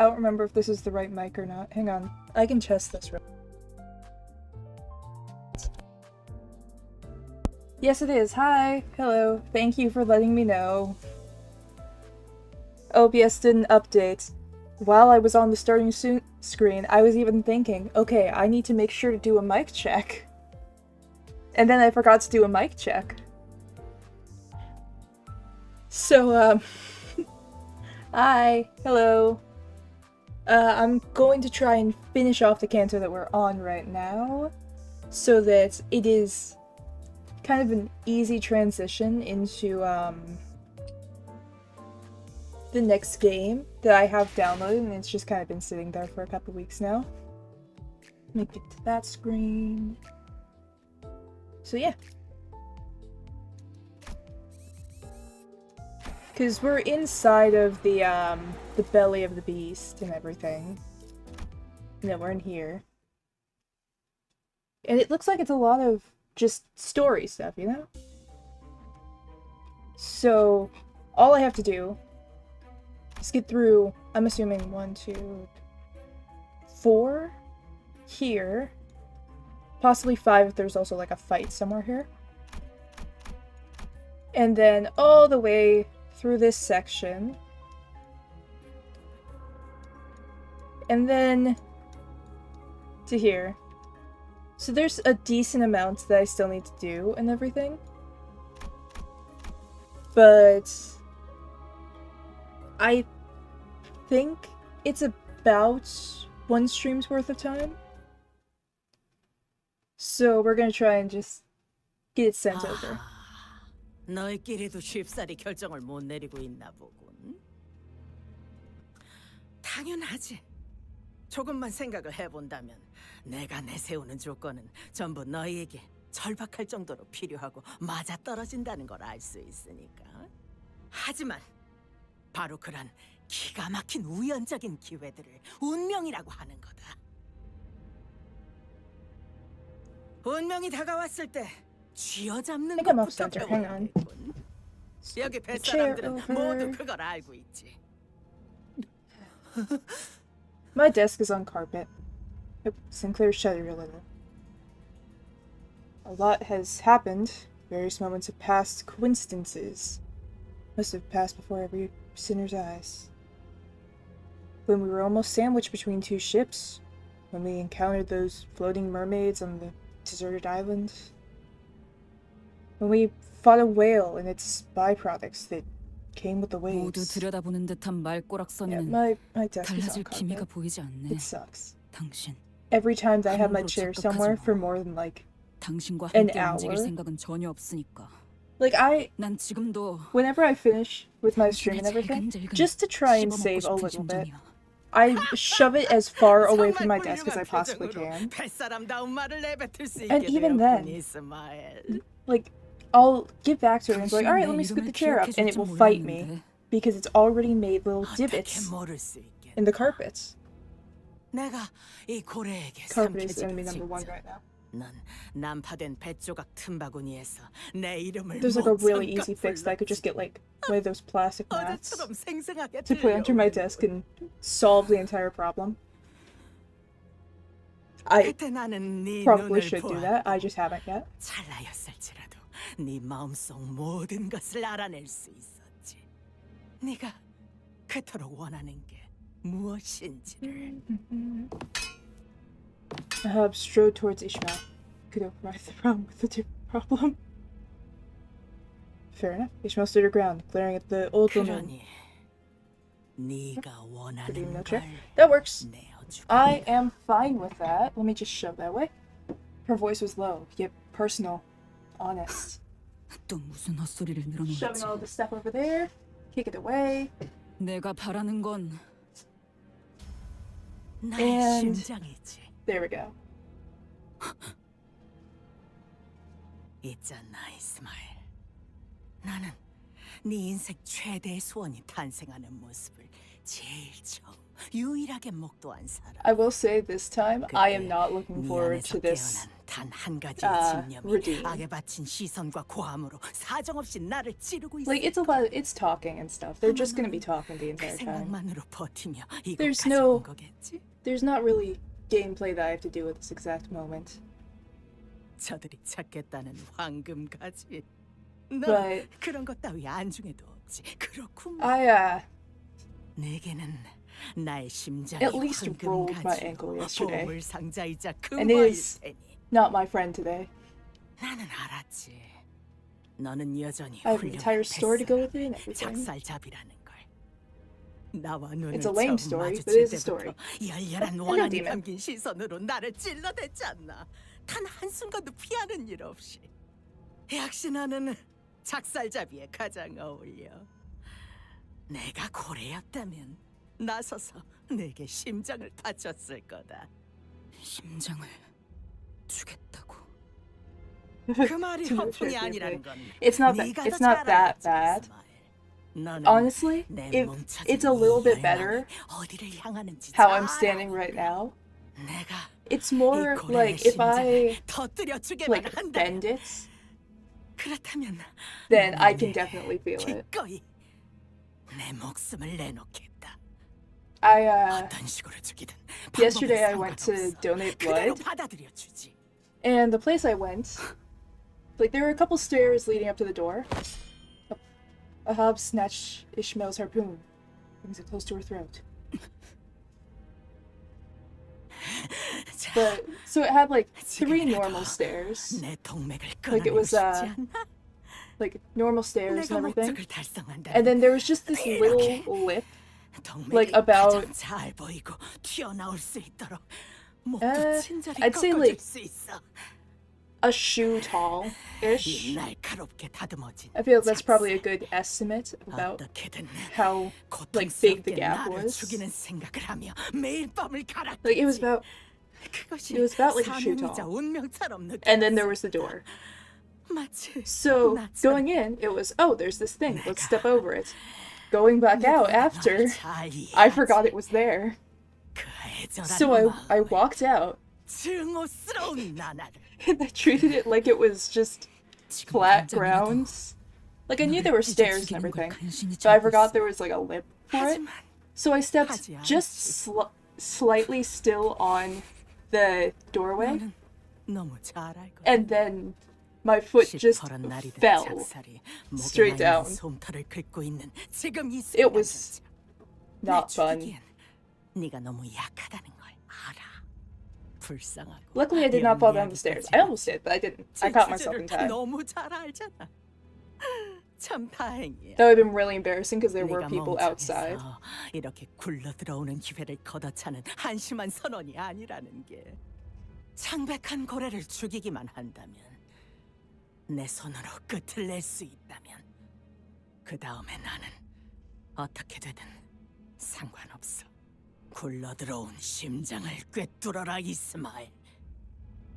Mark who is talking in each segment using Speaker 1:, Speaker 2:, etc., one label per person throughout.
Speaker 1: I don't remember if this is the right mic or not. Hang on. I can test this. Yes, it is. Hi. Hello. Thank you for letting me know. OBS didn't update. While I was on the starting screen, I was even thinking, okay, I need to make sure to do a mic check. And then I forgot to do a mic check. So, hi. Hello. I'm going to try and finish off the canto that we're on right now, so that it is kind of an easy transition into, the next game that I have downloaded, and it's just kind of been sitting there for a couple weeks now. Make it to that screen. So yeah. Because we're inside of the belly of the beast and everything. And then we're in here. And it looks like it's a lot of just story stuff, you know? So, all I have to do is get through, I'm assuming 1, 2, 4 here. Possibly 5 if there's also like a fight somewhere here. And then all the way through this section. And then to here. So there's a decent amount that I still need to do and everything. But I think it's about 1 stream's worth of time. So we're gonna try and just get it sent over.
Speaker 2: 너희끼리도 쉽사리 결정을 못 내리고 있나 보군. 당연하지. 조금만 생각을 해본다면 내가 내세우는 조건은 전부 너희에게 절박할 정도로 필요하고 맞아떨어진다는 걸 알 수 있으니까. 하지만 바로 그런 기가 막힌 우연적인 기회들을 운명이라고 하는 거다. 운명이 다가왔을 때 쥐어잡는 것부터 배워야겠군. 여기 뱃사람들은 모두 그걸 알고 있지.
Speaker 1: My desk is on carpet. Yep, Sinclair shuddered a little. A lot has happened. Various moments of past coincidences must have passed before every sinner's eyes. When we were almost sandwiched between 2 ships, when we encountered those floating mermaids on the deserted island, when we fought a whale and its byproducts that came with the waves.
Speaker 3: 모두 들여다보는 듯한 말꼬락서니는
Speaker 1: my desk is on
Speaker 3: 달라질 기미가
Speaker 1: carpet.
Speaker 3: 보이지 않네.
Speaker 1: It sucks.
Speaker 3: 당신,
Speaker 1: Every time that I have my chair somewhere for more than like
Speaker 3: 당신과
Speaker 1: an
Speaker 3: 함께 움직일
Speaker 1: hour.
Speaker 3: 생각은 전혀 없으니까.
Speaker 1: Like
Speaker 3: 난 지금도
Speaker 1: whenever I finish with my stream and everything, just to try and
Speaker 3: 씹어먹고
Speaker 1: save a
Speaker 3: 싶은
Speaker 1: little bit,
Speaker 3: 심정이야.
Speaker 1: I shove it as far away from my desk as I possibly can. And even then, like, I'll get back to it and be like, alright, let me scoot the chair up, and it will fight me, because it's already made little divots in the carpets. Carpet is enemy number 1 right now. There's like a really easy fix that I could just get like one of those plastic mats to put under my desk and solve the entire problem. I probably should do that, I just haven't yet.
Speaker 2: 네 마음속 모든 것을 알아낼 수 있었지. 네가 그토록 원하는 게 무엇인지를.
Speaker 1: The hub strode towards Ishmael. Could override the problem with a different problem. Fair enough. Ishmael stood her ground, glaring at the old woman.
Speaker 2: 네가 원하는 걸
Speaker 1: That works. I am fine with that. Let me just shove that away. Her voice was low, yet personal, honest.
Speaker 3: 또 무슨 헛소리를 늘어놓는지.
Speaker 1: Shoving all the stuff over there, kick it away.
Speaker 3: 내가 바라는 건
Speaker 2: 나의 심장이지.
Speaker 1: There we go.
Speaker 2: 있잖아, 이스마엘. 나는 네 인생 최대의 소원이 탄생하는 모습을 제일 처음 유일하게 목도한 사람.
Speaker 1: I will say this time, I am not looking forward to this
Speaker 2: 단 한 가지의 집념이
Speaker 1: redeem.
Speaker 2: 악에 바친 시선과 고함으로 사정없이 나를 찌르고 있어.
Speaker 1: Like, it's talking and stuff. They're just gonna be talking the
Speaker 2: 그
Speaker 1: entire time.
Speaker 2: 생각만으로 버티며
Speaker 1: There's
Speaker 2: 이곳까지
Speaker 1: no-
Speaker 2: 온 거겠지?
Speaker 1: There's not really gameplay that I have to do at this exact moment.
Speaker 2: 저들이 찾겠다는 황금 가지. 넌
Speaker 1: But
Speaker 2: 그런 것 따위 안중에도 없지. 그렇구만.
Speaker 1: I,
Speaker 2: 내게는 나의 심장이
Speaker 1: at least
Speaker 2: 황금
Speaker 1: rolled my
Speaker 2: 가지요.
Speaker 1: ankle yesterday.
Speaker 2: 보물 상자이자
Speaker 1: And it
Speaker 2: 금화일
Speaker 1: is
Speaker 2: 테니.
Speaker 1: not my friend today.
Speaker 2: 나는 알았지. 너는 여전히
Speaker 1: I have an entire story to go with it and everything.
Speaker 2: 작살잡이라는 걸. 나와 눈을
Speaker 1: It's a lame
Speaker 2: 처음
Speaker 1: story, but
Speaker 2: 마주칠
Speaker 1: it is a story.
Speaker 2: 때부터 열렬한
Speaker 1: I know
Speaker 2: 원한이
Speaker 1: demon.
Speaker 2: 담긴 시선으로 나를 찔러댔지 않나. 단 한순간도 피하는 일 없이. 역시 너는 작살잡이에 가장 어울려. 내가 고래였다면 나서서 내게 심장을 바쳤을 거다.
Speaker 3: 심장을 주겠다고.
Speaker 2: 그 말이
Speaker 1: To
Speaker 2: 허풍이
Speaker 1: worship
Speaker 2: 아니라는
Speaker 1: with
Speaker 2: 건
Speaker 1: It's not that-
Speaker 2: 네가
Speaker 1: it's
Speaker 2: 더
Speaker 1: not
Speaker 2: 잘
Speaker 1: that
Speaker 2: 알겠지,
Speaker 1: bad.
Speaker 2: 이스마엘. 너는
Speaker 1: Honestly,
Speaker 2: 내
Speaker 1: if
Speaker 2: 뭉쳐진
Speaker 1: it's a little
Speaker 2: 이
Speaker 1: bit
Speaker 2: 열망이
Speaker 1: better
Speaker 2: 어디를 향하는지
Speaker 1: how
Speaker 2: 잘
Speaker 1: I'm standing
Speaker 2: 알아.
Speaker 1: right now.
Speaker 2: 내가
Speaker 1: It's more
Speaker 2: 이 고래의
Speaker 1: like if I
Speaker 2: 심장을 터뜨려 주게만
Speaker 1: like
Speaker 2: 한다면
Speaker 1: bend it,
Speaker 2: 그렇다면
Speaker 1: then I can
Speaker 2: 내게
Speaker 1: definitely feel it.
Speaker 2: 기꺼이 내 목숨을 내놓겠다.
Speaker 1: 어떤
Speaker 2: 식으로 주기든
Speaker 1: yesterday I went to donate
Speaker 2: 그대로
Speaker 1: blood.
Speaker 2: 받아들여 주지.
Speaker 1: And the place I went, like there were a couple stairs leading up to the door. Ahab snatched Ishmael's harpoon, brings it close to her throat. But so it had like 3 normal stairs,
Speaker 2: 내 동맥을
Speaker 1: Like it
Speaker 2: 끊어내고
Speaker 1: was,
Speaker 2: 싶지 않나?
Speaker 1: like normal stairs and
Speaker 2: 내가
Speaker 1: everything.
Speaker 2: 목적을 달성한다면
Speaker 1: And then there was just this little lip, like about
Speaker 2: 가장 잘 보이고 튀어나올 수 있도록
Speaker 1: Uh,
Speaker 2: 목도 친절히
Speaker 1: I'd say
Speaker 2: 꺾어줄
Speaker 1: like
Speaker 2: 수 있어.
Speaker 1: a shoe tall-ish.
Speaker 2: 이 날카롭게 다듬어진
Speaker 1: I feel that's probably a good estimate about
Speaker 2: 어떻게든
Speaker 1: how like big the
Speaker 2: 고통스럽게
Speaker 1: gap
Speaker 2: 나를
Speaker 1: was.
Speaker 2: 죽이는 생각을 하며 매일 밤을 갈았지.
Speaker 1: Like it was about,
Speaker 2: 그것이
Speaker 1: it was about like a shoe
Speaker 2: 사명이자
Speaker 1: tall.
Speaker 2: 운명처럼 느껴졌어.
Speaker 1: And then there was the door.
Speaker 2: 마치
Speaker 1: So
Speaker 2: 나처럼
Speaker 1: going in, it was, oh, there's this thing. Let's step over it. Going back out after, I forgot it was there.
Speaker 2: 그 애절한
Speaker 1: So I
Speaker 2: 마음을,
Speaker 1: walked out
Speaker 2: 증오스러운 나날을
Speaker 1: and I treated it like it was just
Speaker 3: 지금
Speaker 1: flat
Speaker 3: 당장이라도
Speaker 1: grounds. Like I knew there were
Speaker 3: 이제
Speaker 1: stairs and
Speaker 3: 죽이는 걸
Speaker 1: everything,
Speaker 3: 간신히
Speaker 1: but I
Speaker 3: 참고
Speaker 1: forgot
Speaker 3: 있어.
Speaker 1: there was like a lip for it.
Speaker 2: 하지만
Speaker 1: So I stepped
Speaker 2: 하지
Speaker 1: just slightly still on the doorway,
Speaker 2: 너는 너무 잘 알고
Speaker 1: and then my foot just
Speaker 2: 시퍼런 날이든
Speaker 1: fell.
Speaker 2: 작살이 목에
Speaker 1: straight
Speaker 2: 나 있는
Speaker 1: down.
Speaker 2: 솜털을 긁고 있는 지금 이
Speaker 1: It was
Speaker 2: 순간조차
Speaker 1: not
Speaker 2: 내
Speaker 1: fun.
Speaker 2: 죽이기엔 네가 너무 약하다는 걸 알아. 불쌍하고
Speaker 1: Luckily, I did not fall down the stairs. I almost did, but I didn't. I caught myself in time.
Speaker 2: 너무 잘 알잖아. 참 다행이야.
Speaker 1: That would have been really embarrassing because there were
Speaker 2: 네가
Speaker 1: people
Speaker 2: 멍청해서
Speaker 1: outside.
Speaker 2: 이렇게 굴러 들어오는 기회를 걷어차는 한심한 선원이 아니라는 게. 창백한 고래를 죽이기만 한다면, 내 손으로 끝을 낼 수 있다면, 그 다음에 나는 어떻게 되든 상관없어. 굴러 들어온 심장을 꿰뚫어라, 이스마엘.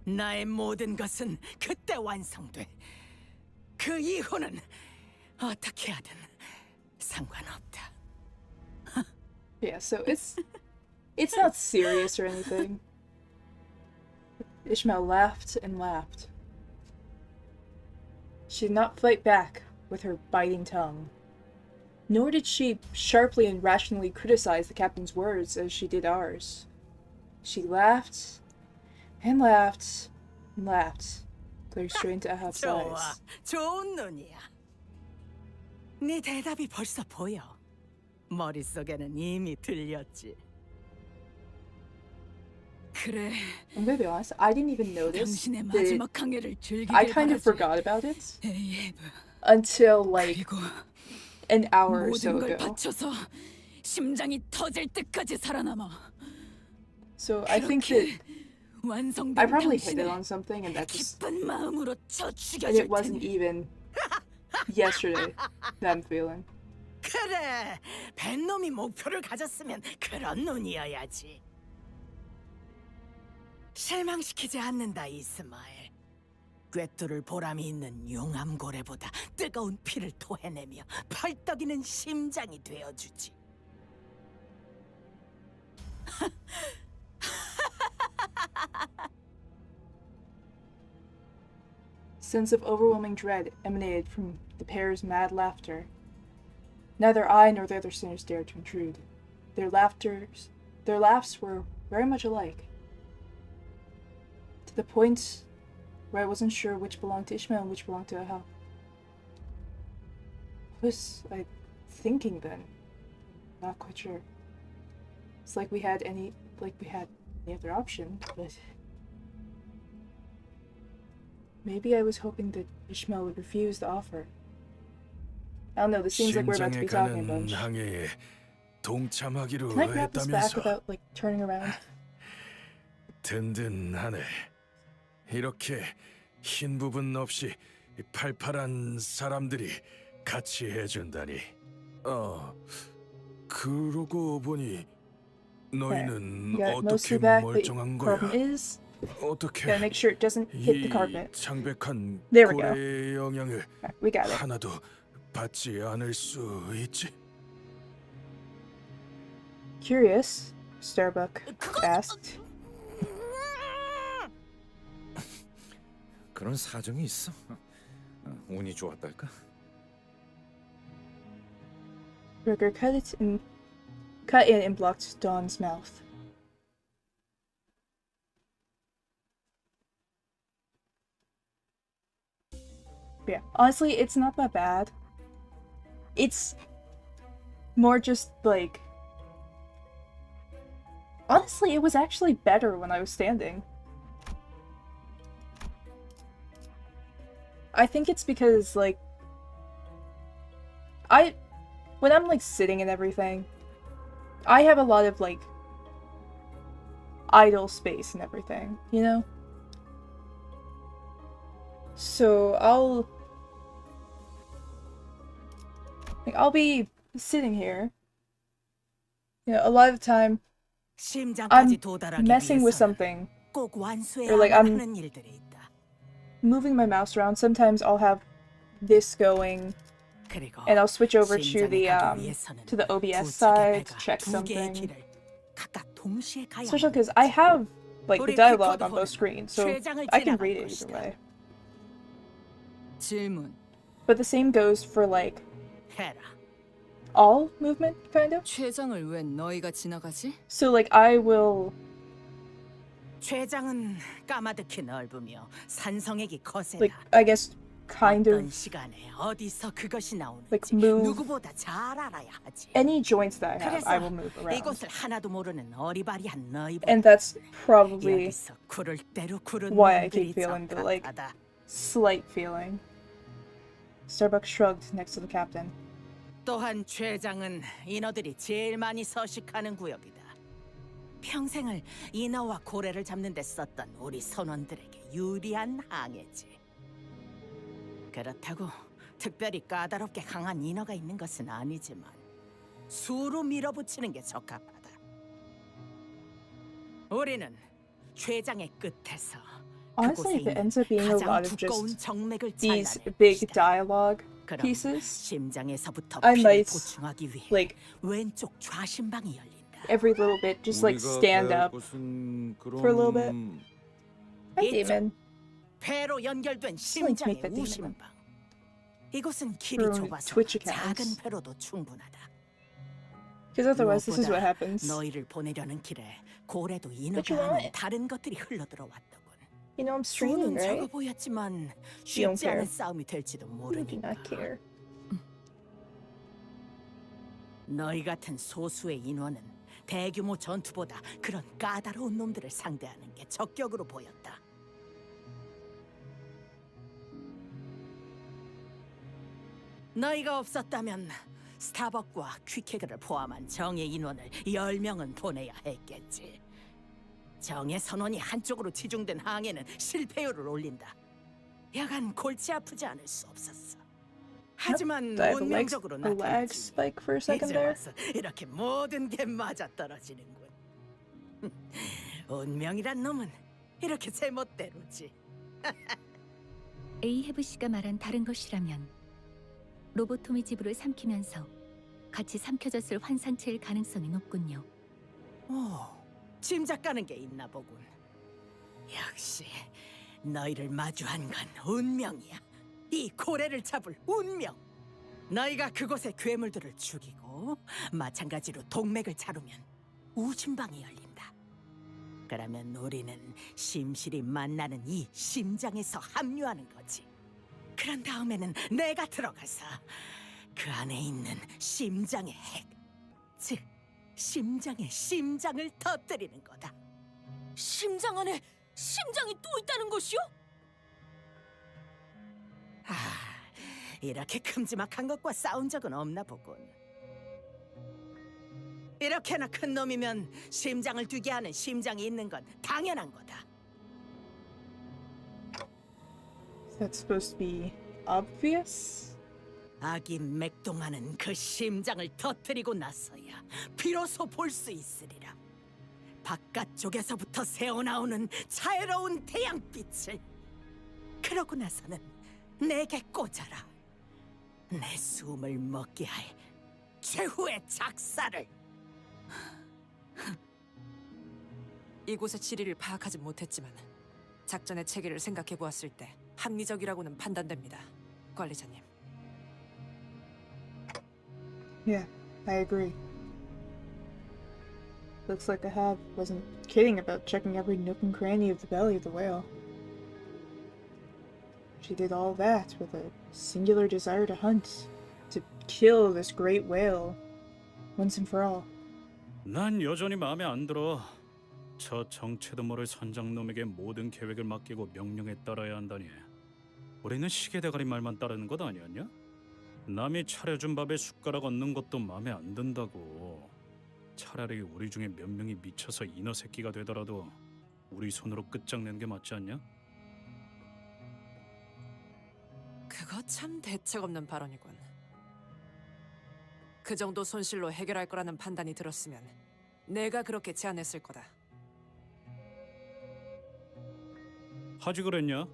Speaker 2: 나의 모든 것은 그때 완성돼. 그 이후는 어떻게 하든 상관없다.
Speaker 1: Yeah, so it's not serious or anything. Ishmael laughed and laughed. She did not fight back with her biting tongue. Nor did she sharply and rationally criticize the captain's words as she did ours. She laughed and laughed and laughed, glaring straight into Ahab's
Speaker 2: 좋아,
Speaker 1: eyes.
Speaker 2: 좋은 눈이야. 네 대답이 벌써 보여. 머릿속에는 이미 들렸지.
Speaker 3: 그래,
Speaker 1: I'm gonna be honest, I didn't even notice
Speaker 3: 당신의
Speaker 1: that
Speaker 3: 마지막 항해를 즐기길
Speaker 1: I kind of
Speaker 3: 바라지.
Speaker 1: forgot about it
Speaker 3: 에이브,
Speaker 1: until like
Speaker 3: 그리고
Speaker 1: an hour or so
Speaker 3: 모든 걸
Speaker 1: ago.
Speaker 3: 바쳐서 심장이 터질 때까지 살아남아.
Speaker 1: So I think that
Speaker 3: 그렇게 완성된
Speaker 1: I probably hit it
Speaker 3: 당신의
Speaker 1: on something and that just
Speaker 3: 기쁜 마음으로 쳐
Speaker 1: and
Speaker 3: 죽여줄
Speaker 1: it wasn't
Speaker 3: 테니.
Speaker 1: even yesterday that I'm feeling.
Speaker 2: 그래, 뱃놈이 목표를 가졌으면 그런 눈이어야지. 실망시키지 않는다, 이스마엘. 꿰뚫을 보람이 있는 용암고래보다 뜨거운 피를 토해내며 펄떡이는 심장이 되어주지.
Speaker 1: sense of overwhelming dread emanated from the pair's mad laughter. Neither I nor the other sinners dared to intrude. Their laughs were very much alike. To the point where I wasn't sure which belonged to Ishmael and which belonged to Ahab. What was I thinking then? Not quite sure. It's like we had any other option, but maybe I was hoping that Ishmael would refuse the offer. I don't know, this seems like we're about to be talking a bunch. Can I grab this back without, like, turning around?
Speaker 4: 든든하네. 이렇게 흰 부분 없이 팔팔한 사람들이 같이 해준다니. 그러고 보니 너희는
Speaker 1: got it mostly
Speaker 4: 어떻게
Speaker 1: back, but
Speaker 4: 멀쩡한 거야?
Speaker 1: problem is,
Speaker 4: 어떻게
Speaker 1: gotta make sure it doesn't hit the carpet.
Speaker 4: 창백한
Speaker 1: There we go.
Speaker 4: 고래의 영향을
Speaker 1: Alright, we got it.
Speaker 4: 하나도 받지 않을 수 있지?
Speaker 1: Curious, Starbuck asked.
Speaker 5: 그런 사정이 있어. 운이 좋았달까?
Speaker 1: Ruger cut in and blocked Dawn's mouth. Yeah, honestly, it's not that bad. It's more just like... Honestly, it was actually better when I was standing. I think it's because, like... When I'm, like, sitting and everything, I have a lot of, like, idle space and everything, you know? So, I'll be sitting here. You know, a lot of the time, I'm messing with something, or, like, I'm moving my mouse around. Sometimes I'll have this going, and I'll switch over to the OBS side to check something. Especially because I have, like, the dialogue on both screens, so I can read it either way.
Speaker 3: 질문.
Speaker 1: But the same goes for, like, all movement, kind of.
Speaker 3: 최장을 왜 너희가 지나가지?
Speaker 1: So, like, I will...
Speaker 2: 췌장은 까마득히 넓으며 산성액이 거세다.
Speaker 1: like, I guess, kind
Speaker 2: 어떤
Speaker 1: of,
Speaker 2: 시간에 어디서 그것이 나오는지
Speaker 1: like, move
Speaker 2: 누구보다 잘 알아야 하지.
Speaker 1: any joints that I have, I will
Speaker 2: 그래서
Speaker 1: move around.
Speaker 2: 이곳을 하나도 모르는 어리바리한 너희보다
Speaker 1: And that's probably
Speaker 2: 여기서 구를 대로 구른
Speaker 1: why I
Speaker 2: 놈들이
Speaker 1: keep feeling the, like,
Speaker 2: 적합하다.
Speaker 1: slight feeling. Starbuck shrugged next to the captain.
Speaker 2: 또한 췌장은 인어들이 제일 많이 서식하는 구역이다. 평생을 인어와 고래를 잡는 데 썼던 우리 선원들에게 유리한 항해지. 그렇다고 특별히 까다롭게 강한 인어가 있는 것은 아니지만 수로 밀어붙이는 게 적합하다. 우리는 췌장의 끝에서
Speaker 1: Honestly, if it ends up being a
Speaker 2: 가장
Speaker 1: lot of
Speaker 2: 두꺼운
Speaker 1: just
Speaker 2: 정맥을
Speaker 1: these
Speaker 2: 잘라낼
Speaker 1: big
Speaker 2: 것이다.
Speaker 1: dialogue
Speaker 2: 그럼
Speaker 1: pieces,
Speaker 2: 심장에서부터
Speaker 1: I
Speaker 2: 피를
Speaker 1: might,
Speaker 2: 보충하기 위해
Speaker 1: like,
Speaker 2: 왼쪽 좌심방이 열린다.
Speaker 1: every little bit, just, like, stand up for a little bit. Hi, Demon.
Speaker 2: 배로 연결된
Speaker 1: Just like to make
Speaker 2: 심장의
Speaker 1: that demon.
Speaker 2: 우심방. 이곳은 길이
Speaker 1: For
Speaker 2: 좁아서
Speaker 1: Twitch
Speaker 2: 작은
Speaker 1: accounts.
Speaker 2: 배로도 충분하다.
Speaker 1: Because otherwise, this is what
Speaker 2: 무엇보다
Speaker 1: happens.
Speaker 2: 너희를 보내려는 길에 고래도
Speaker 1: What you
Speaker 2: 인어가 아닌
Speaker 1: want?
Speaker 2: 다른 것들이 흘러들어왔더군.
Speaker 1: You know, I'm streaming,
Speaker 2: 수는 적어
Speaker 1: right?
Speaker 2: 보였지만
Speaker 1: You don't
Speaker 2: 쉽지 않은
Speaker 1: care.
Speaker 2: 싸움이 될지도
Speaker 1: You do
Speaker 2: 모르니까.
Speaker 1: not care.
Speaker 2: 너희 같은 소수의 인원은 대규모 전투보다 그런 까다로운 놈들을 상대하는 게 적격으로 보였다. 너희가 없었다면 스타벅과 퀵해그를 포함한 정예 인원을 10명은 보내야 했겠지. 정예 선원이 한쪽으로 치중된 항해는 실패율을 올린다. 여간 골치 아프지 않을 수 없었어. 하지만
Speaker 1: Did I have
Speaker 2: 운명적으로
Speaker 1: a lag
Speaker 2: 나타났지.
Speaker 1: spike for a second
Speaker 2: 이제
Speaker 1: there?
Speaker 2: 와서 이렇게 모든 게 맞아 떨어지는군. 운명이란 놈은 이렇게 제멋대로지.
Speaker 6: 에이헤브 씨가 말한 다른 것이라면 로보토미 지부를 삼키면서 같이 삼켜졌을 환상체일 가능성이 높군요.
Speaker 2: 오, 짐작 가는 게 있나 보군. 역시 너희를 마주한 건 운명이야. 이 고래를 잡을 운명. 너희가 그곳의 괴물들을 죽이고 마찬가지로 동맥을 자르면 우심방이 열린다. 그러면 우리는 심실이 만나는 이 심장에서 합류하는 거지. 그런 다음에는 내가 들어가서 그 안에 있는 심장의 핵, 즉 심장의 심장을 터뜨리는 거다.
Speaker 3: 심장 안에 심장이 또 있다는 것이요?
Speaker 2: 아, 이렇게 큼지막한 것과 싸운 적은 없나 보군. 이렇게나 큰 놈이면 심장을 뛰게 하는 심장이 있는 건 당연한 거다.
Speaker 1: That's supposed to be obvious?
Speaker 2: 아기 맥동하는 그 심장을 터뜨리고 나서야 비로소 볼 수 있으리라. 바깥쪽에서부터 새어나오는 자애로운 태양빛을. 그러고 나서는 내게 꽂아라. 내 숨을 먹게 할 최후의 작사를.
Speaker 7: 이곳의 지리를 파악하지 못했지만 작전의 체계를 생각해 보았을 때 합리적이라고는 판단됩니다, 관리자님.
Speaker 1: Yeah, I agree. Looks like Ahab wasn't kidding about checking every nook and cranny of the belly of the whale. She did all that with a singular desire to hunt, to kill this great whale, once and for all.
Speaker 4: 난 여전히 마음에 안 들어. 저 정체도 모를 선장놈에게 모든 계획을 맡기고 명령에 따라야 한다니. 우리는 시계대가리 말만 따르는 것 아니었냐? 남이 차려준 밥에 숟가락 얹는 것도 마음에 안 든다고. 차라리 우리 중에 몇 명이 미쳐서 인어 새끼가 되더라도 우리 손으로 끝장내는 게 맞지 않냐?
Speaker 7: 그거 참 대책 없는 발언이군. 그 정도 손실로 해결할 거라는 판단이 들었으면 내가 그렇게 제안했을 거다.
Speaker 4: 하지 그랬냐?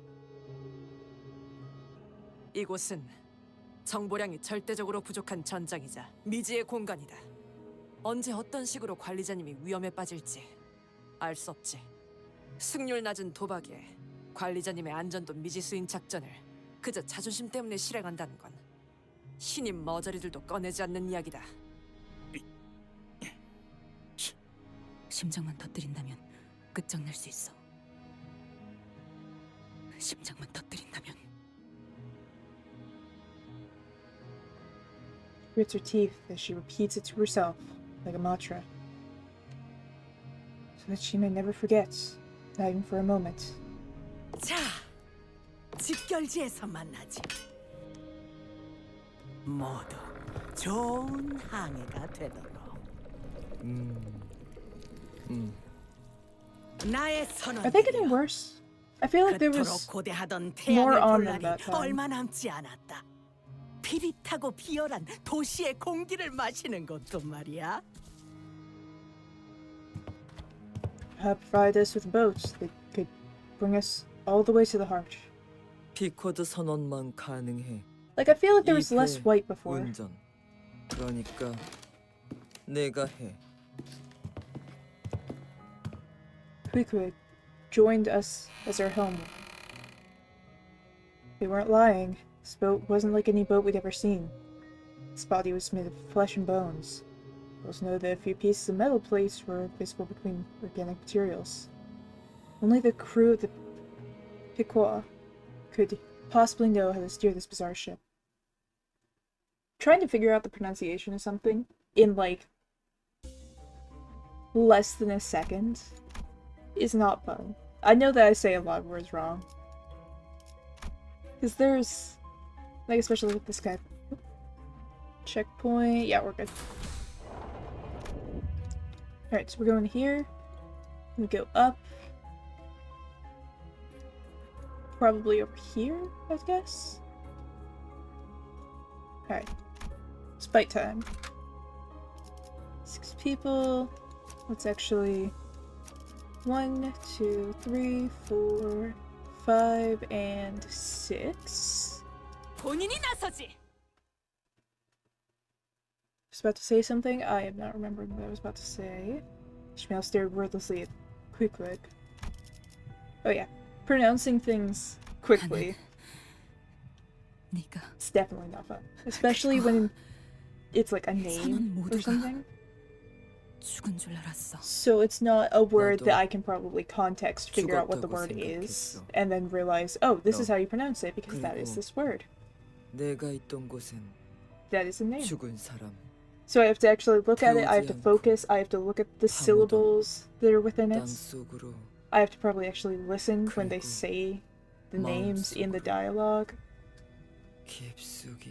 Speaker 7: 이곳은 정보량이 절대적으로 부족한 전장이자 미지의 공간이다. 언제 어떤 식으로 관리자님이 위험에 빠질지 알 수 없지. 승률 낮은 도박에 관리자님의 안전도 미지수인 작전을 그저 자존심 때문에 실행한다는 건 신임 머저리들도 꺼내지 않는 이야기다.
Speaker 3: 심장만 터뜨린다면 끝장날 수 있어. 심장만 터뜨린다면.
Speaker 1: Grits her teeth as she repeats it to herself, like a mantra, so that she may never forget, not even for a moment.
Speaker 2: 자, 집결지에서 만나지. 모두 좋은 항해가 되도록. 나의 선언.
Speaker 1: Are they getting worse? I feel like there
Speaker 2: 그토록
Speaker 1: was
Speaker 2: 고대하던
Speaker 1: more
Speaker 2: 태양의
Speaker 1: on them
Speaker 2: 본란이
Speaker 1: that time.
Speaker 2: 얼마 남지 않았다. 비릿하고 비열한 도시의 공기를 마시는 것도 말이야.
Speaker 1: Ahab provided us with boats that could bring us all the way to the heart.
Speaker 8: 피코드 선원만 가능해.
Speaker 1: Like, I feel like there was less
Speaker 8: 이패
Speaker 1: white before.
Speaker 8: 운전. 그러니까 내가 해.
Speaker 1: Queequeg joined us as our helmet. They weren't lying. This boat wasn't like any boat we'd ever seen. Its body was made of flesh and bones. We also know that a few pieces of metal plates were visible between organic materials. Only the crew of the Piquois could possibly know how to steer this bizarre ship. Trying to figure out the pronunciation of something in, like, less than a second is not fun. I know that I say a lot of words wrong. Because there's, like, especially with this guy. Checkpoint. Yeah, we're good. Alright, so we're going here. We go up. Probably over here, I guess? Alright. Spite time. 6 people. Let's actually... 1, 2, 3, 4, 5, and 6.
Speaker 3: 본인이 나서지.
Speaker 1: I was about to say something. I am not remembering what I was about to say. Ishmael stared wordlessly at Queequeg. Oh yeah. pronouncing things quickly.
Speaker 3: 네가
Speaker 1: It's definitely not fun. Especially when it's like a name or something.
Speaker 3: 죽은 줄 알았어.
Speaker 1: So it's not a word that
Speaker 8: 나도
Speaker 1: I can probably context, figure out what the
Speaker 8: 죽었다고
Speaker 1: word is,
Speaker 8: 생각했어.
Speaker 1: and then realize, oh, this is
Speaker 8: 너.
Speaker 1: how you pronounce it because that is
Speaker 8: 그리고
Speaker 1: this word.
Speaker 8: 내가 있던 곳엔
Speaker 1: That is a name.
Speaker 8: 죽은 사람
Speaker 1: So I have to actually look at it, I have to
Speaker 8: 태우지 않고
Speaker 1: focus, I have to look at the
Speaker 8: 파묻어
Speaker 1: syllables that are within
Speaker 8: 땅
Speaker 1: it.
Speaker 8: 속으로
Speaker 1: I have to probably actually listen when they
Speaker 8: 그리고
Speaker 1: say the names in the
Speaker 8: 마음속으로
Speaker 1: dialogue.
Speaker 8: 깊숙이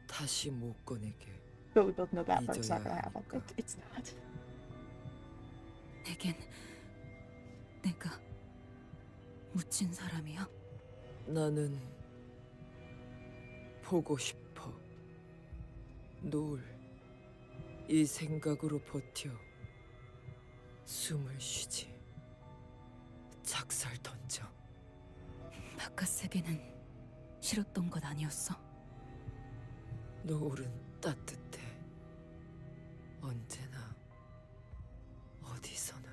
Speaker 8: 다시 못 꺼내게.
Speaker 1: But we both know that part's not
Speaker 8: 잊어야
Speaker 1: gonna happen.
Speaker 8: 하니까.
Speaker 1: It's not.
Speaker 3: 내겐 내가 묻힌 사람이야.
Speaker 8: 나는 보고 싶어. 노을 이 생각으로 버텨 숨을 쉬지. 작살 던져.
Speaker 3: 바깥 세계는 싫었던 것 아니었어.
Speaker 8: 노을은 따뜻해. 언제나 어디서나.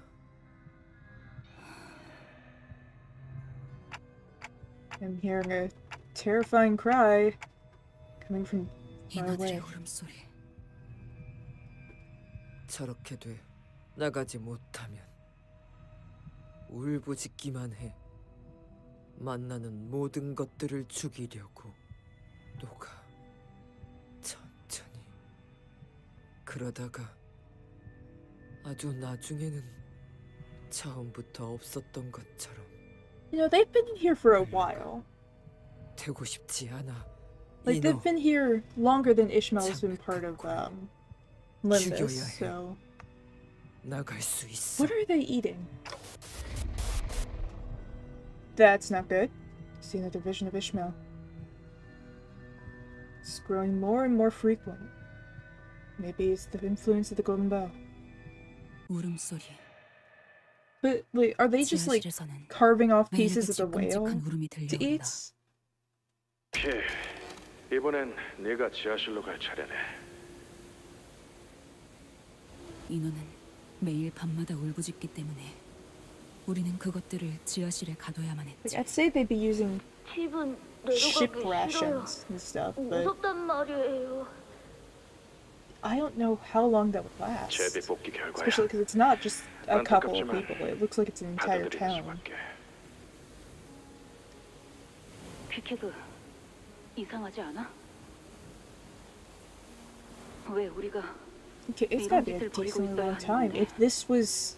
Speaker 1: I'm hearing a terrifying cry coming from far
Speaker 3: 이마들의
Speaker 1: away.
Speaker 3: 울음소리.
Speaker 8: 저렇게 돼 나가지 못하면 울부짖기만 해. 만나는 모든 것들을 죽이려고 녹아 천천히. 그러다가 아주 나중에는 처음부터 없었던 것처럼
Speaker 1: You know, they've been here for a while.
Speaker 8: 되고 싶지 않아.
Speaker 1: Like,
Speaker 8: 이노
Speaker 1: they've been here longer than Ishmael's been part of Limbus,
Speaker 8: 죽여야 해.
Speaker 1: so...
Speaker 8: 나갈 수 있어.
Speaker 1: What are they eating? That's not good. See another vision of Ishmael. It's growing more and more frequent. Maybe it's the influence of the golden bow.
Speaker 3: 울음소리.
Speaker 1: But, like, are they just, like,
Speaker 3: 지하실에서는
Speaker 1: carving off pieces of
Speaker 3: 매일같이
Speaker 1: the whale
Speaker 3: 끔찍한 울음이
Speaker 1: to
Speaker 3: 들려온다.
Speaker 1: eat?
Speaker 9: 오케이. 이번엔 네가 지하실로 갈 차례네.
Speaker 3: 인호는 매일 밤마다 울부짖기 때문에 우리는 그것들을 지하실에 가둬야만
Speaker 1: Like,
Speaker 3: 했지.
Speaker 1: I'd say they'd be using
Speaker 10: 집은
Speaker 1: ship
Speaker 10: 내려가기 싫어요.
Speaker 1: rations and stuff, but
Speaker 10: 무섭단 말이에요.
Speaker 1: I don't know how long that would last.
Speaker 9: 제비 뽑기 결과야.
Speaker 1: Especially because it's not just a couple of
Speaker 9: 안타깝지만
Speaker 1: people, it looks like it's an entire
Speaker 9: 받아들이는
Speaker 1: town.
Speaker 9: 수밖에.
Speaker 3: 피케그, 이상하지 않아? 왜 우리가
Speaker 1: Okay, it's gotta be a decently long time. If this was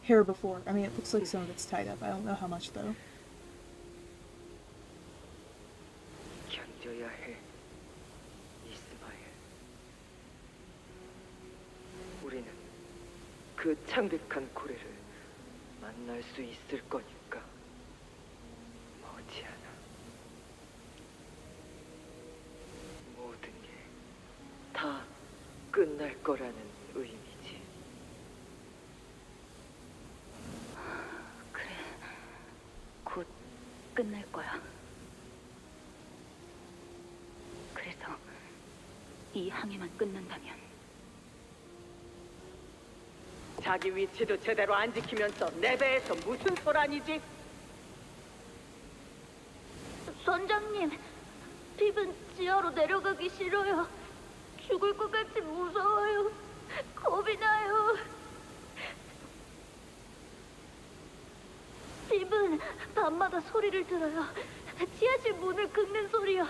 Speaker 1: hair before, I mean, it looks like some of it's tied up. I don't know how much though.
Speaker 8: 견뎌야 해. 이스마엘. 우리는 그 창백한 고래를 만날 수 있을 거니까. 머지않아. 모든 게 다 끝날 거라는 의미지.
Speaker 3: 그래, 곧 끝날 거야. 그래서 이 항해만 끝난다면
Speaker 2: 자기 위치도 제대로 안 지키면서 내 배에서 무슨 소란이지?
Speaker 10: 선장님, 핍은 지하로 내려가기 싫어요. 죽을 것 같이 무서워요. 겁이 나요. 핍은 밤마다 소리를 들어요. 지하실 문을 긁는 소리요.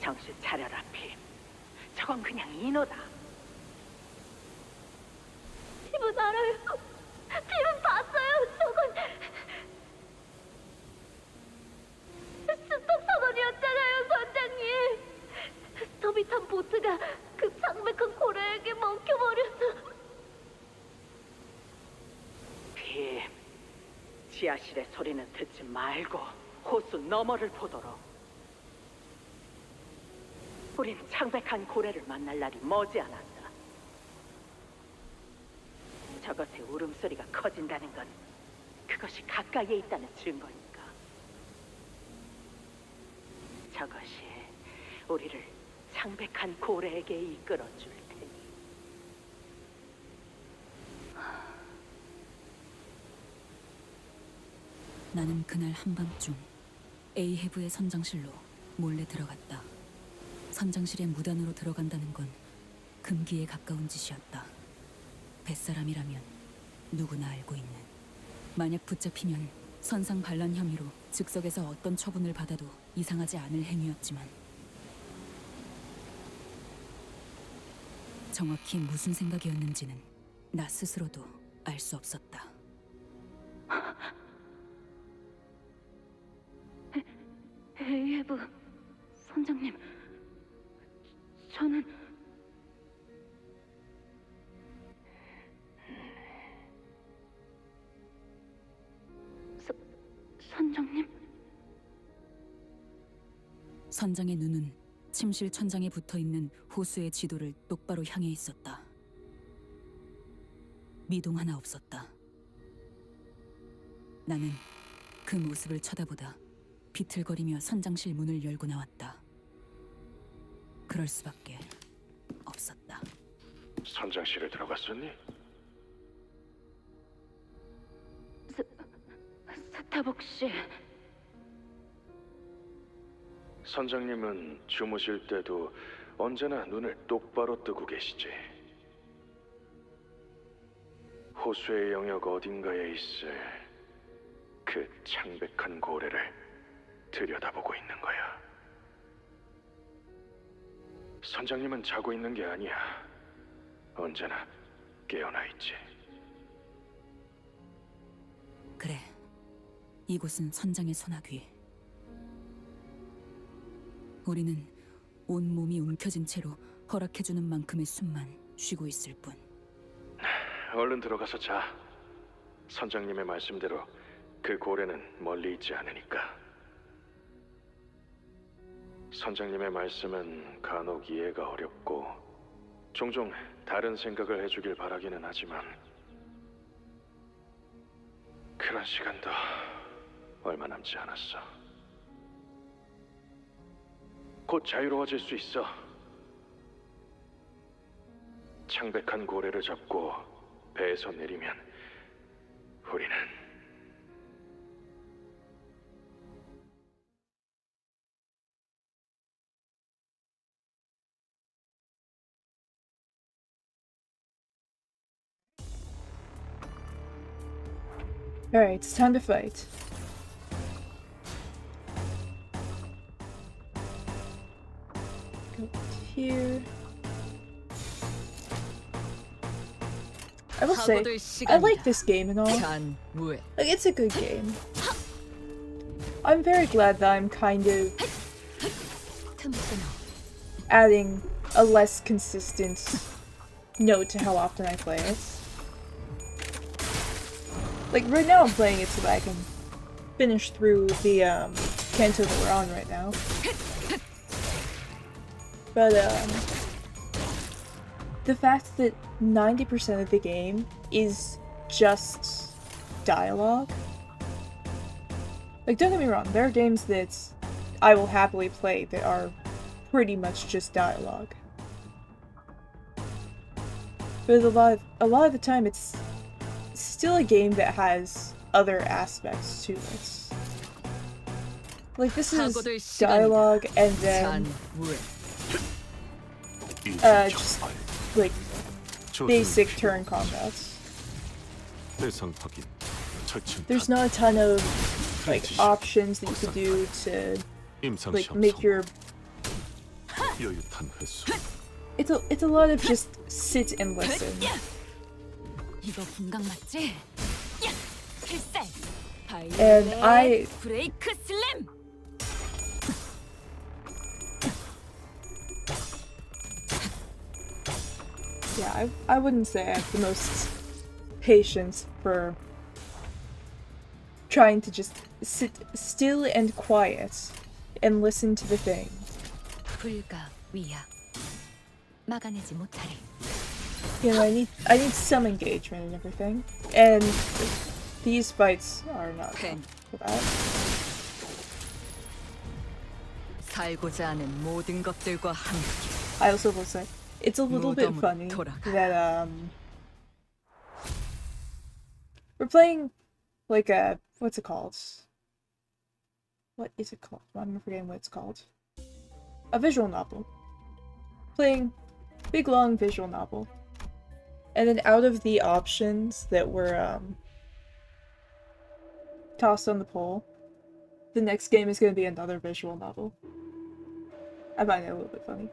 Speaker 2: 정신 차려라, 핍. 저건 그냥 인호다.
Speaker 10: 핍은 알아요. 핍은 봤어요. 저건 스톱 선언이었잖아요, 선장님. 스톱이 탄 보트가 그 창백한 고래에게 먹혀버렸어.
Speaker 2: 핍, 지하실의 소리는 듣지 말고 호수 너머를 보도록. 우린 창백한 고래를 만날 날이 머지않았다. 저것의 울음소리가 커진다는 건 그것이 가까이에 있다는 증거니까. 저것이 우리를 창백한 고래에게 이끌어 줄 테니.
Speaker 3: 나는 그날 한밤중 A 해부의 선장실로 몰래 들어갔다. 선장실에 무단으로 들어간다는 건 금기에 가까운 짓이었다. 뱃사람이라면 누구나 알고 있는. 만약 붙잡히면 선상 반란 혐의로 즉석에서 어떤 처분을 받아도 이상하지 않을 행위였지만 정확히 무슨 생각이었는지는 나 스스로도 알 수 없었다.
Speaker 10: 에이헤브 선장님, 저는 선장님?
Speaker 3: 선장의 눈은 침실 천장에 붙어있는 호수의 지도를 똑바로 향해 있었다. 미동 하나 없었다. 나는 그 모습을 쳐다보다 비틀거리며 선장실 문을 열고 나왔다. 그럴 수밖에 없었다.
Speaker 9: 선장실에 들어갔었니?
Speaker 10: 스타벅 씨,
Speaker 9: 선장님은 주무실 때도 언제나 눈을 똑바로 뜨고 계시지. 호수의 영역 어딘가에 있을 그 창백한 고래를 들여다보고 있는 거야. 선장님은 자고 있는 게 아니야. 언제나 깨어나 있지.
Speaker 3: 그래, 이곳은 선장의 소나귀. 우리는 온 몸이 움켜진 채로 허락해주는 만큼의 숨만 쉬고 있을 뿐.
Speaker 9: 얼른 들어가서 자. 선장님의 말씀대로 그 고래는 멀리 있지 않으니까. 선장님의 말씀은 간혹 이해가 어렵고 종종 다른 생각을 해주길 바라기는 하지만 그런 시간도 얼마 남지 않았어. 곧 자유로워질 수 있어. 창백한 고래를 잡고 배에서 내리면 우리는
Speaker 1: Alright, it's time to fight. Go here. I will say, I like this game and all. Like, it's a good game. I'm very glad that I'm kind of adding a less consistent note to how often I play it. Like, right now I'm playing it so that I can finish through the, canto that we're on right now. But, the fact that 90% of the game is just dialogue. Like, don't get me wrong, there are games that I will happily play that are pretty much just dialogue. But a lot of the time it's still a game that has other aspects to it. Like, this is dialogue and then just like basic turn combats. There's not a ton of like options that you could do to like make your it's a lot of just sit and listen.
Speaker 3: 이거 분강 맞지? 필살!
Speaker 1: And I
Speaker 3: 브레이크 슬램!
Speaker 1: yeah, I wouldn't say I have the most patience for trying to just sit still and quiet and listen to the thing.
Speaker 6: 불가 위야 막아내지 못하리.
Speaker 1: You know, I need some engagement and everything, and these fights are not for that.
Speaker 2: 살고자 하는 모든 것들과 함께.
Speaker 1: I also will say it's a little bit funny that we're playing like a what's it called? What is it called? I'm forgetting what it's called. A visual novel. Playing big long visual novel. And then out of the options that were tossed on the poll, the next game is going to be another visual novel. I find it a little bit funny.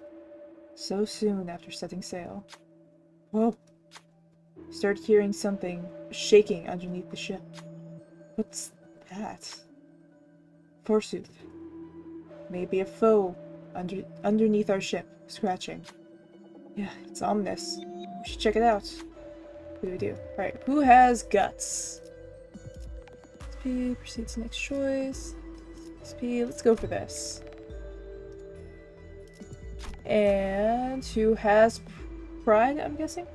Speaker 1: So soon after setting sail. Whoa. Started hearing something shaking underneath the ship. What's that? Forsooth. Maybe a foe underneath our ship, scratching. Yeah, it's ominous. We should check it out. What do we do? Alright, who has guts? SP, proceed to next choice. SP, let's go for this. And who has pride, I'm guessing?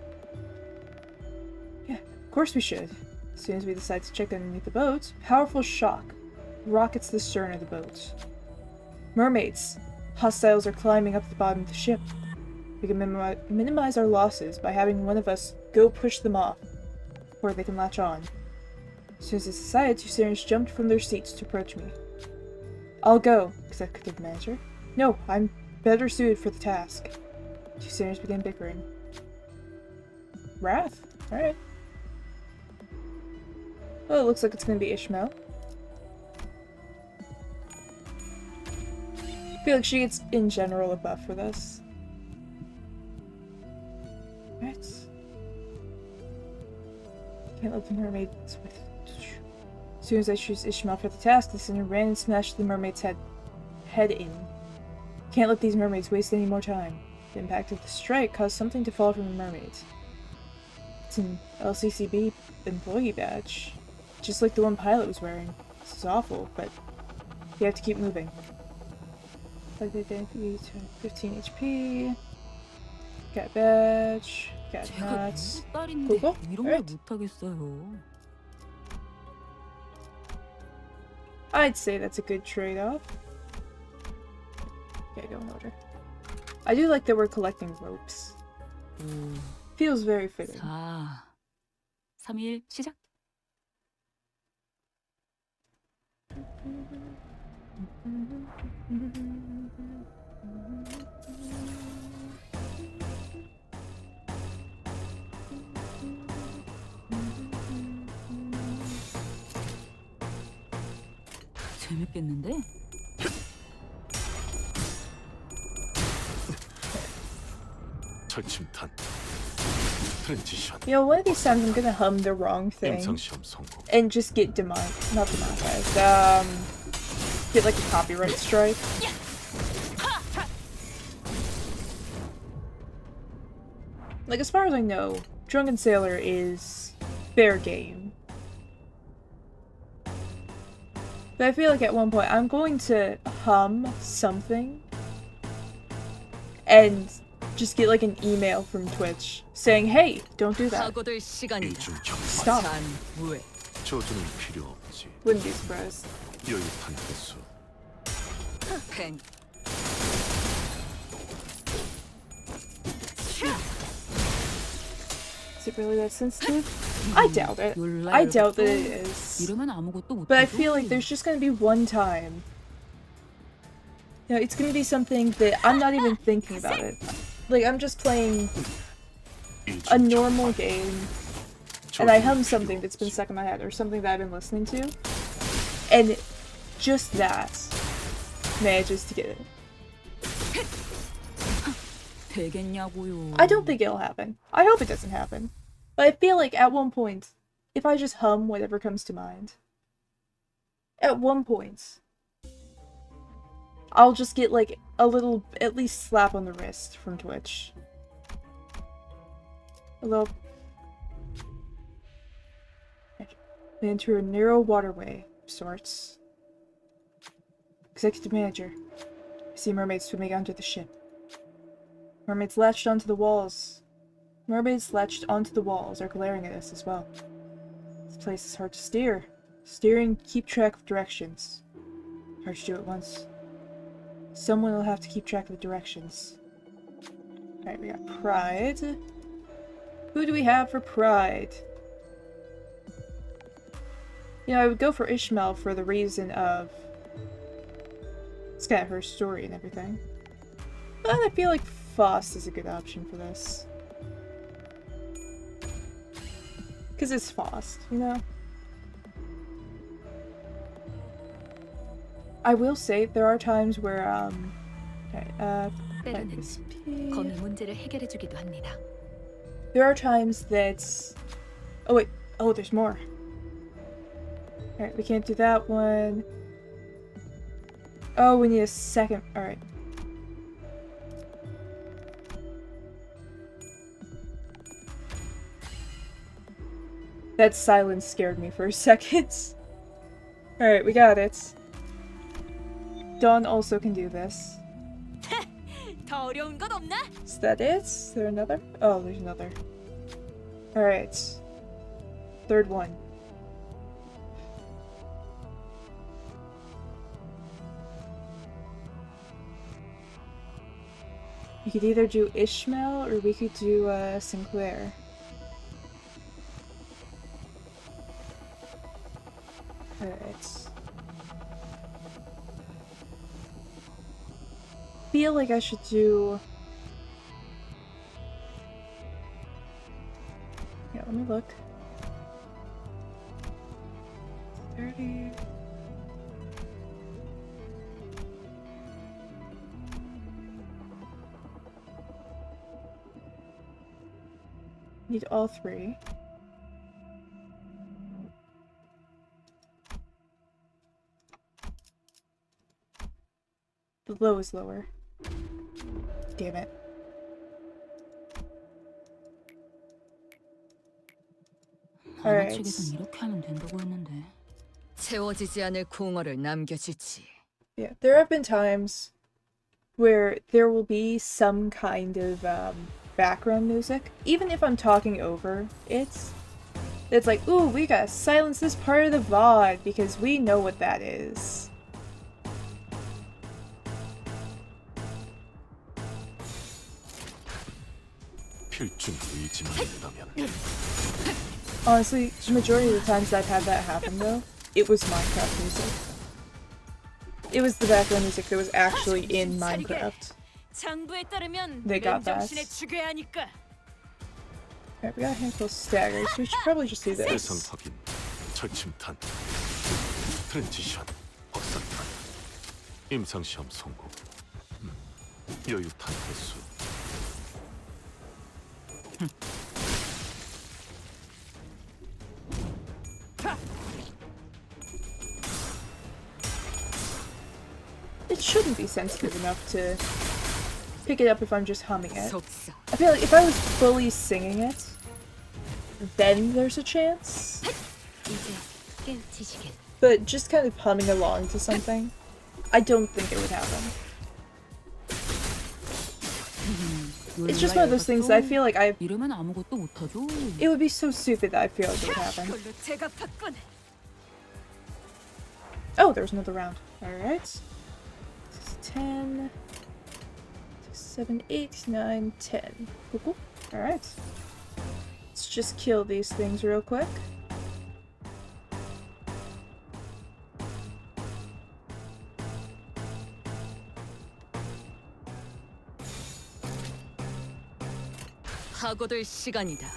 Speaker 1: Yeah, of course we should. As soon as we decide to check underneath the boat, powerful shock rockets the stern of the boat. Mermaids! Hostiles are climbing up the bottom of the ship. We can minimize our losses by having one of us go push them off, before they can latch on. As soon as they decided, two sailors jumped from their seats to approach me. I'll go, executive manager. No, I'm better suited for the task. Two sailors began bickering. Wrath? Alright. Well, it looks like it's gonna be Ishmael. I feel like she gets, in general, a buff for this. Right. Can't let the mermaids with. As soon as I choose Ishmael for the task, the sinner ran and smashed the mermaid's head in. Can't let these mermaids waste any more time. The impact of the strike caused something to fall from the mermaids. It's an LCCB employee badge. Just like the one Pilot was wearing. This is awful, but you have to keep moving. Like they did 15 HP. Got badge. Got nuts. Cool. Alright. I'd say that's a good trade-off. Okay, go in order. I do like that we're collecting ropes. Feels very fitting.
Speaker 3: 4, 3, 1, 시작. 재밌겠는데?
Speaker 11: 절침탄 트랜지션
Speaker 1: You know, one of these times I'm gonna hum the wrong thing
Speaker 11: 임상시험 성공
Speaker 1: and just get not demonetized. Get like a copyright strike. Like, as far as I know, Drunken Sailor is fair game. But I feel like at one point I'm going to hum something and just get like an email from Twitch saying, hey, don't do that. Stop.
Speaker 11: 저주는 필요 없지.
Speaker 1: Wouldn't be surprised.
Speaker 11: 여유탄 회수
Speaker 1: Is it really that sensitive? I doubt it. I doubt that it is. But I feel like there's just gonna be one time. You know, it's gonna be something that I'm not even thinking about it. Like, I'm just playing a normal game, and I hum something that's been stuck in my head, or something that I've been listening to, and just that manages to get it. I don't think it'll happen. I hope it doesn't happen. But I feel like at one point, if I just hum whatever comes to mind, at one point, I'll just get like a little, at least slap on the wrist from Twitch. A little. We enter a narrow waterway of sorts. Executive manager. I see mermaids swimming onto the ship. Mermaids latched onto the walls. Mermaids latched onto the walls are glaring at us as well. This place is hard to steer. Steering, keep track of directions. Hard to do at once. Someone will have to keep track of the directions. Alright, we got Pride. Who do we have for Pride? You know, I would go for Ishmael for the reason of It's got her story and everything. But I feel like Faust is a good option for this. Because it's Faust, you know? I will say there are times where,
Speaker 6: 때로는 검이 문제를 해결해주기도 합니다.
Speaker 1: there are times that... Oh wait, oh there's more. Alright, we can't do that one. Oh, we need a second, alright. That silence scared me for a second. Alright, we got it. Dawn also can do this.
Speaker 3: 더 어려운 건 없나?
Speaker 1: Is that it? Is there another? Oh, there's another. Alright. Third one. We could either do Ishmael or we could do Sinclair. Alright. Feel like I should do... Yeah, let me look. 30... Need all three. The low is lower. Damn it. Alright.
Speaker 3: 측에선 이렇게 하면 된다고 했는데.
Speaker 7: 채워지지 않을 공허를 남겨주지.
Speaker 1: Yeah, there have been times where there will be some kind of background music, even if I'm talking over it. It's like, ooh, we gotta silence this part of the VOD because we know what that is.
Speaker 11: 필중 의지만 있다면
Speaker 1: Honestly, the majority of the times I've had that happen though, it was Minecraft music. It was the background music that was actually in Minecraft. They got that. Alright, we got a handful of staggers, so we should probably just do
Speaker 11: 대상
Speaker 1: this.
Speaker 11: 확인, 철침탄, 트랜지션, 확산탄, 임상시험 성공, 여유탄 회수.
Speaker 1: It shouldn't be sensitive enough to pick it up if I'm just humming it. I feel like if I was fully singing it, then there's a chance. But just kind of humming along to something, I don't think it would happen. It's just one of those things that I feel like
Speaker 3: 이러면 아무것도 못하죠.
Speaker 1: it would be so stupid that I feel like it would happen. Oh, there's another round. Alright. 10, 7, 8, 9, 10. Cool. Alright. Let's just kill these things real quick.
Speaker 7: 파고들 시간이다.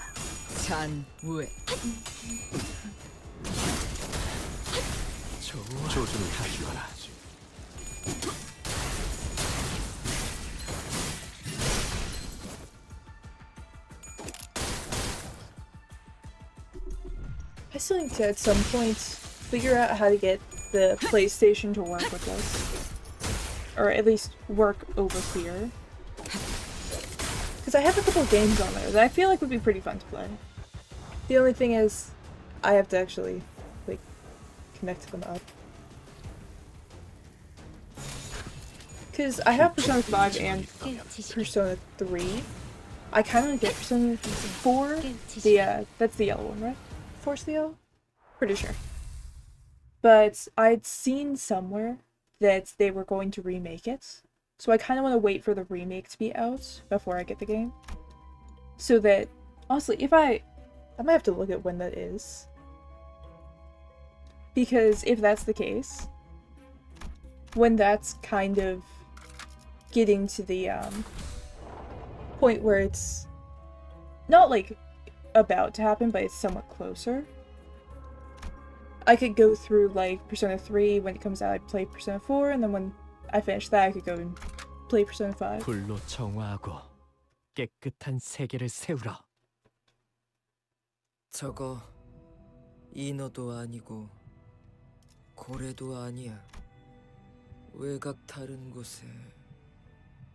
Speaker 7: 잔우에.
Speaker 11: 조준을 필요하지.
Speaker 1: I still need to at some point figure out how to get the PlayStation to work with this. Or at least work over here. Because I have a couple games on there that I feel like would be pretty fun to play. The only thing is, I have to actually, like, connect them up. Because I have Persona 5 and Persona 3. I kind of want to get Persona 4. That's the yellow one, right? 4's the yellow? Pretty sure. But I'd seen somewhere that they were going to remake it. So I kind of want to wait for the remake to be out before I get the game. So that, honestly, if I might have to look at when that is. Because if that's the case, when that's kind of getting to the point where it's not like about to happen, but it's somewhat closer. I could go through like Persona 3 when it comes out. I'd play Persona 4, and then when I finish that, I could go and play Persona 5.
Speaker 12: 불로 정화하고 깨끗한 세계를 세우라.
Speaker 8: 저거 인어도 아니고 고래도 아니야. 외곽 다른 곳에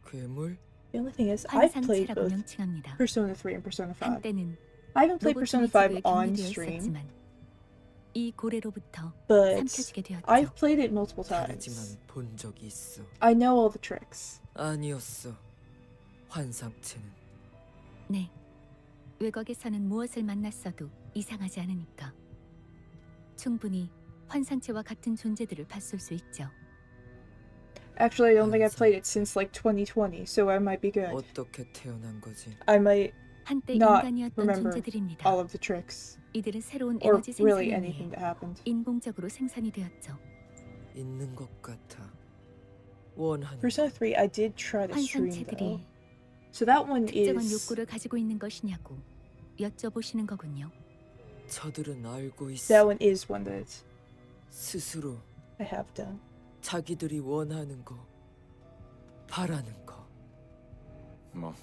Speaker 8: 괴물?
Speaker 1: The only thing is, I've played
Speaker 6: 환상체라고
Speaker 1: both
Speaker 6: 명칭합니다.
Speaker 1: Persona 3 and Persona 5.
Speaker 6: 한때는
Speaker 1: I haven't played Persona 5
Speaker 6: 로봇
Speaker 1: on
Speaker 6: 기믹이
Speaker 1: stream,
Speaker 6: 되었었지만 이 고래로부터
Speaker 1: but
Speaker 6: 삼켜지게 되었죠.
Speaker 1: I've played it multiple
Speaker 8: 다르지만
Speaker 1: times.
Speaker 8: 본 적이 있어.
Speaker 1: I know all the tricks.
Speaker 8: 아니었어. 환상체는
Speaker 6: 네. 외곽에서는 무엇을 만났어도 이상하지 않으니까. 충분히 환상체와 같은 존재들을 봤을 수 있죠.
Speaker 1: Actually, I don't think I've played it since like 2020, so I might be good.
Speaker 8: 어떻게 태어난 거지?
Speaker 1: I might
Speaker 6: 한때
Speaker 1: not
Speaker 6: 인간이었던
Speaker 1: remember
Speaker 6: 존재들입니다.
Speaker 1: all of the tricks,
Speaker 6: 이들은 새로운
Speaker 1: or
Speaker 6: 에너지
Speaker 1: really
Speaker 6: 생산을
Speaker 1: anything
Speaker 6: 위해
Speaker 1: that happened.
Speaker 6: 인공적으로 생산이 되었죠.
Speaker 8: 있는 것 같아. 원하는
Speaker 1: Persona 3, I did try to stream though.
Speaker 6: 환상체들이
Speaker 1: So that one
Speaker 6: 특정한
Speaker 1: is...
Speaker 6: 욕구를 가지고 있는 것이냐고 여쭤보시는 거군요.
Speaker 8: 저들은 알고
Speaker 1: That
Speaker 8: 있어.
Speaker 1: one is one that
Speaker 8: 스스로
Speaker 1: I have done.
Speaker 8: 자기들이 원하는 거, 바라는 거.
Speaker 5: 뭐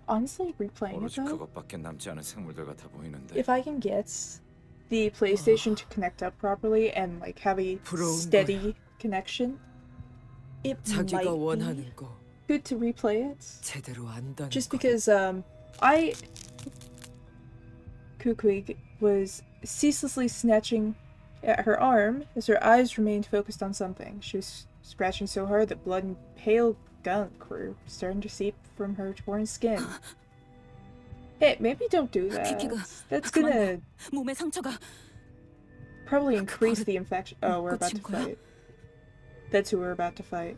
Speaker 1: Honestly, replaying it
Speaker 5: 오로지
Speaker 1: though,
Speaker 5: 그것밖에 남지 않은 생물들 같아 보이는데.
Speaker 1: if I can get the PlayStation to connect up properly and like have a
Speaker 8: 부러운
Speaker 1: steady connection, it
Speaker 8: 자기가
Speaker 1: might be
Speaker 8: 원하는 거
Speaker 1: good to replay it.
Speaker 8: 제대로 안다는
Speaker 1: Just
Speaker 8: 거.
Speaker 1: because Kukwig was ceaselessly snatching at her arm as her eyes remained focused on something. She was scratching so hard that blood and pale gunk were starting to seep from her torn skin. Hey, maybe don't do that. That's gonna
Speaker 3: 몸에 상처가
Speaker 1: probably increase the infection. Oh, we're about to
Speaker 3: 꽂힌 거야?
Speaker 1: fight. That's who we're about to fight.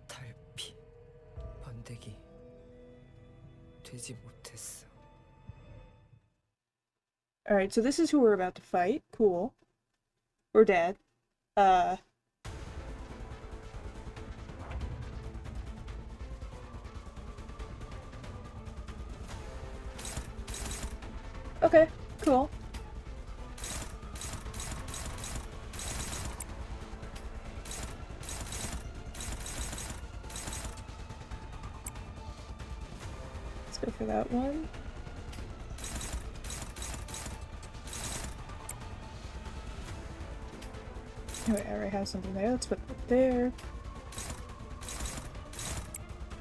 Speaker 8: 달피, 번데기 되지 못했어.
Speaker 1: Alright, so this is who we're about to fight. Cool. We're dead. Okay, cool. Let's go for that one. Oh, wait, I already have something there. Let's put that there.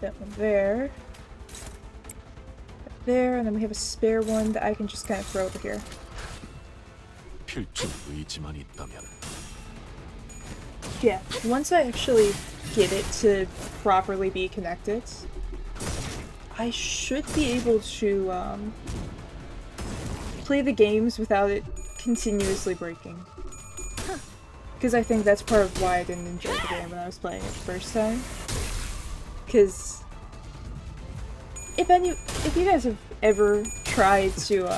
Speaker 1: That one there. That there, and then we have a spare one that I can just kind of throw over here.
Speaker 11: 필중 의지만 있다면
Speaker 1: Yeah, once I actually get it to properly be connected, I should be able to play the games without it continuously breaking. Because I think that's part of why I didn't enjoy the game when I was playing it the first time. Because if you guys have ever tried to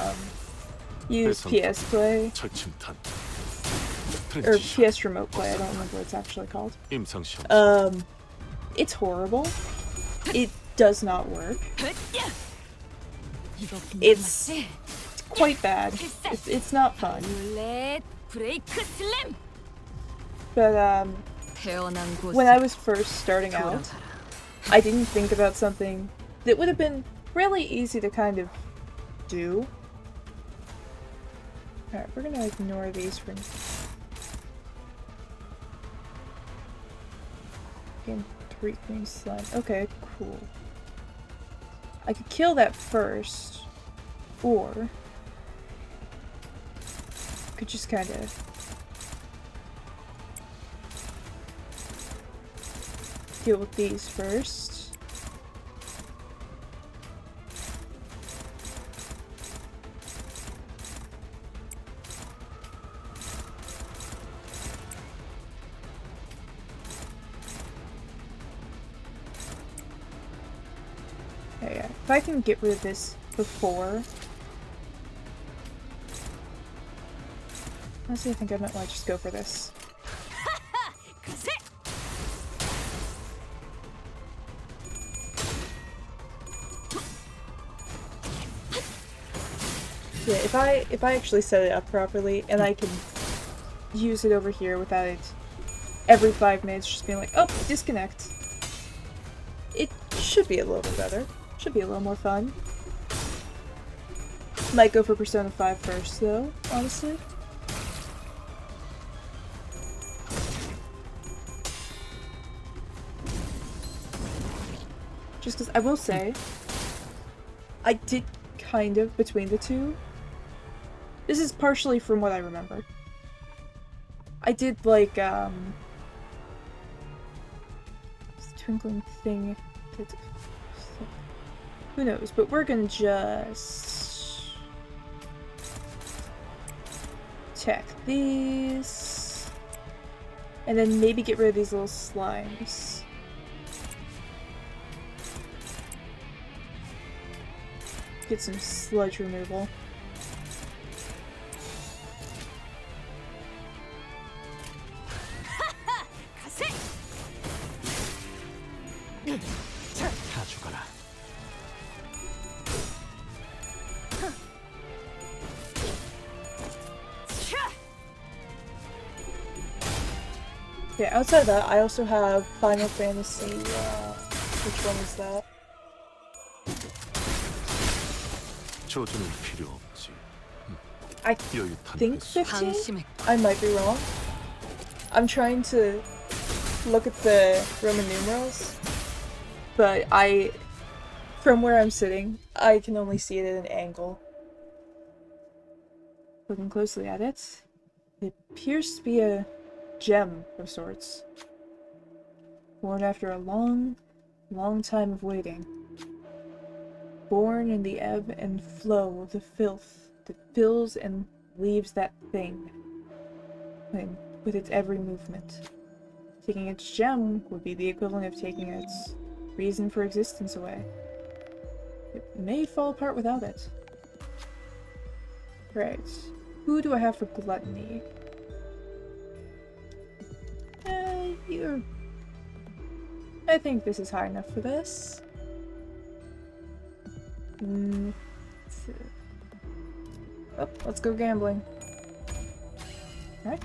Speaker 1: use PS Play
Speaker 11: 철침탄
Speaker 1: or PS Remote Play, I don't remember what it's actually called.
Speaker 11: 임상시험
Speaker 1: It's horrible. It does not work. It's quite bad. It's not fun. But when I was first starting out, I didn't think about something that would have been really easy to kind of do. Alright, we're gonna ignore these for again, 3 green slime. Okay, cool. I could kill that first, or could just kind of deal with these first. Okay, yeah. If I can get rid of this before. Honestly, I think I might want to just go for this. Yeah, if I actually set it up properly and I can use it over here without it every 5 minutes just being like, oh, disconnect. It should be a little bit better. Should be a little more fun. Might go for Persona 5 first though, honestly. Just because I will say, I did kind of between the two. This is partially from what I remember. I did like, this twinkling thing. Who knows, but we're gonna just check these. And then maybe get rid of these little slimes. Get some sludge removal.
Speaker 12: 가져가라.
Speaker 1: Okay, outside of that, I also have Final Fantasy, which one is that?
Speaker 11: 조준은 필요 없지.
Speaker 1: I
Speaker 11: 여유탄
Speaker 1: think
Speaker 11: 횟수.
Speaker 1: 15? I might be wrong. I'm trying to look at the Roman numerals, but from where I'm sitting, I can only see it at an angle. Looking closely at it, it appears to be a gem of sorts. Born after a long, long time of waiting. Born in the ebb and flow of the filth that fills and leaves that thing. And with its every movement. Taking its gem would be the equivalent of taking its reason for existence away. It may fall apart without it. Right. Who do I have for gluttony? You're... I think this is high enough for this. Oh, let's go gambling. Alright.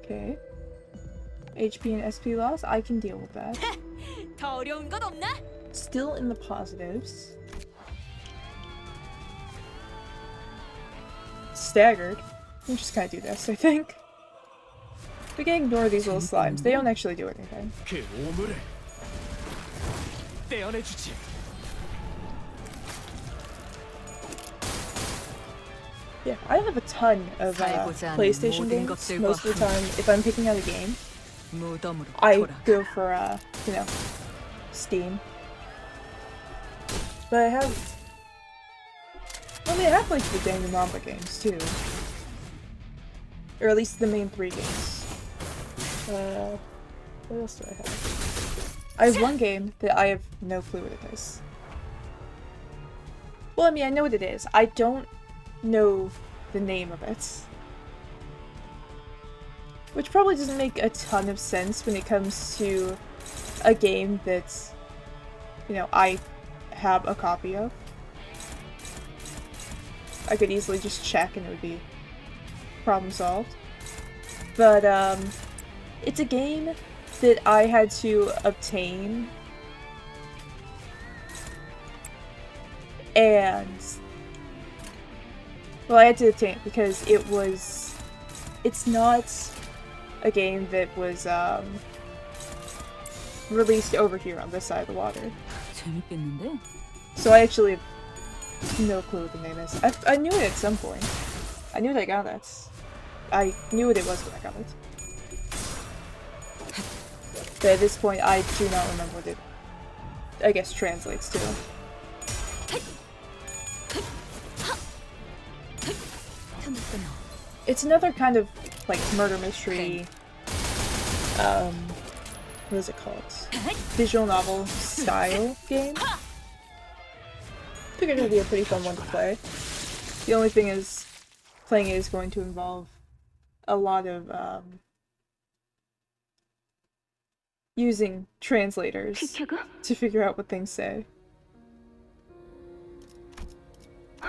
Speaker 1: Okay. HP and SP loss, I can deal with that.
Speaker 6: 더 어려운 건 없나?
Speaker 1: Still in the positives. Staggered. I'm just gonna do this, I think. We can ignore these little slimes. They don't actually do anything.
Speaker 12: 그 오물을 떼어내주지.
Speaker 1: Yeah, I have a ton of PlayStation games. Most of the time, if I'm picking out a game, I go for, you know, Steam. But I have... I mean, I have, like, the Danganronpa games, too. Or at least the main 3 games. What else do I have? I have one game that I have no clue what it is. Well, I mean, I know what it is. I don't know the name of it. Which probably doesn't make a ton of sense when it comes to a game that's, you know, I have a copy of. I could easily just check and it would be problem solved. But, it's a game that I had to obtain. And... well, I had to obtain it because it was... it's not a game that was, released over here on this side of the water.
Speaker 3: 재밌겠는데?
Speaker 1: So I actually have no clue what the name is. I knew it at some point. I knew that I got it. I knew what it was when I got it. But at this point, I do not remember what it, I guess, translates to. It's another kind of, like, murder mystery, what is it called? Visual novel style game. Figured it would be a pretty fun one to play. The only thing is, playing it is going to involve a lot of using translators to figure out what things say.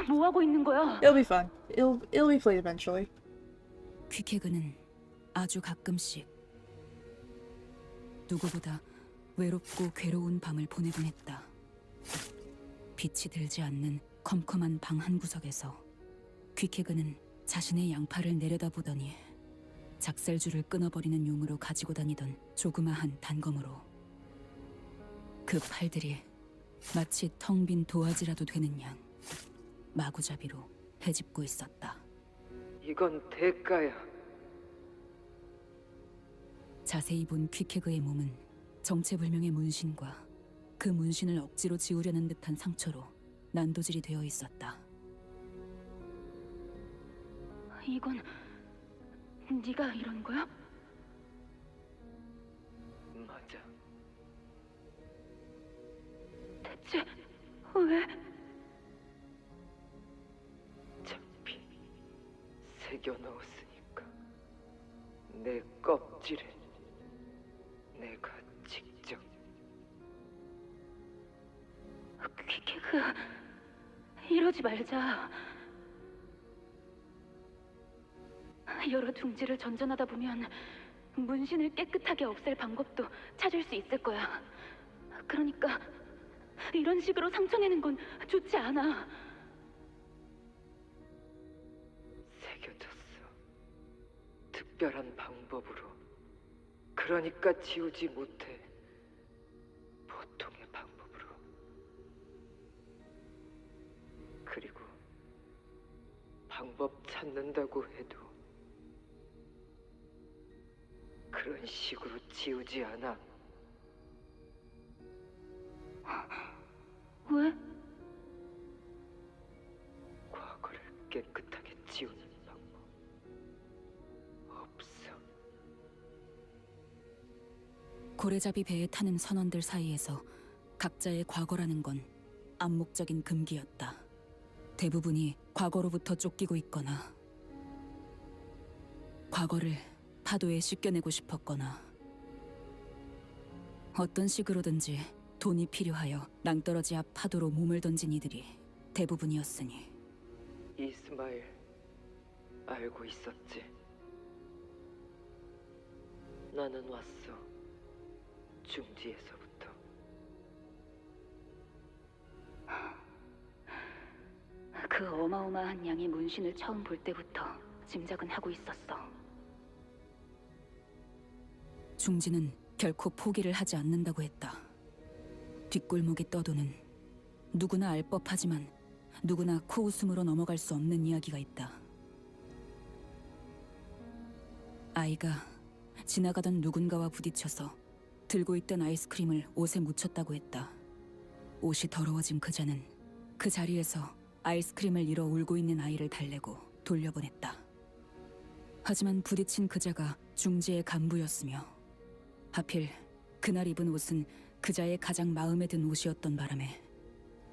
Speaker 6: 뭐 하고 있는 거야?
Speaker 1: It'll be fun. It'll be played eventually.
Speaker 3: 퀴케그는 아주 가끔씩 누구보다 외롭고 괴로운 밤을 보내곤 했다. 빛이 들지 않는 컴컴한 방 한 구석에서 퀴케그는 자신의 양팔을 내려다보더니 작살줄을 끊어버리는 용으로 가지고 다니던 조그마한 단검으로 그 팔들이 마치 텅 빈 도화지라도 되는 양 마구잡이로 헤집고 있었다.
Speaker 8: 이건 대가야.
Speaker 3: 자세히 본 퀴케그의 몸은 정체불명의 문신과 그 문신을 억지로 지우려는 듯한 상처로 난도질이 되어 있었다.
Speaker 6: 이건 네가 이런 거야?
Speaker 8: 맞아.
Speaker 6: 대체 왜?
Speaker 8: 잡히 새겨 넣었으니까 내 껍질에 내가 직접.
Speaker 6: 퀴케그, 이러지 말자. 여러 둥지를 전전하다 보면 문신을 깨끗하게 없앨 방법도 찾을 수 있을 거야. 그러니까 이런 식으로 상처내는 건 좋지 않아.
Speaker 8: 새겨졌어. 특별한 방법으로. 그러니까 지우지 못해. 보통의 방법으로. 그리고 방법 찾는다고 해도 그런 식으로 지우지 않아.
Speaker 6: 왜?
Speaker 8: 과거를 깨끗하게 지우는 방법 없어.
Speaker 3: 고래잡이 배에 타는 선원들 사이에서 각자의 과거라는 건 암묵적인 금기였다. 대부분이 과거로부터 쫓기고 있거나 과거를 파도에 씻겨내고 싶었거나 어떤 식으로든지 돈이 필요하여 낭떠러지 앞 파도로 몸을 던진 이들이 대부분이었으니.
Speaker 8: 이스마일 알고 있었지? 나는 왔어. 중지에서부터.
Speaker 6: 그 어마어마한 양의 문신을 처음 볼 때부터 짐작은 하고 있었어.
Speaker 3: 중지는 결코 포기를 하지 않는다고 했다. 뒷골목에 떠도는 누구나 알 법하지만 누구나 코웃음으로 넘어갈 수 없는 이야기가 있다. 아이가 지나가던 누군가와 부딪혀서 들고 있던 아이스크림을 옷에 묻혔다고 했다. 옷이 더러워진 그자는 그 자리에서 아이스크림을 잃어 울고 있는 아이를 달래고 돌려보냈다. 하지만 부딪힌 그자가 중지의 간부였으며 하필 그날 입은 옷은 그자의 가장 마음에 든 옷이었던 바람에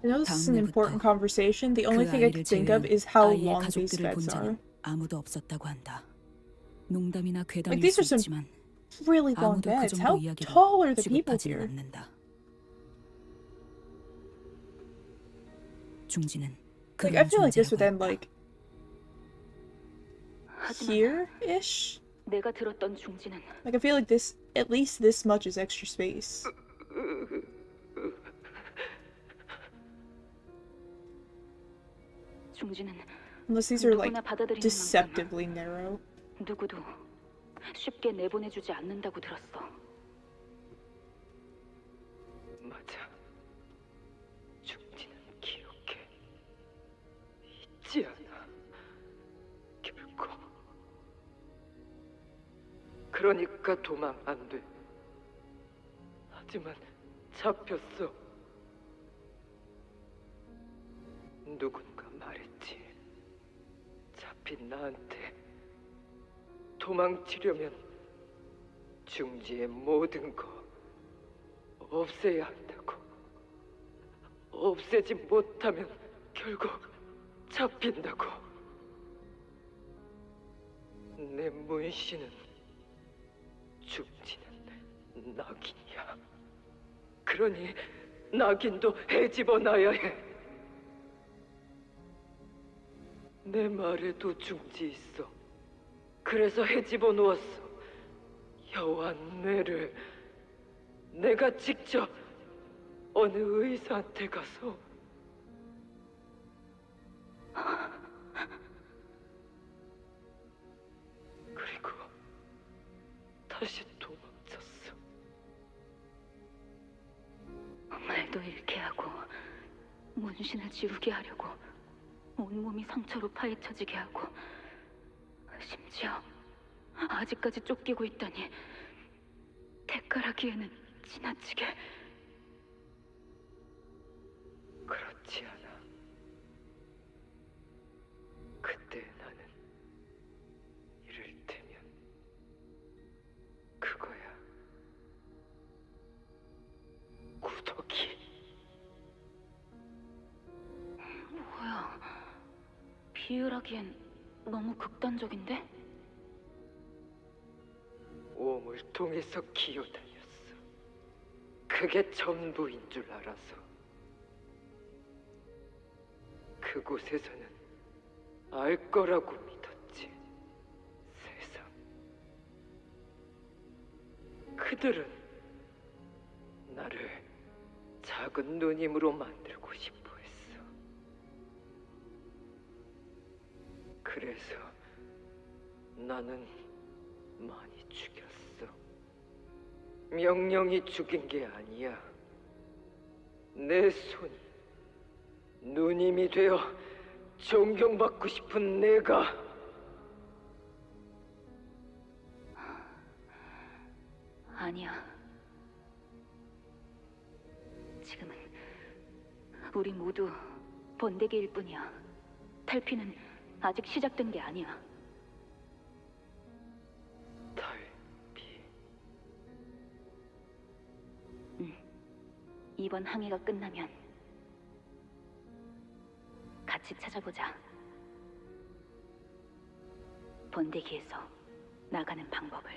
Speaker 1: I know this is an important conversation. The only thing I can think of is how
Speaker 3: 아이의
Speaker 1: long these
Speaker 3: 가족들을 본
Speaker 1: beds are.
Speaker 3: 자는 아무도 없었다고 한다. 농담이나
Speaker 1: Like
Speaker 3: 괴담일
Speaker 1: these
Speaker 3: 수
Speaker 1: are some
Speaker 3: 있지만
Speaker 1: really long
Speaker 3: 아무도 그
Speaker 1: beds.
Speaker 3: 정도
Speaker 1: How
Speaker 3: 이야기로
Speaker 1: tall are the people
Speaker 3: 취급하지는
Speaker 1: here?
Speaker 3: 않는다. 중지는
Speaker 1: Like I feel like this would
Speaker 3: 존재라고
Speaker 1: end
Speaker 3: 했다.
Speaker 1: like here-ish.
Speaker 6: 내가 들었던 중지는
Speaker 1: Like I feel like this, at least this much is extra space.
Speaker 6: 중지는
Speaker 1: Unless these are like
Speaker 6: 누구나 받아들이는
Speaker 1: deceptively narrow.
Speaker 6: 만큼 누구도 쉽게 내보내주지 않는다고 들었어.
Speaker 8: 맞아. 중지는 기억해. 잊지 않아. 결코. 그러니까 도망 안 돼. 하지만 잡혔어. 누군가 말했지. 잡힌 나한테 도망치려면 중지의 모든 거 없애야 한다고. 없애지 못하면 결국 잡힌다고. 내 문신은 중지는 낙인이야. 그러니 낙인도 헤집어놔야 해. 내 말에도 중지 있어. 그래서 헤집어 놓았어. 여호와 뇌를 내가 직접 어느 의사한테 가서 그리고 다시 도망쳤어.
Speaker 6: 말도 잃게 하고 문신을 지우게 하려고 온몸이 상처로 파헤쳐지게 하고 심지어 아직까지 쫓기고 있다니 대가라기에는 지나치게.
Speaker 8: 그렇지 않아. 그때 나는 이를테면 그거야. 구더기.
Speaker 6: 뭐야, 비유라기엔 너무 극단적인데?
Speaker 8: 웜을 통해서 기어다녔어. 그게 전부인 줄 알아서. 그곳에서는 알 거라고 믿었지. 세상. 그들은 나를 작은 누님으로 만들고 싶어 했어. 그래서 나는 많이 죽였어. 명령이 죽인 게 아니야. 내 손이 누님이 되어 존경받고 싶은 내가.
Speaker 6: 아니야. 지금은 우리 모두 번데기일 뿐이야. 탈피는 아직 시작된 게 아니야.
Speaker 8: 탈피.
Speaker 6: 이번 항해가 끝나면 같이 찾아보자. 번데기에서 나가는 방법을.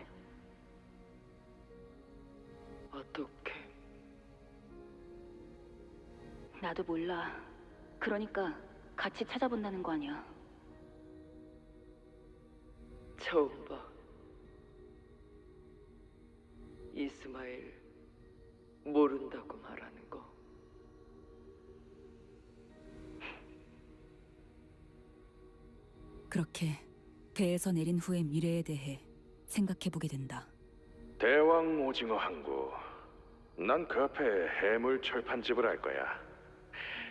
Speaker 8: 어떻게?
Speaker 6: 나도 몰라. 그러니까 같이 찾아본다는 거 아니야.
Speaker 8: 처음 봐. 이스마일 모른다고 말하는 거.
Speaker 3: 그렇게 배에서 내린 후의 미래에 대해 생각해보게 된다.
Speaker 9: 대왕 오징어 항구. 난 그 앞에 해물 철판집을 할 거야.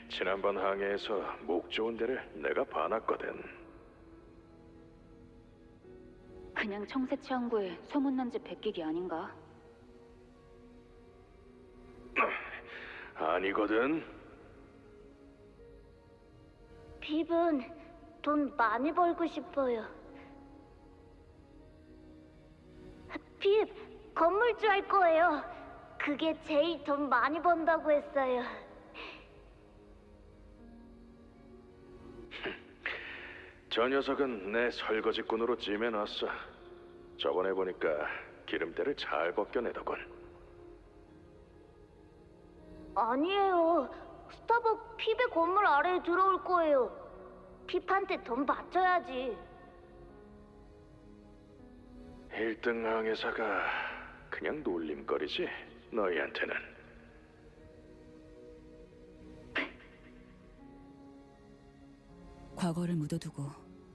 Speaker 9: 지난번 항해에서 목 좋은 데를 내가 봐놨거든.
Speaker 6: 그냥 청새치 항구에 소문난 집 베끼기 아닌가?
Speaker 9: 아니거든.
Speaker 10: 빕은 돈 많이 벌고 싶어요. 빕, 건물주 할 거예요. 그게 제일 돈 많이 번다고 했어요.
Speaker 9: 저 녀석은 내 설거지꾼으로 찜해놨어. 저번에 보니까 기름때를 잘 벗겨내더군.
Speaker 10: 아니에요. 스타벅 핍의 건물 아래에 들어올 거예요. 핍한테 돈 받쳐야지.
Speaker 9: 1등 항해사가 그냥 놀림거리지, 너희한테는.
Speaker 3: 과거를 묻어두고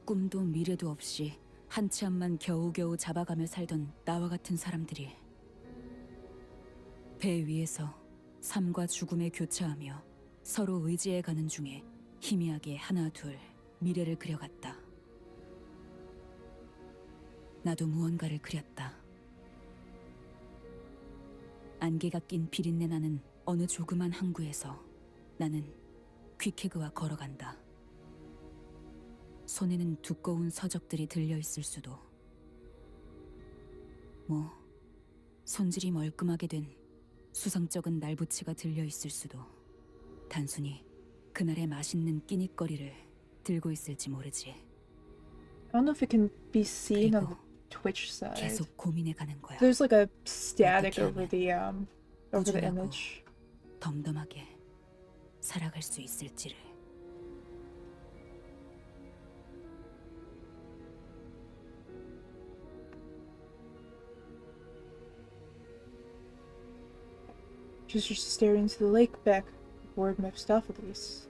Speaker 3: 꿈도 미래도 없이 한 치 앞만 겨우겨우 잡아가며 살던 나와 같은 사람들이 배 위에서 삶과 죽음에 교차하며 서로 의지해가는 중에 희미하게 하나 둘 미래를 그려갔다. 나도 무언가를 그렸다. 안개가 낀 비린내 나는 어느 조그만 항구에서 나는 귀케그와 걸어간다. 손에는 두꺼운 서적들이 들려있을 수도. 뭐 손질이 멀끔하게 된 수성쩍은 날부치가 들려있을 수도. 단순히 그날의 맛있는 끼니거리를 들고 있을지 모르지.
Speaker 1: don't know if it can be seen on the
Speaker 3: 그리고
Speaker 1: Twitch side.
Speaker 3: 계속 고민해가는 거야.
Speaker 1: There's like a static
Speaker 3: 어떻게
Speaker 1: over the
Speaker 3: 꾸준하고
Speaker 1: image.
Speaker 3: 덤덤하게 살아갈 수 있을지를.
Speaker 1: Just stared into the lake back aboard Mephistopheles.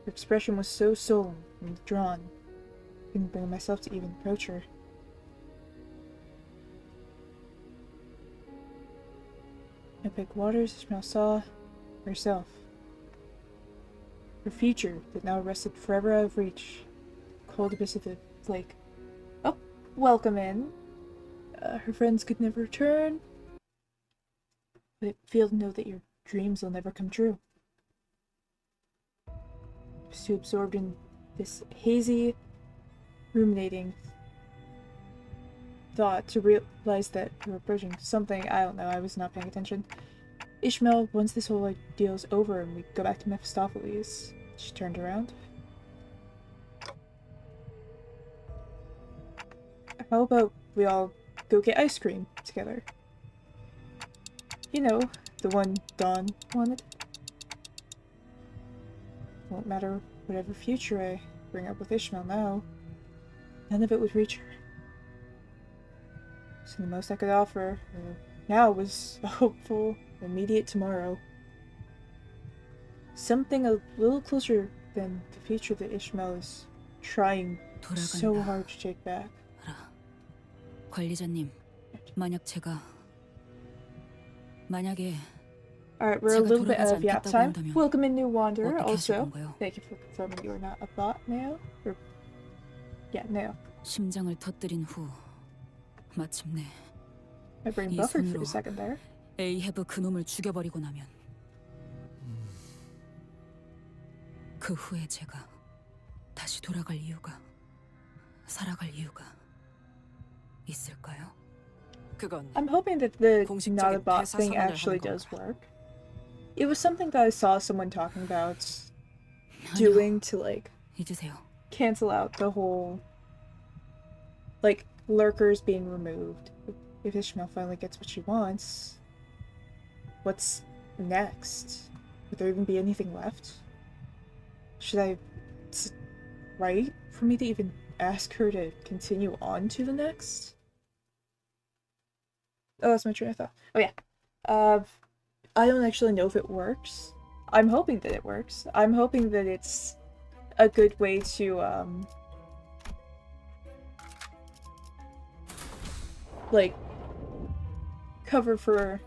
Speaker 1: Her expression was so solemn and withdrawn, I couldn't bring myself to even approach her. Epic waters, Ishmael saw herself. Her future that now rested forever out of reach. Cold abyss of the lake. Oh, welcome in. Her friends could never return. But feel to know that your dreams will never come true. I was too absorbed in this hazy, ruminating thought to realize that we were approaching something. I don't know, I was not paying attention. Ishmael, once this whole ordeal is over and we go back to Mephistopheles. She turned around. How about we all go get ice cream together? You know, the one Dawn wanted. Won't matter whatever future I bring up with Ishmael now. None of it would reach her. So the most I could offer her now was a hopeful, immediate tomorrow. Something a little closer than the future that Ishmael is trying so hard to take back.
Speaker 3: 알아. 관리자님, 만약에
Speaker 1: Alright, we're a little bit out of yap time. Welcome in, new wanderer. Also, thank you for confirming you are not a bot now. Or, yeah, no.
Speaker 3: 심장을 터뜨린 후 마침내
Speaker 1: My brain buffered for a second there.
Speaker 3: 에이헤브 그놈을 죽여버리고 나면 그 후에 제가 다시 돌아갈 이유가, 살아갈 이유가 있을까요?
Speaker 7: 그건
Speaker 1: I'm hoping that the not a bot thing actually does work. It was something that I saw someone talking about doing to like
Speaker 3: 잊으세요.
Speaker 1: cancel out the whole like lurkers being removed. If Ishmael finally gets what she wants, what's next? Would there even be anything left? Should I... Is it right for me to even ask her to continue on to the next? Oh, that's my train of thought. Oh yeah. I don't actually know if it works. I'm hoping that it works. I'm hoping that it's a good way to, like, cover for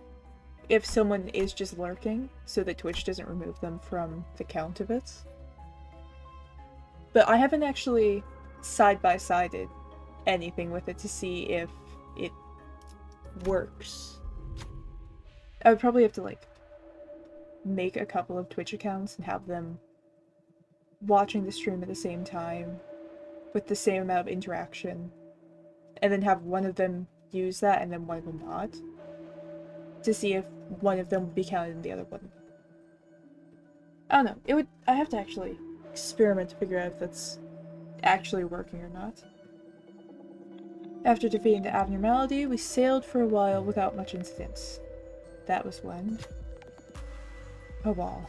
Speaker 1: if someone is just lurking, so that Twitch doesn't remove them from the count of it. But I haven't actually side-by-sided anything with it to see if it works. I would probably have to, like, make a couple of Twitch accounts and have them watching the stream at the same time, with the same amount of interaction, and then have one of them use that and then one of them not, to see if one of them would be counted and the other wouldn't. I don't know. It would. I have to actually experiment to figure out if that's actually working or not. After defeating the abnormality, we sailed for a while without much incident. That was when a wall.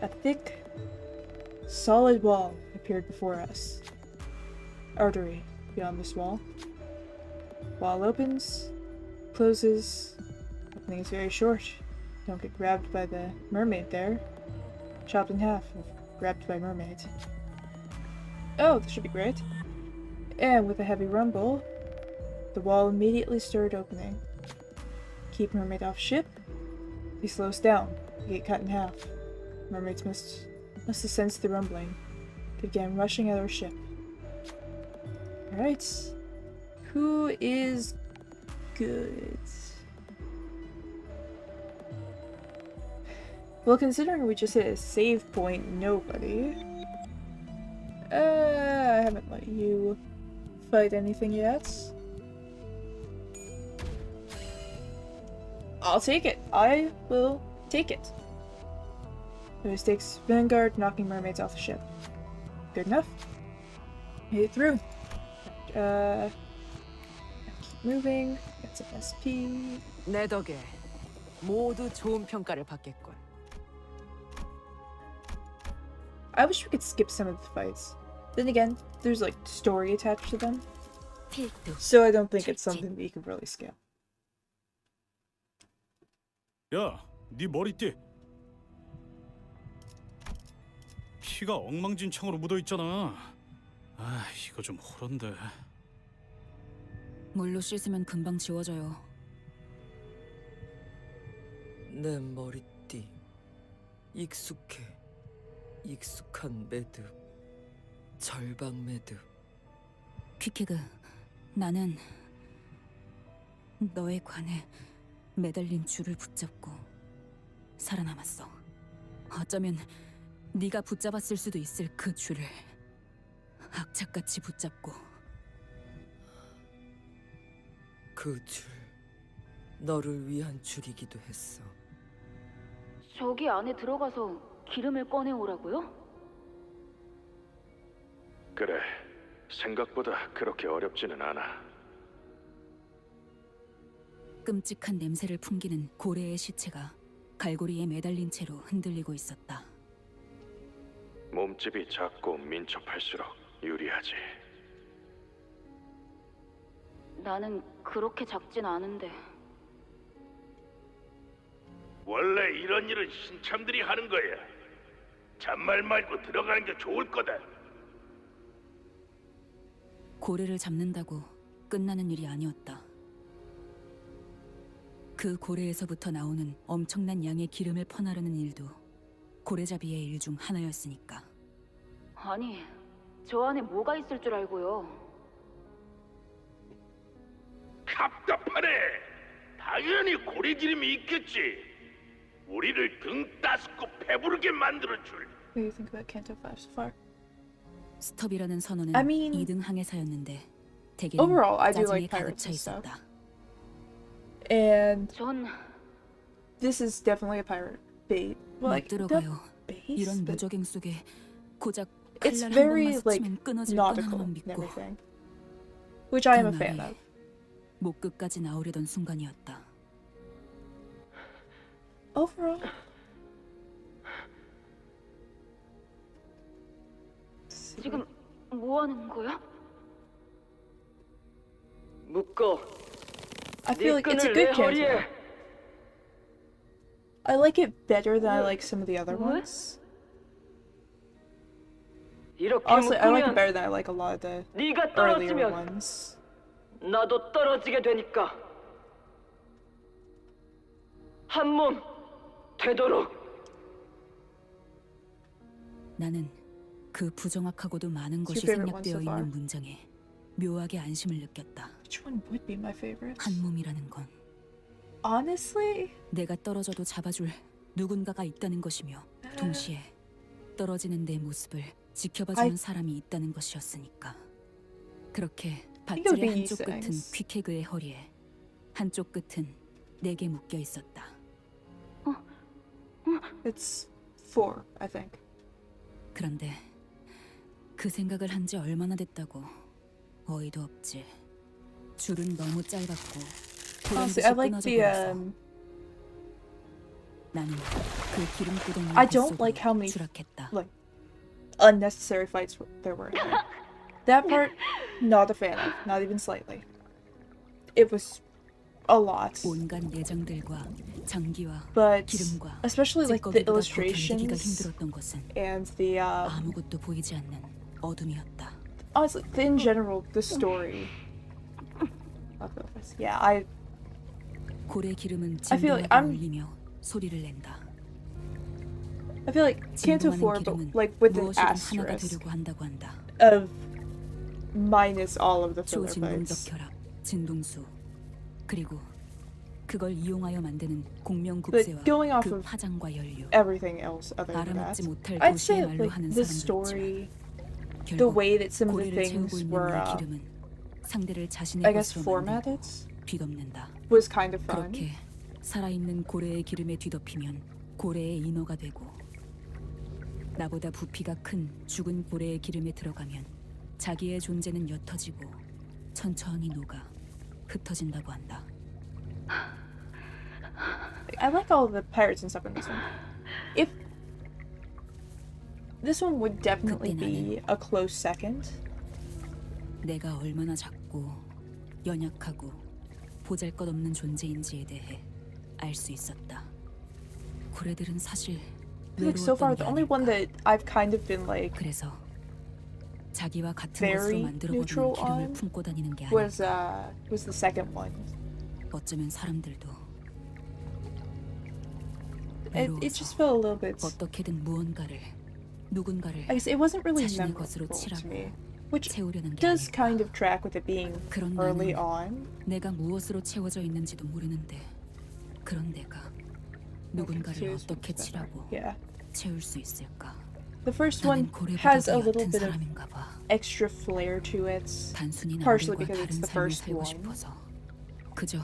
Speaker 1: A thick, solid wall appeared before us. Artery beyond this wall. Wall opens, closes. Opening is very short. Don't get grabbed by the mermaid there. Chopped in half and grabbed by mermaid. Oh, this should be great. And with a heavy rumble, the wall immediately started opening. Keep mermaid off ship. He slows down. You get cut in half. Mermaids must have sensed the rumbling. They began rushing at our ship. Alright. Who is good? Well, considering we just hit a save point, nobody. I haven't let you fight anything yet. I'll take it. I will take it. The mistakes Vanguard knocking mermaids off the ship. Good enough? Made it through. Keep moving. Get some SP.
Speaker 7: 내 덕에 모두 좋은 평가를 받겠군.
Speaker 1: I wish we could skip some of the fights. Then again, there's like story attached to them. So I don't think it's something that you could really skip.
Speaker 4: 야, 네 머리띠. 피가 엉망진창으로 묻어 있잖아. 아, 이거 좀 호런데.
Speaker 3: 물로 씻으면 금방 지워져요.
Speaker 8: 내 머리띠 익숙한 매듭 절방 매듭.
Speaker 3: 퀴케그, 나는 너의 관에 매달린 줄을 붙잡고 살아남았어. 어쩌면 네가 붙잡았을 수도 있을 그 줄을 악착같이 붙잡고.
Speaker 8: 그 줄 너를 위한 줄이기도 했어.
Speaker 6: 저기 안에 들어가서 기름을 꺼내오라고요?
Speaker 9: 그래, 생각보다 그렇게 어렵지는 않아.
Speaker 3: 끔찍한 냄새를 풍기는 고래의 시체가 갈고리에 매달린 채로 흔들리고 있었다.
Speaker 9: 몸집이 작고 민첩할수록 유리하지.
Speaker 6: 나는 그렇게 작진 않은데.
Speaker 9: 원래 이런 일은 신참들이 하는 거야. 잔말 말고 들어가는 게 좋을 거다.
Speaker 3: 고래를 잡는다고 끝나는 일이 아니었다. 그 고래에서부터 나오는 엄청난 양의 기름을 퍼나르는 일도 고래잡이의 일 중 하나였으니까.
Speaker 6: 아니, 저 안에 뭐가 있을 줄 알고요.
Speaker 9: 답답하네. 당연히 고래기름이 있겠지. 우리를 등 따스고 배부르게 만들어줄.
Speaker 1: What do you think about Kanto 5 so far?
Speaker 3: 스톱이라는 선언은
Speaker 1: I mean,
Speaker 3: 2등 항해사였는데 대개는
Speaker 1: Overall, I do
Speaker 3: 짜증에
Speaker 1: like
Speaker 3: 가득
Speaker 1: pirates
Speaker 3: 차
Speaker 1: and stuff.
Speaker 3: 있었다.
Speaker 1: And
Speaker 6: 전
Speaker 1: this is definitely a pirate bait.
Speaker 3: 못
Speaker 1: Like,
Speaker 3: 들어가요.
Speaker 1: base,
Speaker 3: 이런
Speaker 1: but
Speaker 3: 무적행 속에 고작
Speaker 1: it's
Speaker 3: 칼날 한
Speaker 1: very
Speaker 3: 번만
Speaker 1: like
Speaker 3: 스치면 끊어질 건
Speaker 1: nautical
Speaker 3: 하나만
Speaker 1: and
Speaker 3: 믿고
Speaker 1: everything, which I am a
Speaker 3: 그
Speaker 1: fan
Speaker 3: 말이
Speaker 1: of.
Speaker 3: 목 끝까지 나오려던 순간이었다.
Speaker 1: Overall,
Speaker 6: 지금 뭐 하는 거야?
Speaker 8: 묶어.
Speaker 1: I feel like it's a
Speaker 8: 끈을
Speaker 1: good
Speaker 8: 내 허리에.
Speaker 1: Kanto. I like it better than I like some of the other ones.
Speaker 8: 이렇게
Speaker 1: Honestly, I like it
Speaker 8: 묶으면
Speaker 1: better than I like a lot of the
Speaker 8: 네가
Speaker 1: earlier
Speaker 8: 떨어지면
Speaker 1: ones.
Speaker 8: 나도 떨어지게 되니까 한 몸 되도록.
Speaker 3: 나는 그 부정확하고도 많은 것이
Speaker 1: favorite one
Speaker 3: 생략되어
Speaker 1: so far?
Speaker 3: 있는 문장에 묘하게 안심을 느꼈다.
Speaker 1: Which one would be my favorite?
Speaker 3: 한 몸이라는 건
Speaker 1: Honestly,
Speaker 3: 내가 떨어져도 잡아줄 누군가가 있다는 것이며 동시에 떨어지는 내 모습을 지켜봐주는 사람이 있다는 것이었으니까. 그렇게
Speaker 1: think it would
Speaker 3: 밧줄의
Speaker 1: be
Speaker 3: 한쪽 끝은
Speaker 1: things.
Speaker 3: 퀴케그의 허리에, 한쪽 끝은 내게 묶여 있었다.
Speaker 1: it's 4, I think.
Speaker 3: 그런데 그 생각을 한 지 얼마나 됐다고. 어이도 없지. 줄은 너무 짧았고
Speaker 1: Honestly, I like
Speaker 3: 끊어져
Speaker 1: the
Speaker 3: 버렸어. 나는 그 기름 구덩이
Speaker 1: I don't like how many
Speaker 3: 추락했다.
Speaker 1: like unnecessary fights there were in there. That part, not a fan of, not even slightly. It was a lot,
Speaker 3: 온갖 내장들과 장기와
Speaker 1: but
Speaker 3: 기름과
Speaker 1: especially like the
Speaker 3: 찌꺼기보다 더 견디기가
Speaker 1: illustrations
Speaker 3: 힘들었던 것은
Speaker 1: and the
Speaker 3: 아무것도 보이지 않는 어둠이었다.
Speaker 1: honestly, in general, the story. Yeah, I
Speaker 3: 고래 기름은
Speaker 1: I feel like
Speaker 3: 진동하게
Speaker 1: I'm-
Speaker 3: 울리며 소리를 낸다.
Speaker 1: feel like Kanto 4,
Speaker 3: 진동하는
Speaker 1: but
Speaker 3: 기름은
Speaker 1: like with an
Speaker 3: 무엇이든 하나가
Speaker 1: asterisk
Speaker 3: 되려고 한다고 한다.
Speaker 1: of minus all of the filler
Speaker 3: 초진동적
Speaker 1: fights.
Speaker 3: 결합, 진동수, 그리고 그걸 이용하여 만드는 공명
Speaker 1: But
Speaker 3: 국세와
Speaker 1: going off
Speaker 3: 그
Speaker 1: of
Speaker 3: 화장과 연료,
Speaker 1: everything else other than that,
Speaker 3: 알아맞지 못할
Speaker 1: I'd say
Speaker 3: 도시의 말로
Speaker 1: like
Speaker 3: 하는
Speaker 1: the
Speaker 3: 사람도
Speaker 1: story,
Speaker 3: 있지만
Speaker 1: the
Speaker 3: 결국
Speaker 1: way that some of the
Speaker 3: 고래를 채우고
Speaker 1: things
Speaker 3: 있는
Speaker 1: were,
Speaker 3: 이 기름은 상대를 자신의
Speaker 1: I guess,
Speaker 3: 것으로
Speaker 1: formatted
Speaker 3: 만들고 뒤덮는다.
Speaker 1: was kind of fun.
Speaker 3: 그렇게 살아있는 고래의 기름에 뒤덮이면 고래의 인어가 되고, 나보다 부피가 큰 죽은 고래의 기름에 들어가면 자기의 존재는 옅어지고 천천히 녹아 흩어진다고 한다.
Speaker 1: I like all the pirates and stuff in this one. If this one would definitely be a close second.
Speaker 3: 내가 얼마나 작고 연약하고 보잘것없는 존재인지에 대해 알 수 있었다. 고래들은 사실
Speaker 1: I think so far
Speaker 3: 외로웠던 게
Speaker 1: the only one
Speaker 3: 아닐까.
Speaker 1: that I've kind of been like
Speaker 3: 그래서 자기와 같은
Speaker 1: very
Speaker 3: 것으로 만들어보는
Speaker 1: neutral
Speaker 3: 기름을
Speaker 1: on
Speaker 3: 품고 다니는 게
Speaker 1: was
Speaker 3: 아닐까.
Speaker 1: was the second one.
Speaker 3: 어쩌면 사람들도
Speaker 1: It just felt a little bit.
Speaker 3: 어떻게든 무언가를 누군가를
Speaker 1: I guess it wasn't really
Speaker 3: 자신의 것으로
Speaker 1: memorable to
Speaker 3: 칠하고
Speaker 1: me, which
Speaker 3: 채우려는 게
Speaker 1: does
Speaker 3: 아닐까.
Speaker 1: kind of track with it being
Speaker 3: 그런
Speaker 1: early
Speaker 3: 나는
Speaker 1: on.
Speaker 3: 내가 무엇으로 채워져 있는지도 모르는데 그런 내가 누군가를
Speaker 1: confused
Speaker 3: 어떻게
Speaker 1: with that.
Speaker 3: 칠하고
Speaker 1: Yeah.
Speaker 3: 채울 수 있을까?
Speaker 1: The first one
Speaker 3: 나는 고래보다도
Speaker 1: has a little
Speaker 3: 얕은
Speaker 1: bit of
Speaker 3: 사람인가 봐.
Speaker 1: extra flair to it,
Speaker 3: 단순히
Speaker 1: partially
Speaker 3: 남들과
Speaker 1: because it's
Speaker 3: 다른
Speaker 1: the
Speaker 3: 삶을
Speaker 1: first
Speaker 3: 살고
Speaker 1: one.
Speaker 3: 싶어서 그저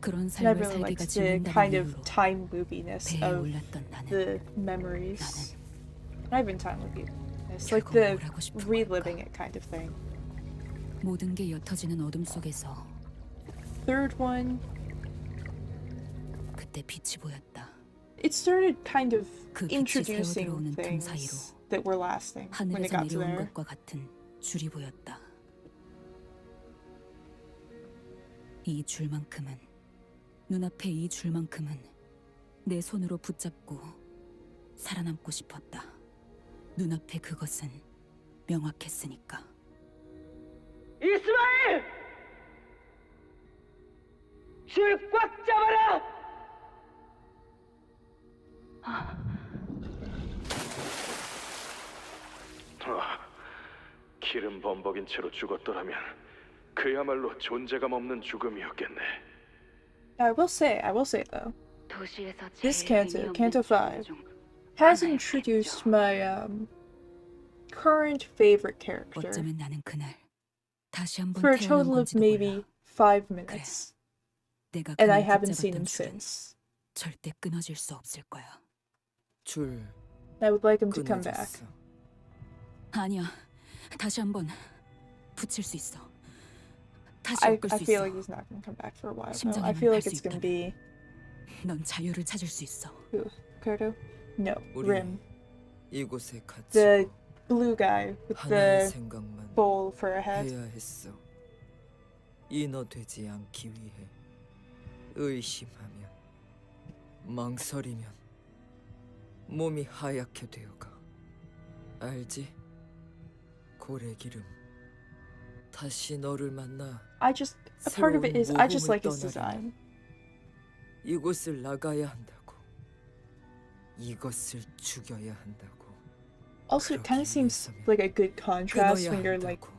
Speaker 3: 그런
Speaker 1: And I
Speaker 3: 삶을
Speaker 1: really
Speaker 3: 살기가
Speaker 1: liked the
Speaker 3: 질린다는
Speaker 1: kind of
Speaker 3: 이유로
Speaker 1: time loopiness
Speaker 3: 배에
Speaker 1: of
Speaker 3: 올랐던 나는
Speaker 1: the memories. Not even time loopiness, like
Speaker 3: 결국
Speaker 1: the
Speaker 3: 뭘 하고 싶은
Speaker 1: reliving it kind of thing.
Speaker 3: 모든 게 옅어지는 어둠 속에서
Speaker 1: Third one,
Speaker 3: 그때 빛이 보였다.
Speaker 1: it started kind of
Speaker 3: 그 빛이
Speaker 1: introducing
Speaker 3: 새어들어오는 틈
Speaker 1: things
Speaker 3: 사이로
Speaker 1: that were lasting when it
Speaker 3: 하늘에서
Speaker 1: got to
Speaker 3: 내려온
Speaker 1: there.
Speaker 3: 것과 같은 줄이 보였다. 이 줄만큼은 눈앞에 이 줄만큼은 내 손으로 붙잡고 살아남고 싶었다. 눈앞에 그것은 명확했으니까.
Speaker 8: 이스마엘! 줄 꽉 잡아라!
Speaker 9: 기름 범벅인 채로 죽었더라면 그야말로 존재감 없는 죽음이었겠네.
Speaker 1: I will say though,
Speaker 6: 도시에서
Speaker 1: this
Speaker 6: 제일
Speaker 1: canto,
Speaker 6: 의미
Speaker 1: Canto
Speaker 6: 없는
Speaker 1: 5,
Speaker 6: 중
Speaker 1: has
Speaker 6: 하나의
Speaker 1: introduced my current favorite character
Speaker 3: 어쩌면 나는 그날 다시 한번
Speaker 1: for a
Speaker 3: 태어난
Speaker 1: total of
Speaker 3: 건지도
Speaker 1: maybe
Speaker 3: 몰라.
Speaker 1: 5 minutes,
Speaker 3: 내가
Speaker 1: and I
Speaker 3: 그날
Speaker 1: haven't seen him
Speaker 3: 붙잡았던 줄은
Speaker 1: since.
Speaker 3: 절대 끊어질 수 없을 거야.
Speaker 12: 줄
Speaker 1: I would like him to come back.
Speaker 12: 끊어졌어.
Speaker 3: 아니야, 다시 한번 붙일 수 있어. 다시
Speaker 1: I
Speaker 3: 엮을 수
Speaker 1: feel
Speaker 3: 있어.
Speaker 1: like he's not gonna come back for a while though.
Speaker 3: 심장에만
Speaker 1: I feel
Speaker 3: 할
Speaker 1: like
Speaker 3: 수
Speaker 1: it's gonna
Speaker 3: 있다면.
Speaker 1: be
Speaker 3: 넌 자유를 찾을 수 있어.
Speaker 1: who? Kurto? No,
Speaker 12: 우리
Speaker 1: Rim.
Speaker 12: 이곳에 갇히고
Speaker 1: The blue guy with
Speaker 12: 하나의
Speaker 1: the
Speaker 12: 생각만
Speaker 1: bowl for a head.
Speaker 12: 해야 했어. 인어되지 않기 위해 의심하면 망설이면 몸이 하얗게 되어가. 알지? 고래기름. 다시 너를 만나
Speaker 1: I just a part of it is I just
Speaker 12: 모험을
Speaker 1: like his
Speaker 12: 떠나리라.
Speaker 1: design.
Speaker 12: 이곳을 나가야 한다고. 이것을 죽여야 한다고.
Speaker 1: Also, it kind of
Speaker 12: 그러기
Speaker 1: seems
Speaker 12: 위해서면
Speaker 1: like a good contrast
Speaker 12: 끊어야
Speaker 1: when you're like
Speaker 12: 한다고.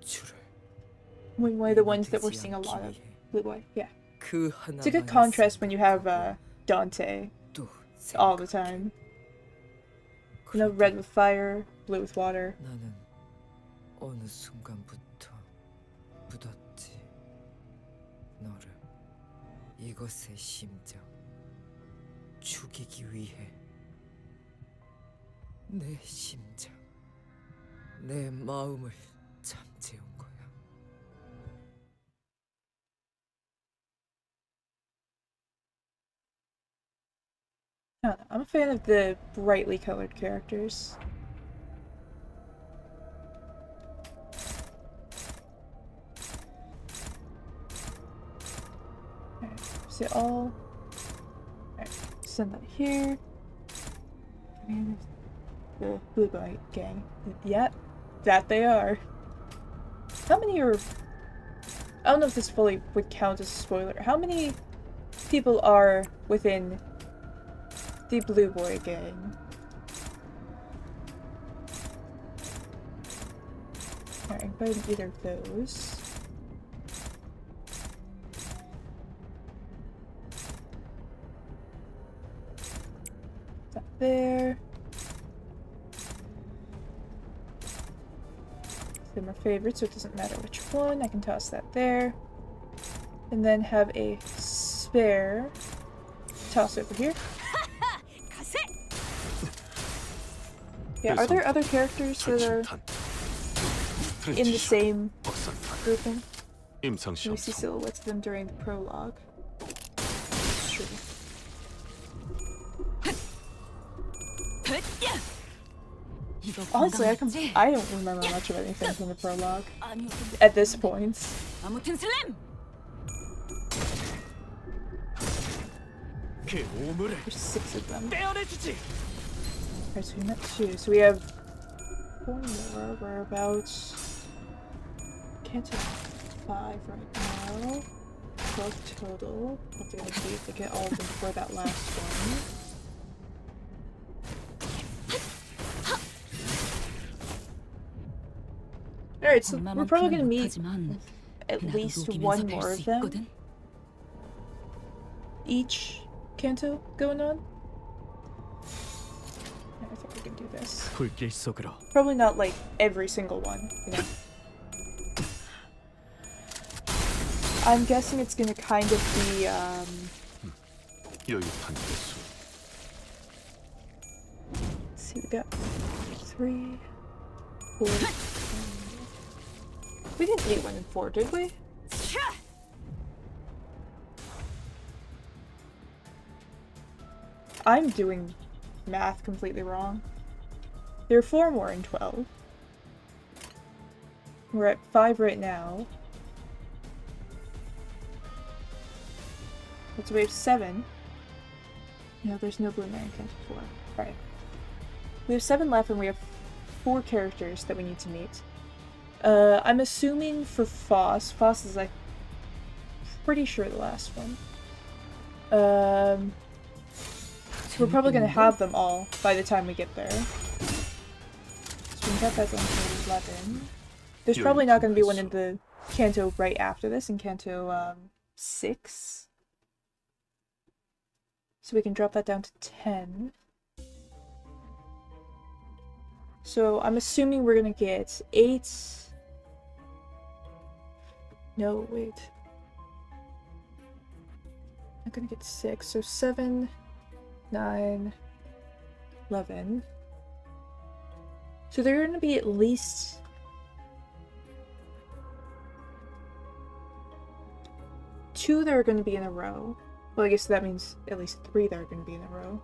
Speaker 12: 줄을
Speaker 1: when one of the ones that we're
Speaker 12: 인어되지
Speaker 1: seeing a lot of
Speaker 12: 않기 위해
Speaker 1: blue boy. Yeah,
Speaker 12: 그
Speaker 1: it's a good
Speaker 12: 하나만을
Speaker 1: contrast when you have
Speaker 12: 생각하고
Speaker 1: Dante
Speaker 12: 또
Speaker 1: all the
Speaker 12: 생각해.
Speaker 1: time. You know, red with fire, blue with water.
Speaker 12: 나는 어느 순간부터 묻었지. 너를 이것의 심장 죽이기 위해. 내 심장, 내 마음을 잠재운 거야.
Speaker 1: I don't know, I'm a fan of the brightly colored characters. Alright, is it all? Alright, send that here. And the blue boy gang. Yep, that they are. How many are... I don't know if this fully would count as a spoiler. How many people are within the blue boy gang? Alright, go ahead and either of those. That there. They're my favorites, so it doesn't matter which one. I can toss that there. And then have a spare toss over here. Yeah, are there other characters that are in the same
Speaker 11: 박사탄
Speaker 1: grouping.
Speaker 11: 임상
Speaker 1: We
Speaker 11: 시험
Speaker 1: see
Speaker 11: 성공.
Speaker 1: silhouettes of them during the prologue. It's true. Honestly, I don't remember much of anything from the prologue at this point.
Speaker 3: 아무튼 슬램!
Speaker 4: 그 오물을
Speaker 1: There's 6 of them.
Speaker 4: 떼어내주지.
Speaker 1: Alright, so we met 2. So we have 4 more. We're about Canto 5 right now. 12 total. Have to go see if they get all of them before that last one. Alright, so we're probably gonna meet at least one more of them each canto going on. I think we can do this.
Speaker 4: 불길 속으로.
Speaker 1: Probably not like every single one, you know. I'm guessing it's gonna kind of be
Speaker 11: 여유탄 개수.
Speaker 1: let's see, we got 3, 4. We didn't meet 1 and 4, did we? I'm doing math completely wrong. There are 4 more in 12. We're at 5 right now. So we have 7. No, there's no blue man count 4. Alright. We have 7 left and we have 4 characters that we need to meet. I'm assuming for Foss. Foss is like pretty sure the last one. So we're probably gonna have them all by the time we get there. So we can cut that down to 11. There's probably not gonna be one in the canto right after this, in canto 6. So we can drop that down to 10. So I'm assuming we're gonna get 8. No, wait. I'm gonna get 6. So 7, 9, 11. So there are gonna be at least 2 that are gonna be in a row. Well, I guess that means at least 3 that are gonna be in a row.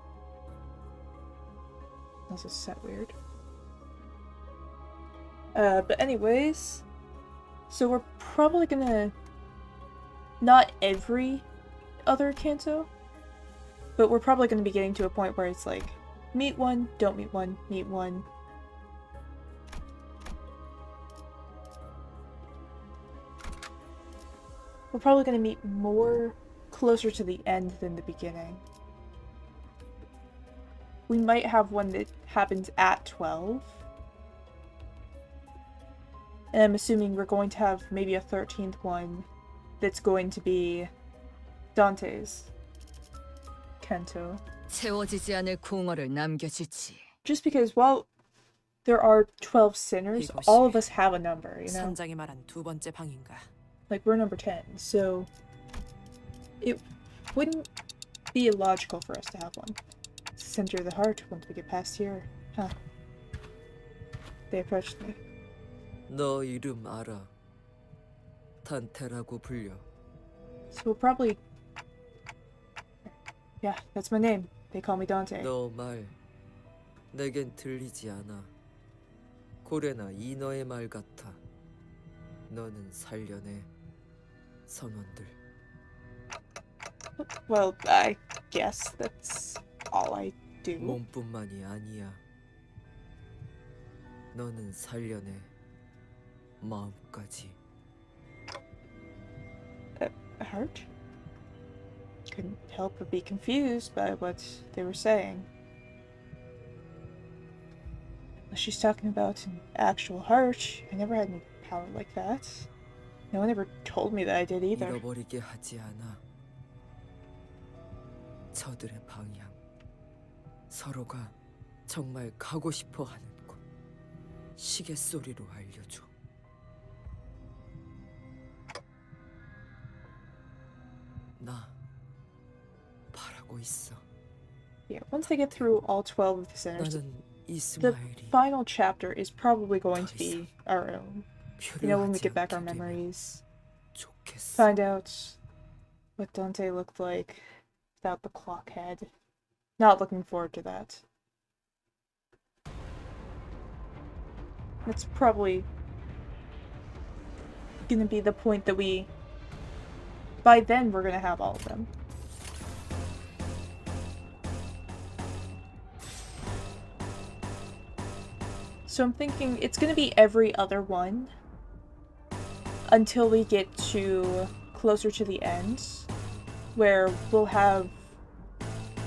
Speaker 1: That's just set weird. But anyways, so we're probably gonna, not every other canto, but we're probably gonna be getting to a point where it's like, meet 1, don't meet 1, meet 1. We're probably gonna meet more closer to the end than the beginning. We might have one that happens at 12. And I'm assuming we're going to have maybe a 13th one that's going to be Dante's canto.
Speaker 7: 채워지지 않을 공허를 남겨주지.
Speaker 1: Just because, while there are 12 sinners, all of us have a number, you know?
Speaker 7: 선장이 말한 두 번째 방인가.
Speaker 1: Like, we're number 10, so it wouldn't be illogical for us to have one. It's the center of the heart once we get past here. Huh. They approached me.
Speaker 12: 너 이름 알아. 단테라고 불려.
Speaker 1: So we'll probably... Yeah, that's my name. They call me Dante.
Speaker 12: 너 말 내겐 들리지 않아. 고래나 인어의 말 같아. 너는 살려내 선원들.
Speaker 1: Well, I guess that's all I do.
Speaker 12: 몸뿐만이 아니야. 너는 살려내 마음까지.
Speaker 1: Heart? Couldn't help but be confused by what they were saying. She's talking about an actual heart. I never had any power like that. No one ever told me that I did either.
Speaker 12: 잃어버리게 하지 않아. 저들의 방향. 서로가 정말 가고 싶어 하는 곳. 시계 소리로 알려줘. 나 바라고 있어.
Speaker 1: Yeah, once they get through all 12 of the sinners,
Speaker 12: 나는
Speaker 1: the
Speaker 12: 이스마엘이
Speaker 1: final chapter is probably going to be our own. You know, when we
Speaker 12: 표류하지
Speaker 1: get back our
Speaker 12: 않게 되면
Speaker 1: memories,
Speaker 12: 좋겠어.
Speaker 1: find out what Dante looked like without the clock head. Not looking forward to that. That's probably gonna be the point that by then we're gonna have all of them. So I'm thinking it's gonna be every other one until we get to closer to the end, where we'll have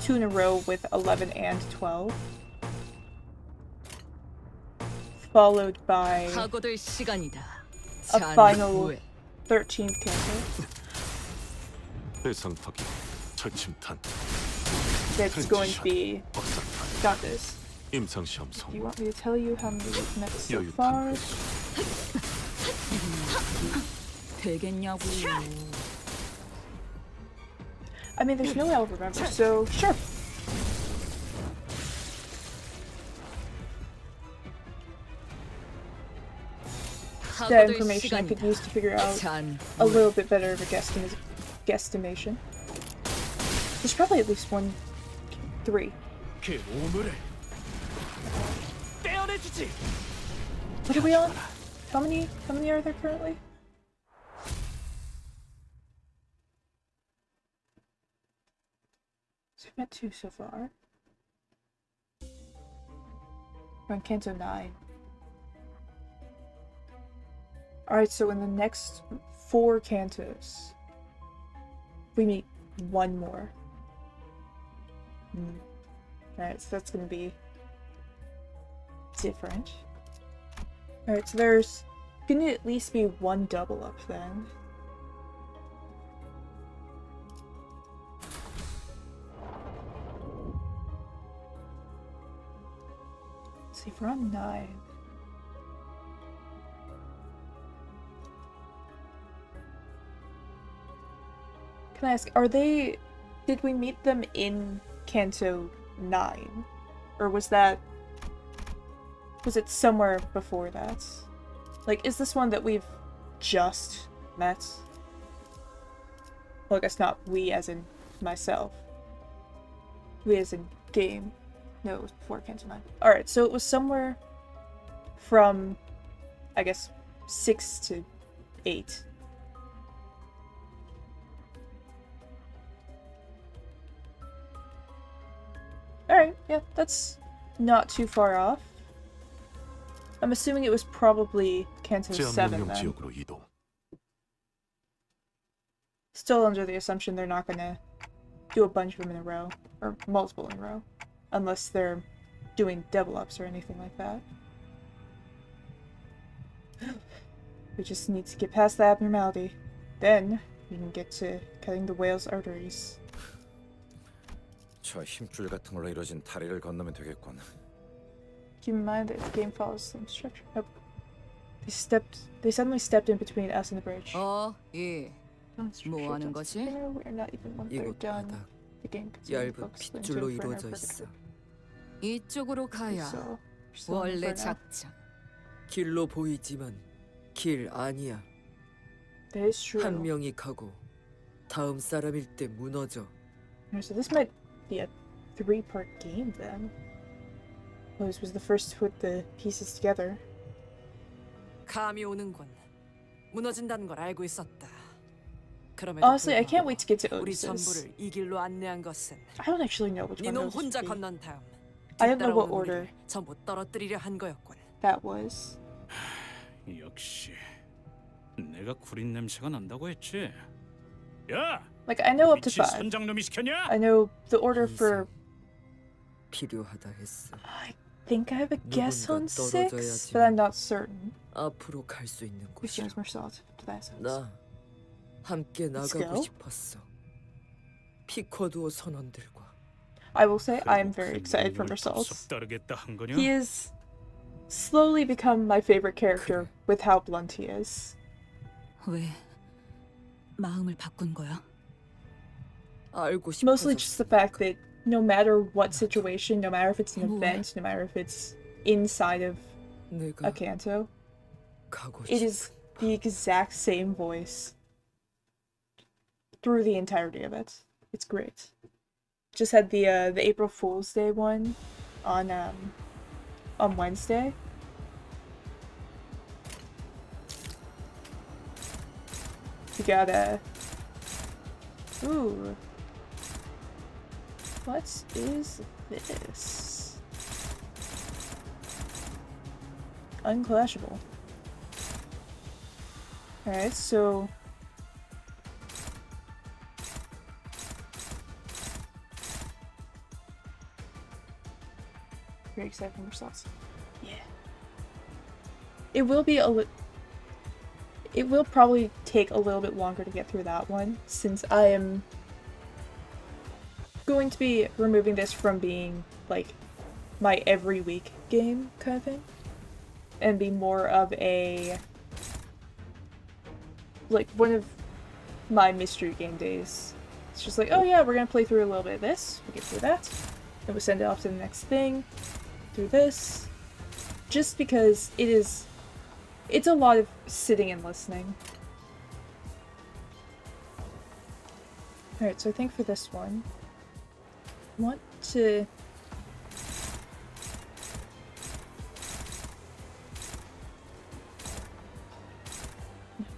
Speaker 1: 2 in a row with 11 and 12, followed by
Speaker 3: 사고될 시간이다.
Speaker 1: a final 13th canto
Speaker 11: 대상 확인, 철침탄,
Speaker 1: that's going to be got this.
Speaker 11: 임상 시험
Speaker 1: Do you
Speaker 11: 성공,
Speaker 1: want me to tell you how many we've met so
Speaker 11: 여유
Speaker 1: far?
Speaker 3: 되겠냐고.
Speaker 1: I mean, there's no way I'll remember, so sure. That information I could use to figure out a little bit better of a guesstimation. There's probably at least 1, 3. What are we on? How many are there currently? So we've met 2 so far. We're on Canto 9. Alright, so in the next 4 cantos, we meet 1 more. Alright, so that's gonna be different. Alright, so there's gonna at least be 1 double up then. Let's see, if we're on 9. Can I ask, did we meet them in Canto 9? Or was it somewhere before that? Like, is this one that we've just met? Well, I guess not we as in myself. We as in game. No, it was before Canto 9. Alright, so it was somewhere from, I guess, 6 to 8. Alright, yeah, that's not too far off. I'm assuming it was probably Canto
Speaker 11: 제한
Speaker 1: 7
Speaker 11: 명령
Speaker 1: then.
Speaker 11: 지역으로 이동.
Speaker 1: Still under the assumption they're not gonna do a bunch of them in a row, or multiple in a row, unless they're doing double ups or anything like that. We just need to get past the abnormality. Then we can get to cutting the whale's arteries.
Speaker 5: 저 힘줄 같은 걸로 이루어진 다리를 건너면 되겠군.
Speaker 1: Keep in mind that the game follows the same structure. Nope. They suddenly stepped in between us and the bridge.
Speaker 3: 예. 뭐 하는 거지?
Speaker 1: We're not even 1/3
Speaker 12: 이곳
Speaker 1: done.
Speaker 12: 바닥
Speaker 1: The game continues
Speaker 12: 얇은 핏줄로 이루어져 있어.
Speaker 3: 이쪽으로 가야 원래 작전.
Speaker 12: 길로 보이지만 길 아니야.
Speaker 1: That is true.
Speaker 12: 한 명이 가고 다음 사람일 때 무너져.
Speaker 1: So this might be a 3-part game then. Rose was the first to put the pieces together.
Speaker 7: 감이 오는군. 무너진다는 걸 알고 있었다.
Speaker 1: Honestly, I can't wait to get to
Speaker 7: 우리
Speaker 1: Otis's.
Speaker 7: 전부를 이 길로 안내한 것은
Speaker 1: I don't actually know which one
Speaker 7: 네놈
Speaker 1: Otis
Speaker 7: 혼자
Speaker 1: would be.
Speaker 7: 건넌 다음
Speaker 1: I don't know what
Speaker 7: 뒤따라오는
Speaker 1: order
Speaker 7: 우리를 전부 떨어뜨리려 한 거였군.
Speaker 1: that was.
Speaker 4: 역시 내가 구린 냄새가 난다고 했지. 야,
Speaker 1: Like, I know up to
Speaker 4: 미친
Speaker 1: 5.
Speaker 4: 선장놈이 시켰냐?
Speaker 1: I know the order for...
Speaker 12: 필요하다 했어.
Speaker 1: I think I have a guess on
Speaker 12: 누군가
Speaker 1: 6,
Speaker 12: 떨어져야지.
Speaker 1: but I'm not certain.
Speaker 12: 앞으로 갈 수 있는
Speaker 1: Which
Speaker 12: 곳이야.
Speaker 1: one's more solid to that sense?
Speaker 12: 나 함께
Speaker 1: Let's
Speaker 12: 나가고
Speaker 1: go.
Speaker 12: 싶었어. 피쿼두어 선원들과.
Speaker 1: I will say I am very excited for Mersault.
Speaker 4: 따르겠다 한 거냐?
Speaker 1: He has slowly become my favorite character with how blunt he is.
Speaker 3: 왜 마음을 바꾼 거야?
Speaker 12: 알고
Speaker 1: Mostly
Speaker 12: 싶어서.
Speaker 1: just the fact that no matter what situation, no matter if it's an event, no matter if it's inside of
Speaker 12: 내가
Speaker 1: a canto,
Speaker 12: 가고
Speaker 1: It is the exact same voice through the entirety of it. It's great. Just had the April Fool's Day one on Wednesday. You got a ooh. What is this? Unclashable. Alright, so very excited for results. Yeah. It will be it will probably take a little bit longer to get through that one, since I am going to be removing this from being, like, my every week game kind of thing, and be more of a, like, one of my mystery game days. It's just like, oh yeah, we're gonna play through a little bit of this, we get through that, then we'll send it off to the next thing, through this, just because it's a lot of sitting and listening. Alright, so I think for this one, I want to...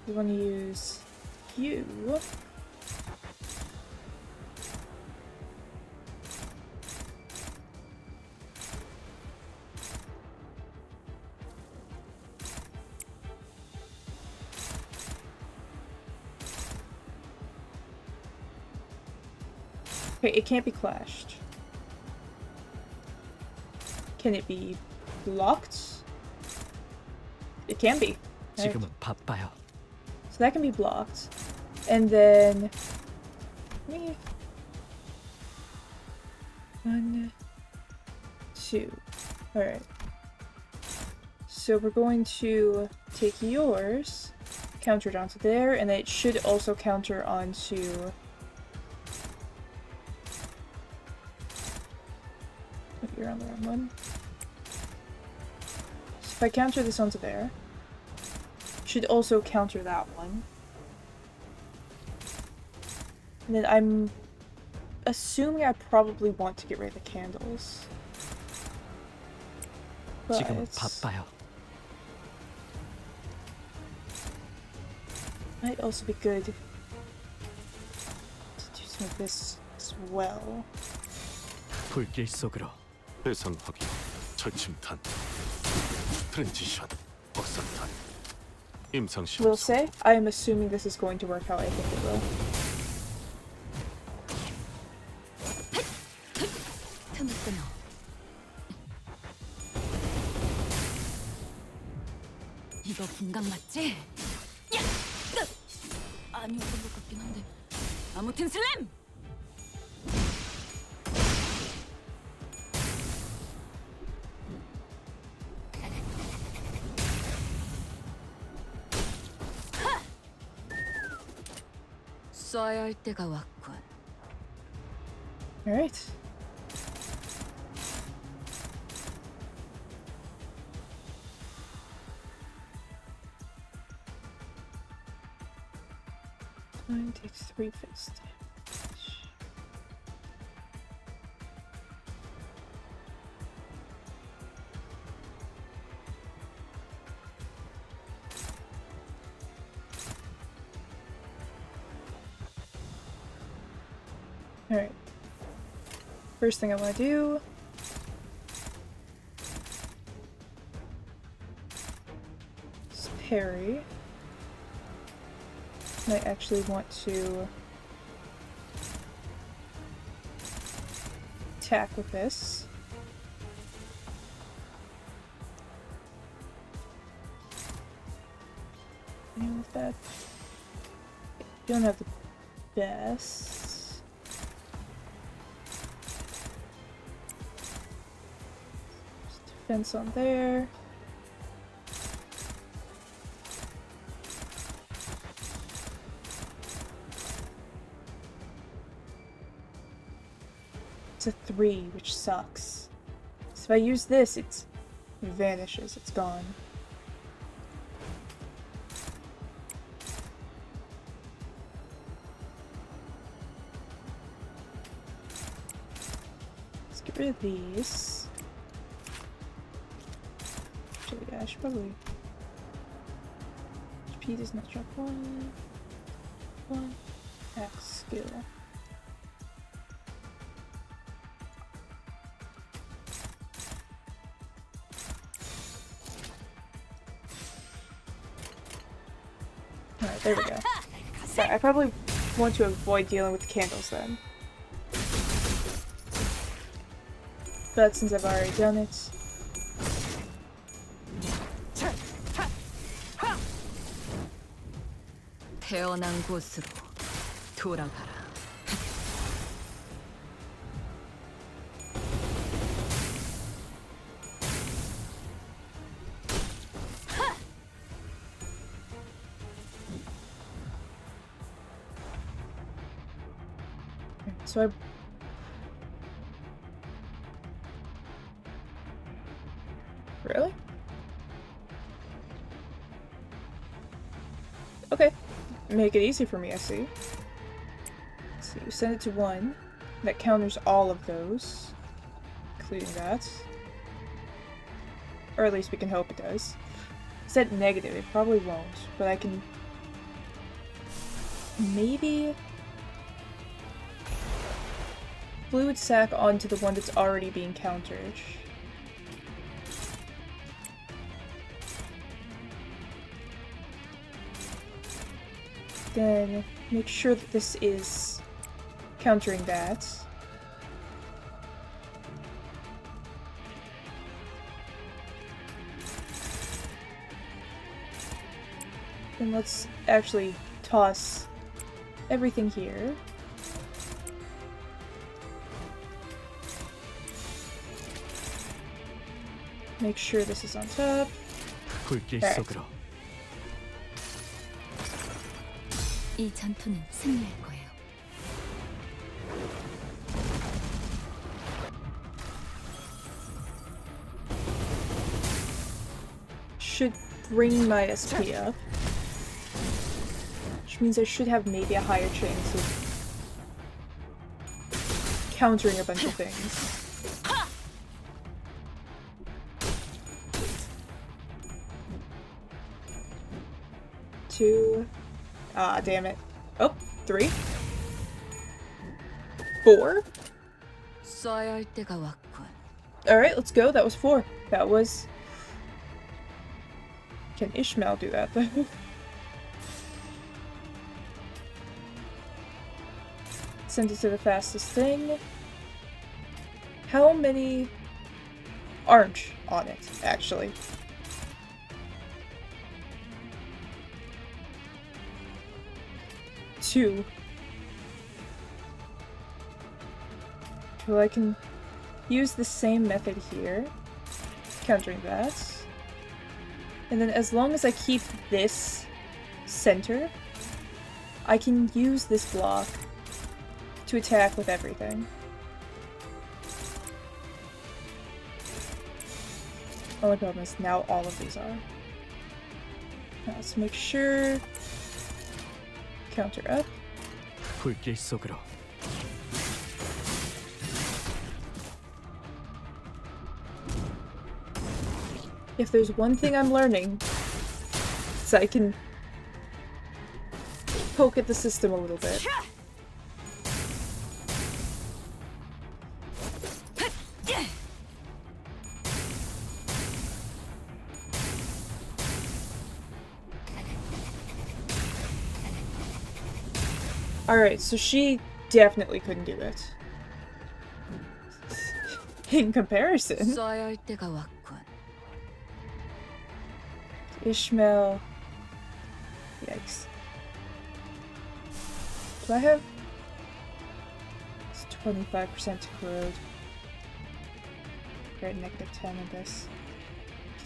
Speaker 1: we want to use you. Okay, it can't be clashed. Can it be blocked? It can be. Right.
Speaker 13: 지금은 바빠요.
Speaker 1: So that can be blocked. And then... One, two. Alright. So we're going to take yours, counter it onto there, and then it should also counter onto... You're on the wrong one. So if I counter this onto there, should also counter that one. And then I'm assuming I probably want to get rid of the candles. But
Speaker 13: 지금은 바빠요.
Speaker 1: might also be good to do some of this as well.
Speaker 13: 불길 속으로.
Speaker 11: 대상 확인, 철침탄, 트랜지션, 확산탄, 임상 시험.
Speaker 1: Will say, I am assuming this is going to work how I think it will.
Speaker 3: 틈을 끊어. 이거 분강 맞지? 야! 아니었던 것 같긴 한데. 아무튼 슬램! 써야 할 때가 왔군.
Speaker 1: Alright. Mine takes 3 fist damage. Alright. First thing I want to do is parry. I actually want to attack with this. And with that, you don't have the best. Defense on there. It's a 3, which sucks. So if I use this, it vanishes. It's gone. Get rid of these. Actually, yeah, I should probably. HP does not drop one. Axe skill. Alright, there we go. Sorry, I probably want to avoid dealing with the candles then. But since I've already done it.
Speaker 3: 태어난 곳으로 돌아가라.
Speaker 1: So I... Really? Okay. Make it easy for me, I see. So you send it to 1. That counters all of those. Including that. Or at least we can hope it does. Set negative, it probably won't. But I can... maybe... fluid sac onto the one that's already being countered. Then make sure that this is countering that. And let's actually toss everything here. Make sure this is on top.
Speaker 13: 불길
Speaker 1: Alright.
Speaker 13: 속으로.
Speaker 3: 이 전투는 승리할 거예요.
Speaker 1: Should bring my SP up. Which means I should have maybe a higher chance of countering a bunch of things. Two. Ah, damn it. Oh, 3. 4.
Speaker 3: 써야 할 때가 왔군.
Speaker 1: Alright, let's go. That was 4. That was... Can Ishmael do that, though? Send it to the fastest thing. How many aren't on it, actually? Two. Well, I can use the same method here, countering that. And then as long as I keep this center, I can use this block to attack with everything. Only problem is now all of these are. Now let's make sure. Counter up.
Speaker 13: 불길 속으로.
Speaker 1: If there's one thing I'm learning, it's I can poke at the system a little bit. Alright, so she definitely couldn't do it. In comparison.
Speaker 3: 써야 할 때가 왔군.
Speaker 1: Ishmael. Yikes. Do I have... It's 25% to corrode. We're at -10 on this.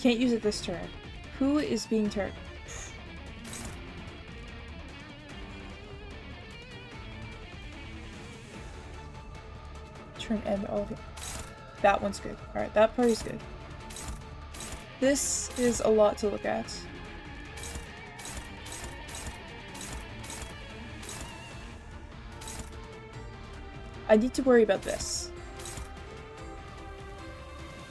Speaker 1: Can't use it this turn. Who is being turned? Turn end all of it. That one's good. Alright, that part is good. This is a lot to look at. I need to worry about this.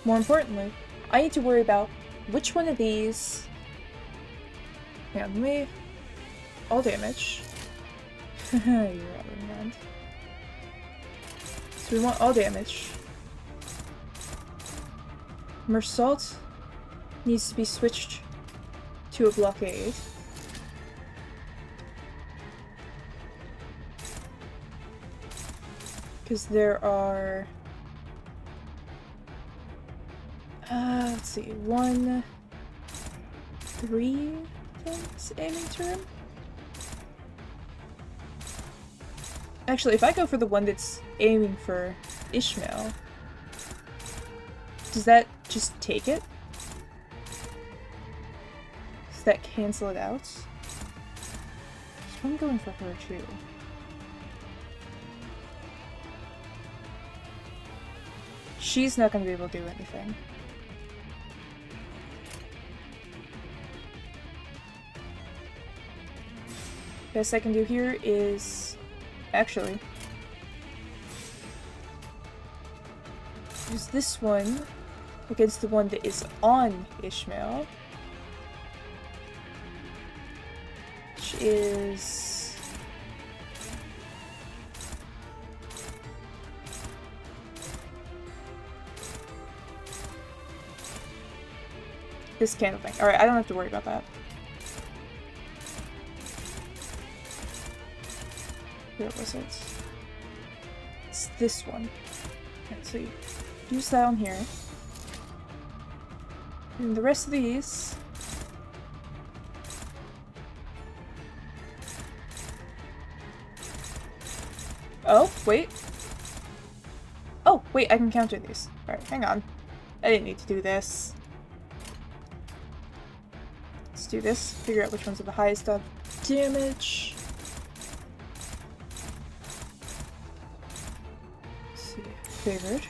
Speaker 1: More importantly, I need to worry about which one of these... Yeah, let me... All damage. You're out of hand. So we want all damage. Mersault needs to be switched to a blockade. Because there are... let's see, 1, 3 things aiming to him? Actually, if I go for the one that's aiming for Ishmael, does that just take it? Does that cancel it out? So I'm going for her too. She's not going to be able to do anything. Best I can do here is... Actually... use this one against the one that is on Ishmael. Which is... this candle thing. Alright, I don't have to worry about that. Where was it? It's this one. Okay, so you use that on here. And the rest of these... Oh, wait. Oh, wait, I can counter these. Alright, hang on. I didn't need to do this. Let's do this. Figure out which ones are the highest of damage. Favored.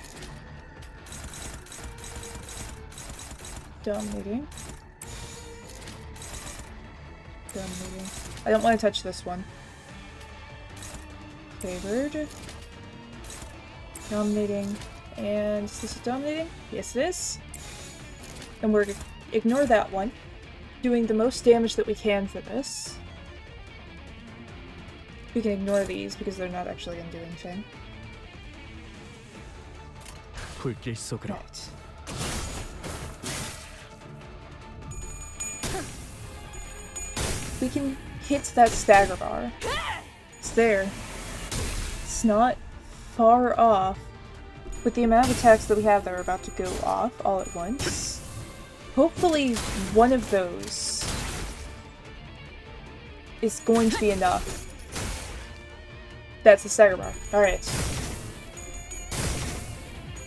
Speaker 1: Dominating. Dominating. I don't want to touch this one. Favored. Dominating. And is this dominating? Yes, it is. And we're gonna ignore that one. Doing the most damage that we can for this. We can ignore these because they're not actually going to do anything.
Speaker 13: 불길 속으로.
Speaker 1: Right. We can hit that stagger bar. It's there. It's not far off. With the amount of attacks that we have that are about to go off all at once. Hopefully one of those is going to be enough. That's the stagger bar. Alright.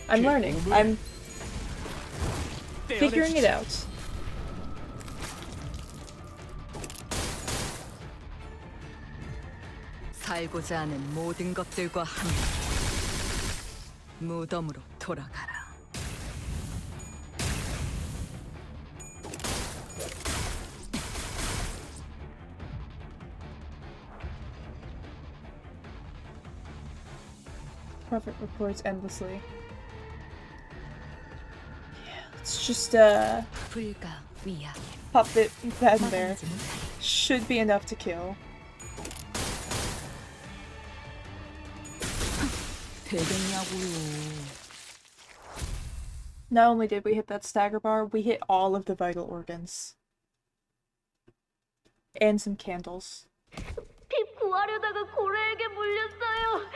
Speaker 1: I'm learning. I'm figuring it out.
Speaker 3: 살고자 하는 모든 것들과 함께 무덤으로 돌아가라.
Speaker 1: Prophet reports endlessly. Let's just pop that in there. Should be enough to kill. Not only did we hit that stagger bar, we hit all of the vital organs. And some candles.
Speaker 10: 핍 구하려다가 고래에게 물렸어요.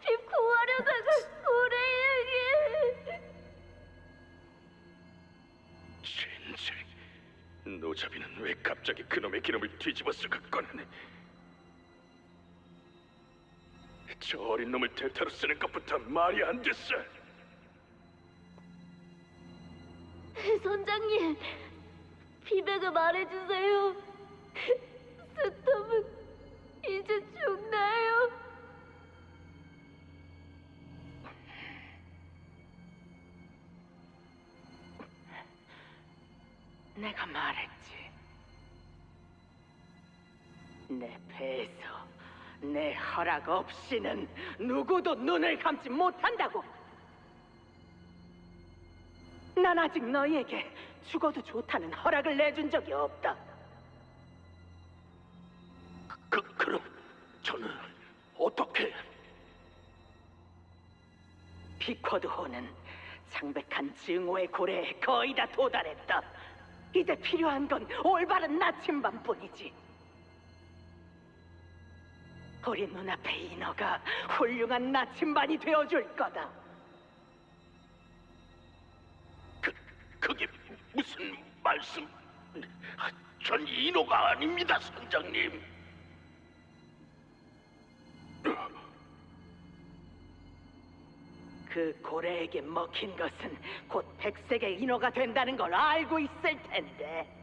Speaker 10: 핍 구하려다가 고래에게.
Speaker 9: 젠장, 노자비는 왜 갑자기 그놈의 기름을 뒤집어서 갖고 왔네. 저 어린 놈을 대타로 쓰는 것부터 말이 안 됐어.
Speaker 10: 선장님, 피백을 말해주세요. 스톰은 이제 죽나요?
Speaker 2: 내가 말했지. 내 배에서 내 허락 없이는 누구도 눈을 감지 못한다고. 난 아직 너희에게 죽어도 좋다는 허락을 내준 적이 없다.
Speaker 9: 그럼 저는 어떻게?
Speaker 2: 비쿼드호는 창백한 증오의 고래에 거의 다 도달했다. 이제 필요한 건 올바른 나침반뿐이지. 우리 눈앞에 인어가 훌륭한 나침반이 되어줄 거다.
Speaker 9: 그게 무슨 말씀? 전 인호가 아닙니다, 선장님.
Speaker 2: 그 고래에게 먹힌 것은 곧 백색의 인어가 된다는 걸 알고 있을 텐데.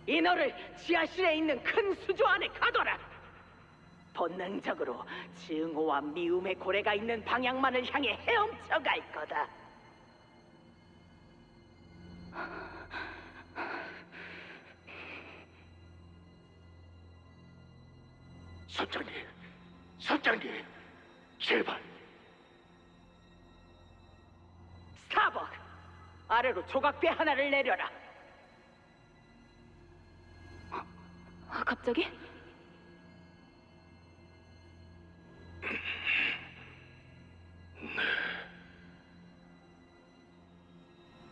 Speaker 2: 인어를 지하실에 있는 큰 수조 안에 가둬라. 본능적으로 증오와 미움의 고래가 있는 방향만을 향해 헤엄쳐 갈 거다.
Speaker 9: 선장님, 제발.
Speaker 2: 스타벅, 아래로 조각배 하나를 내려라.
Speaker 6: 갑자기?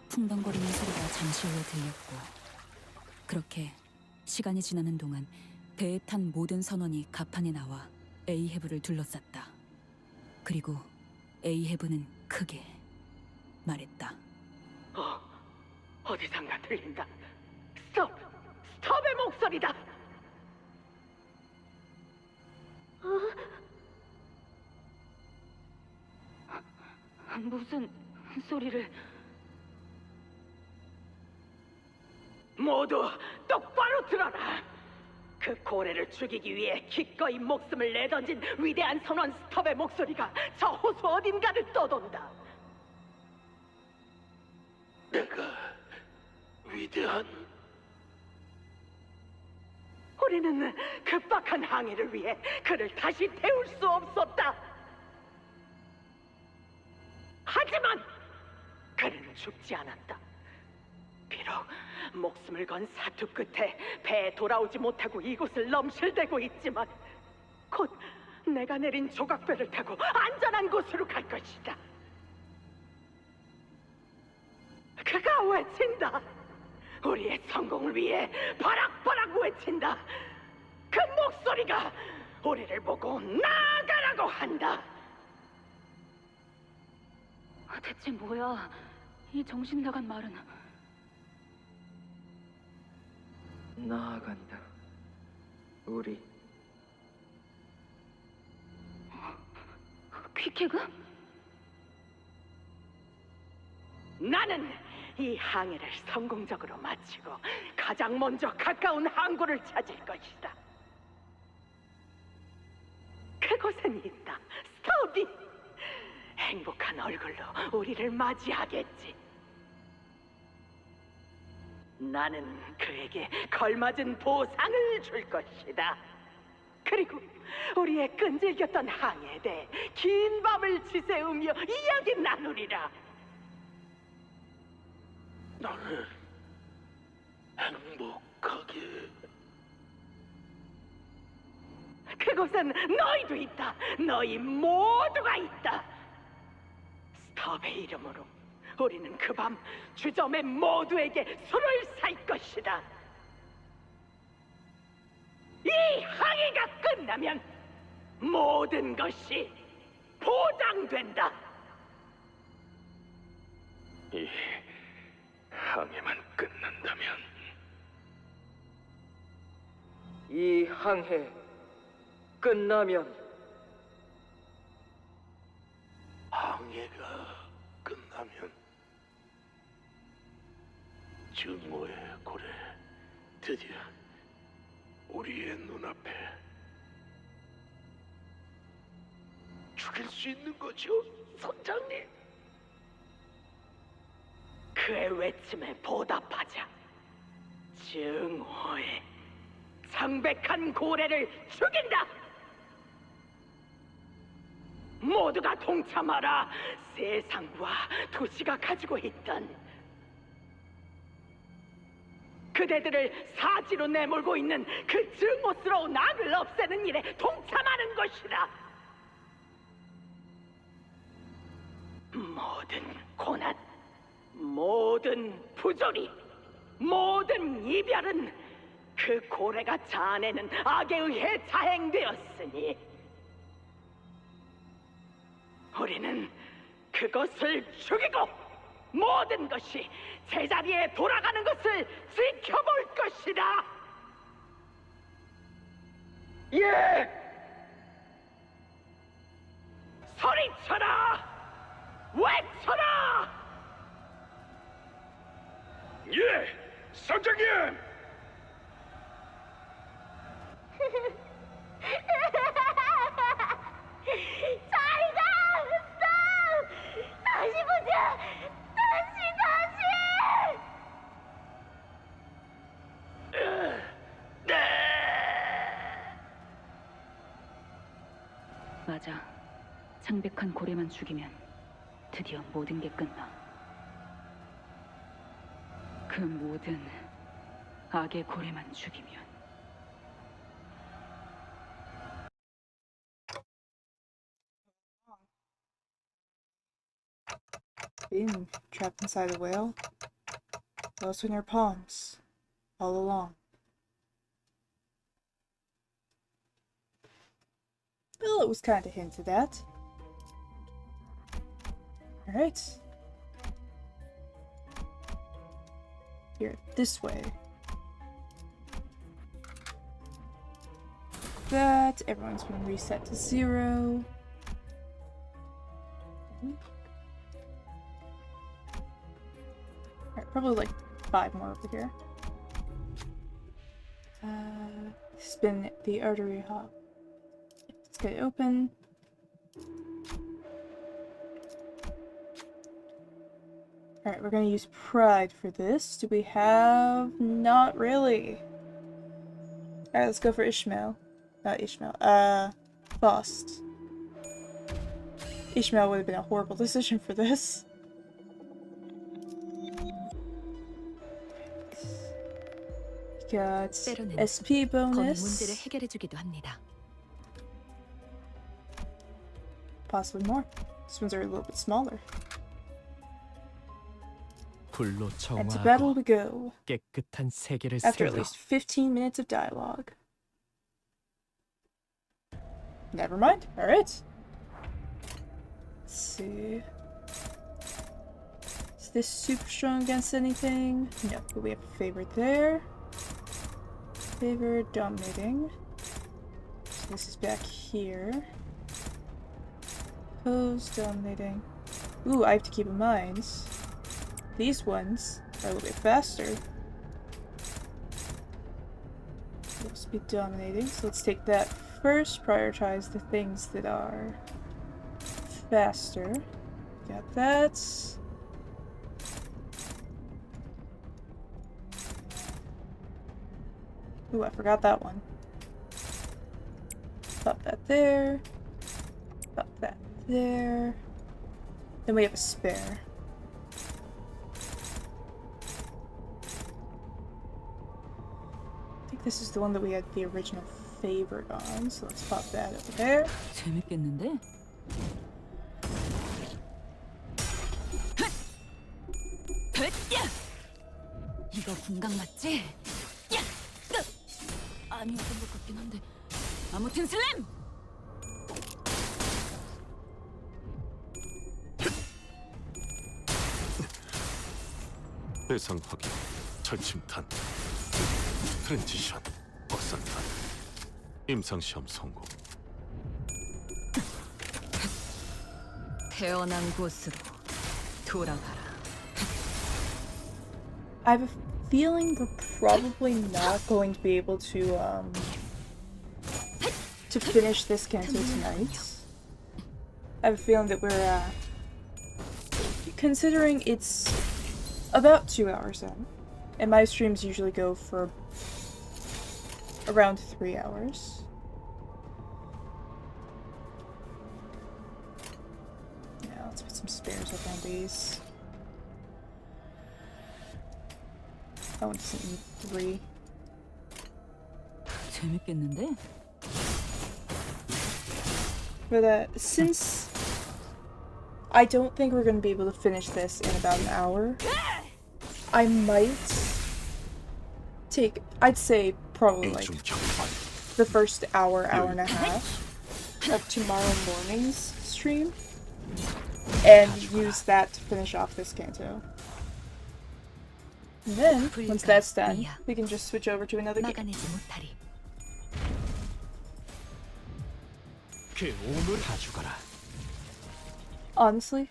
Speaker 3: 풍덩거리는 소리가 잠시 후에 들렸고, 그렇게 시간이 지나는 동안 배에 탄 모든 선원이 갑판에 나와 에이헤브를 둘러쌌다. 그리고 에이헤브는 크게 말했다.
Speaker 2: 어디선가 들린다. 스톱의 목소리다.
Speaker 6: 무슨 소리를...
Speaker 2: 모두 똑바로 들어라. 그 고래를 죽이기 위해 기꺼이 목숨을 내던진 위대한 선원 스톱의 목소리가 저 호수 어딘가를 떠돈다.
Speaker 9: 내가 위대한...
Speaker 2: 우리는 급박한 항해를 위해 그를 다시 태울 수 없었다. 하지만 그는 죽지 않았다. 비록 목숨을 건 사투 끝에 배에 돌아오지 못하고 이곳을 넘실대고 있지만 곧 내가 내린 조각배를 타고 안전한 곳으로 갈 것이다. 그가 외친다. 우리의 성공을 위해 바락바락 외친다. 그 목소리가 우리를 보고 나아가라고 한다.
Speaker 6: 대체 뭐야? 이 정신 나간 말은...
Speaker 8: 나아간다. 우리
Speaker 6: 퀴케그?
Speaker 2: 나는 이 항해를 성공적으로 마치고 가장 먼저 가까운 항구를 찾을 것이다. 그곳엔 있다. 스톱이 행복한 얼굴로 우리를 맞이하겠지. 나는 그에게 걸맞은 보상을 줄 것이다. 그리고 우리의 끈질겼던 항해에 대해 긴 밤을 지새우며 이야기 나누리라.
Speaker 9: 나는 행복하게...
Speaker 2: 그곳엔 너희도 있다. 너희 모두가 있다. 스톱의 이름으로 우리는 그 밤 주점의 모두에게 술을 살 것이다. 이 항해가 끝나면 모든 것이 보장된다.
Speaker 9: 이 항해만 끝난다면...
Speaker 8: 이 항해 끝나면
Speaker 9: 항해가 끝나면 증오의 고래 드디어 우리의 눈앞에 죽일 수 있는 거죠, 선장님?
Speaker 2: 그의 외침에 보답하자. 증오의 창백한 고래를 죽인다. 모두가 동참하라. 세상과 도시가 가지고 있던 그대들을 사지로 내몰고 있는 그 증오스러운 악을 없애는 일에 동참하는 것이다. 모든 고난, 모든 부조리, 모든 이별은 그 고래가 자아내는 악에 의해 자행되었으니 우리는 그것을 죽이고 모든 것이 제자리에 돌아가는 것을 지켜볼 것이다. 예! 소리쳐라! 외쳐라!
Speaker 9: 예, 선장님.
Speaker 10: 잘가! 스톱! 다시 보자! 다시!
Speaker 3: 맞아. 창백한 고래만 죽이면 드디어 모든 게 끝나. 그 모든 악의 고래만 죽이면.
Speaker 1: Been trapped inside a whale, lost in her palms, all along. Well, it was kind of hinted at. Alright. Here, this way. That, everyone's been reset to 0. Alright, probably like 5 more over here. Spin the artery hop. Let's get it open. Alright, we're gonna use pride for this. Do we have? Not really. Alright, let's go for Ishmael. Not Ishmael. Faust. Ishmael would have been a horrible decision for this. Got SP bonus. Possibly more. These ones are a little bit smaller.
Speaker 13: 불로
Speaker 1: And to battle
Speaker 13: 정화하고
Speaker 1: we go.
Speaker 13: 깨끗한 세계를
Speaker 1: After at
Speaker 13: 세우라.
Speaker 1: least 15 minutes of dialogue. Never mind. Alright. Let's see. Is this super strong against anything? No, but we have a favorite there. Favor dominating. So this is back here. Pose dominating. Ooh, I have to keep in mind. These ones are a little bit faster. They'll be dominating, so let's take that first. Prioritize the things that are faster. Got that. Ooh, I forgot that one. Pop that there. Pop that there. Then we have a spare. I think this is the one that we had the original favorite on, so let's pop that over there.
Speaker 3: 재밌겠는데? 이거 궁각 맞지? 아니었던 것 같긴 한데. 아무튼 슬램!
Speaker 11: 대상 확인, 철침탄, 트랜지션, 확산탄, 임상시험 성공.
Speaker 3: 태어난 곳으로 돌아가라.
Speaker 1: I have a feeling we're probably not going to be able to finish this canto tonight. I have a feeling that we're considering it's about 2 hours in, and my streams usually go for around 3 hours. click on these. That one doesn't need 3.
Speaker 3: 재밌겠는데?
Speaker 1: But since I don't think we're gonna be able to finish this in about an hour, I might take, I'd say probably like the first hour, hour and a half of tomorrow morning's stream and use that to finish off this canto. And then, once that's done, we can just switch over to another game.
Speaker 3: 막아내지 못하리.
Speaker 13: 그 오물 다 죽어라.
Speaker 1: Honestly,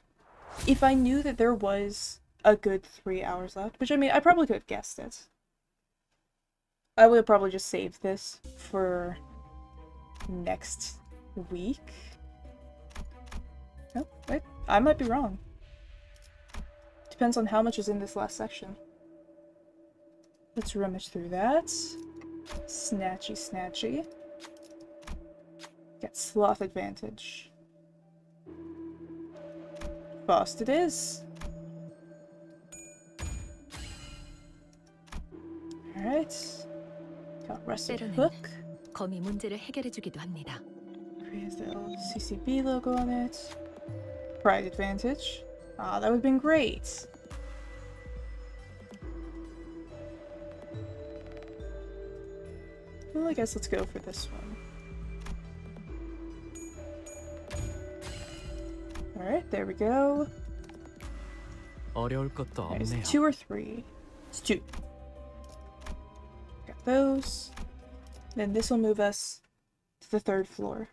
Speaker 1: if I knew that there was a good 3 hours left, which I mean, I probably could have guessed it, I would have probably just saved this for next week. No, wait, I might be wrong. Depends on how much is in this last section. Let's rummage through that. Snatchy, snatchy. Got sloth advantage. Fast it is. Alright. Got rusted hook.
Speaker 3: 거미 문제를 해결해주기도 합니다.
Speaker 1: Create the CCB logo on it. Pride advantage. Ah, that would have been great. Well, I guess let's go for this one. Alright, there we go.
Speaker 13: 어려울 것도
Speaker 1: Is
Speaker 13: 없네요.
Speaker 1: it 2 or 3? It's 2. Got those. Then this will move us to the 3rd floor.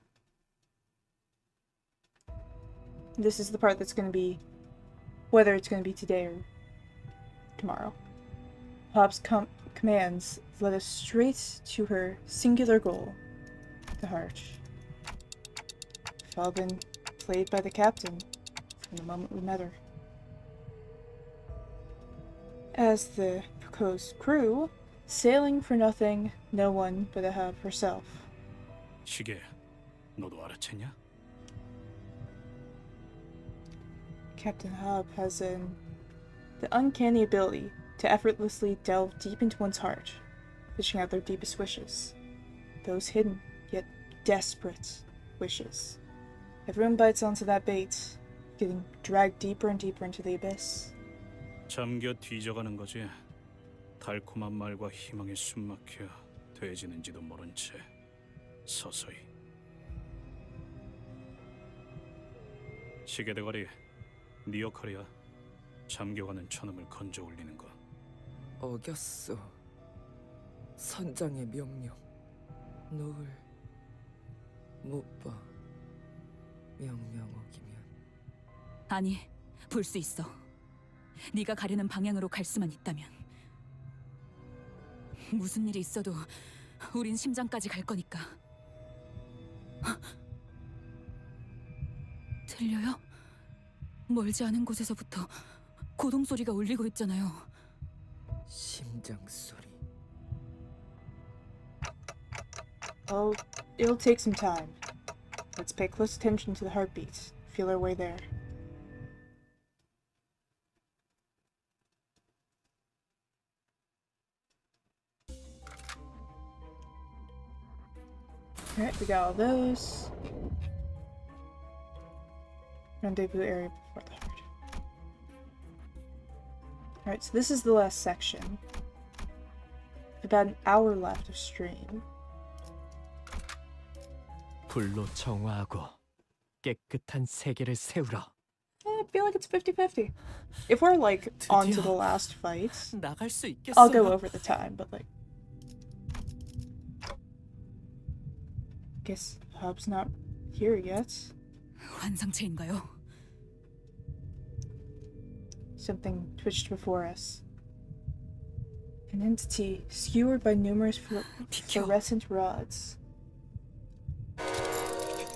Speaker 1: This is the part that's going to be whether it's going to be today or tomorrow. Hobbs' commands led us straight to her singular goal, the heart. We've all been played by the captain from the moment we met her. As the proposed crew, sailing for nothing, no one but the hub herself.
Speaker 4: 시계, 너도 알아챘냐?
Speaker 1: Captain Hobb has the uncanny ability to effortlessly delve deep into one's heart, fishing out their deepest wishes. Those hidden, yet desperate wishes. Everyone bites onto that bait, getting dragged deeper and deeper into the abyss.
Speaker 4: 잠겨 뒤져가는 거지. 달콤한 말과 희망에 숨막혀 돼지는지도 모른 채 서서히. 시계 대가리, 네 역할이야. 잠겨가는 천음을 건져 올리는 거.
Speaker 12: 어겼어. 선장의 명령. 널 못 봐. 명령 어기면.
Speaker 3: 아니, 볼 수 있어. 네가 가려는 방향으로 갈 수만 있다면. 무슨 일이 있어도 우린 심장까지 갈 거니까. 들려요? 멀지 않은 곳에서부터 고동 소리가 울리고 있잖아요.
Speaker 12: 심장 소리.
Speaker 1: Oh, it'll take some time. Let's pay close attention to the heartbeats. Feel our way there. Alright, we got all those. Rendezvous area before the heart. Alright, so this is the last section. About an hour left of stream.
Speaker 13: 불로 정화하고 깨끗한 세계를 세우라.
Speaker 1: I feel like it's 50-50. If we're like on to the last fight,
Speaker 7: 나갈 수 있겠어요.
Speaker 1: I'll go over the time, but like guess Hobbs not here yet.
Speaker 3: 환상체인가요?
Speaker 1: Something twitched before us. An entity skewered by numerous fluorescent rods.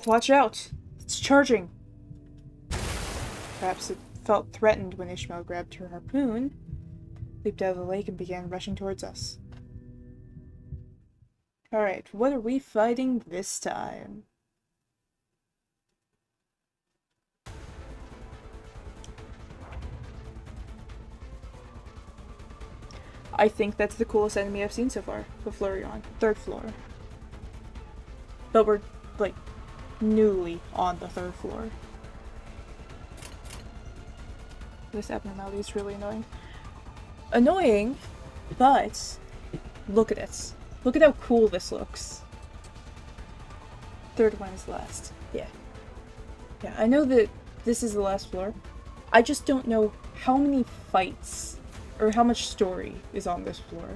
Speaker 1: Watch out! It's charging! Perhaps it felt threatened when Ishmael grabbed her harpoon, leaped out of the lake, and began rushing towards us. Alright, what are we fighting this time? I think that's the coolest enemy I've seen so far, the Flareon. 3rd floor. But we're, like, newly on the 3rd floor. This abnormality is really annoying. Annoying, but look at it. Look at how cool this looks. 3rd one is last. Yeah. Yeah, I know that this is the last floor. I just don't know how many fights or how much story is on this floor,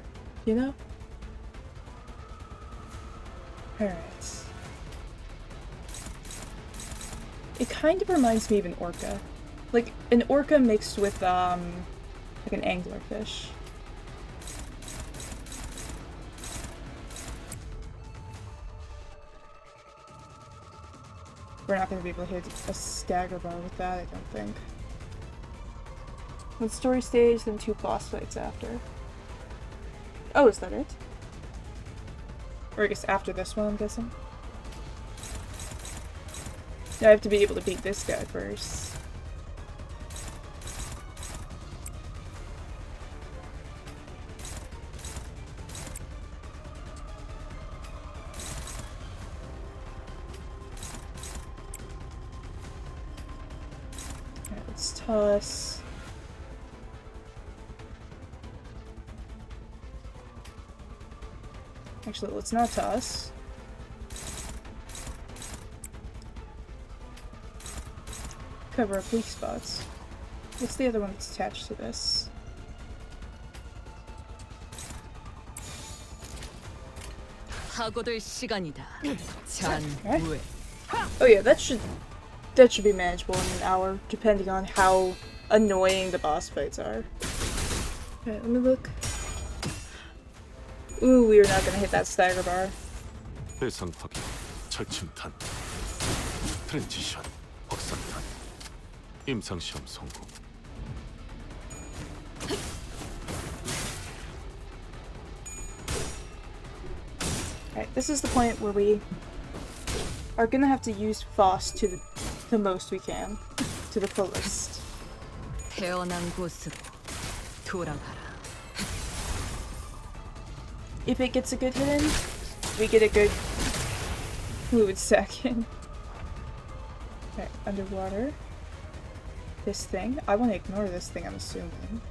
Speaker 1: you know? Alright. It kind of reminds me of an orca. Like, an orca mixed with, like an anglerfish. We're not going to be able to hit a stagger bar with that, I don't think. One story stage, then 2 boss fights after. Oh, is that it? Or I guess after this one, I'm guessing. Now I have to be able to beat this guy first. Alright, let's toss. Actually, let's not toss. Cover up weak spots. What's the other one that's attached to this?
Speaker 3: 파고들 시간이다.
Speaker 1: Okay. Oh yeah, that should be manageable in an hour, depending on how annoying the boss fights are. Alright, let me look. Ooh, we are not gonna hit that stagger bar.
Speaker 11: 대상 확인, 철침탄, 트랜지션, 확산탄, 임상시험 성공.
Speaker 1: Alright, this is the point where we are gonna have to use Foss to the most we can, to the fullest.
Speaker 3: 태어난 곳으로 돌아가라.
Speaker 1: If it gets a good hit in, we get a good fluid sack in. Alright, underwater. This thing. I want to ignore this thing, I'm assuming.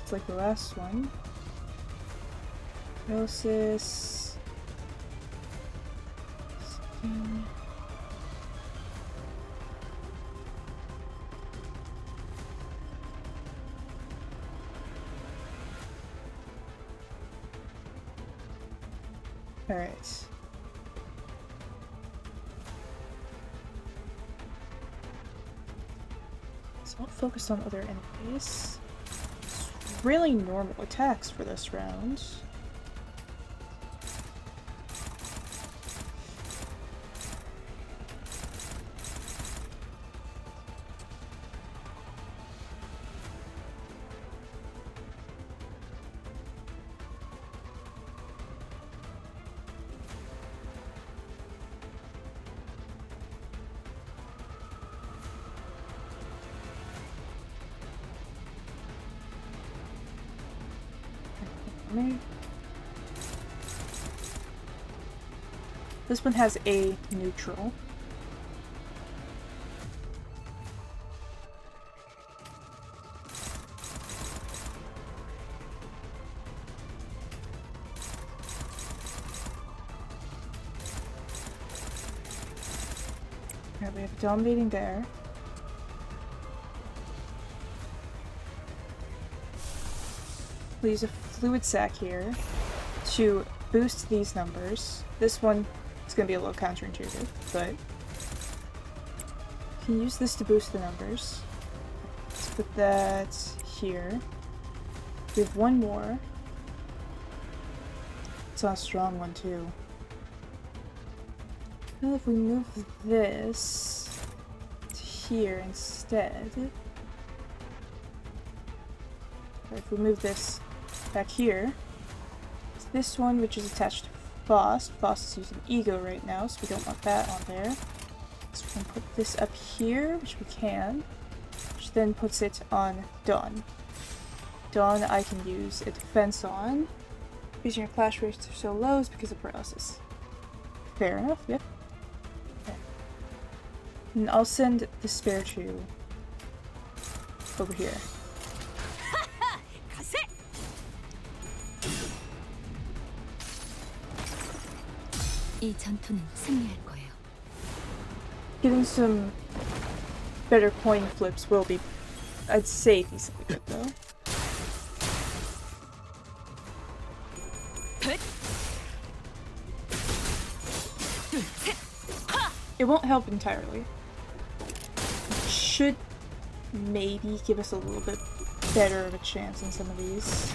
Speaker 1: It's like the last one. Gnosis. Skin. Alright. So I'll focus on other enemies. It's really normal attacks for this round. This one has a neutral. Alright, we have dominating there. We'll use a fluid sac here to boost these numbers. This one is going to be a little counterintuitive, but you can use this to boost the numbers. Let's put that here. We have one more. It's not a strong one too. Well, if we move this to here instead, or if we move this back here, it's this one which is attached to Foss. Foss is using Ego right now, so we don't want that on there. So we can put this up here, which we can, which then puts it on Dawn. Dawn I can use a defense on. Reason your clash rates are so low is because of paralysis. Fair enough, yep. Okay. And I'll send the spare two over here.
Speaker 3: 이 전투는 승리할 거예요.
Speaker 1: Getting some better coin flips will be, I'd say, decently good though. It won't help entirely. Should maybe give us a little bit better of a chance in some of these.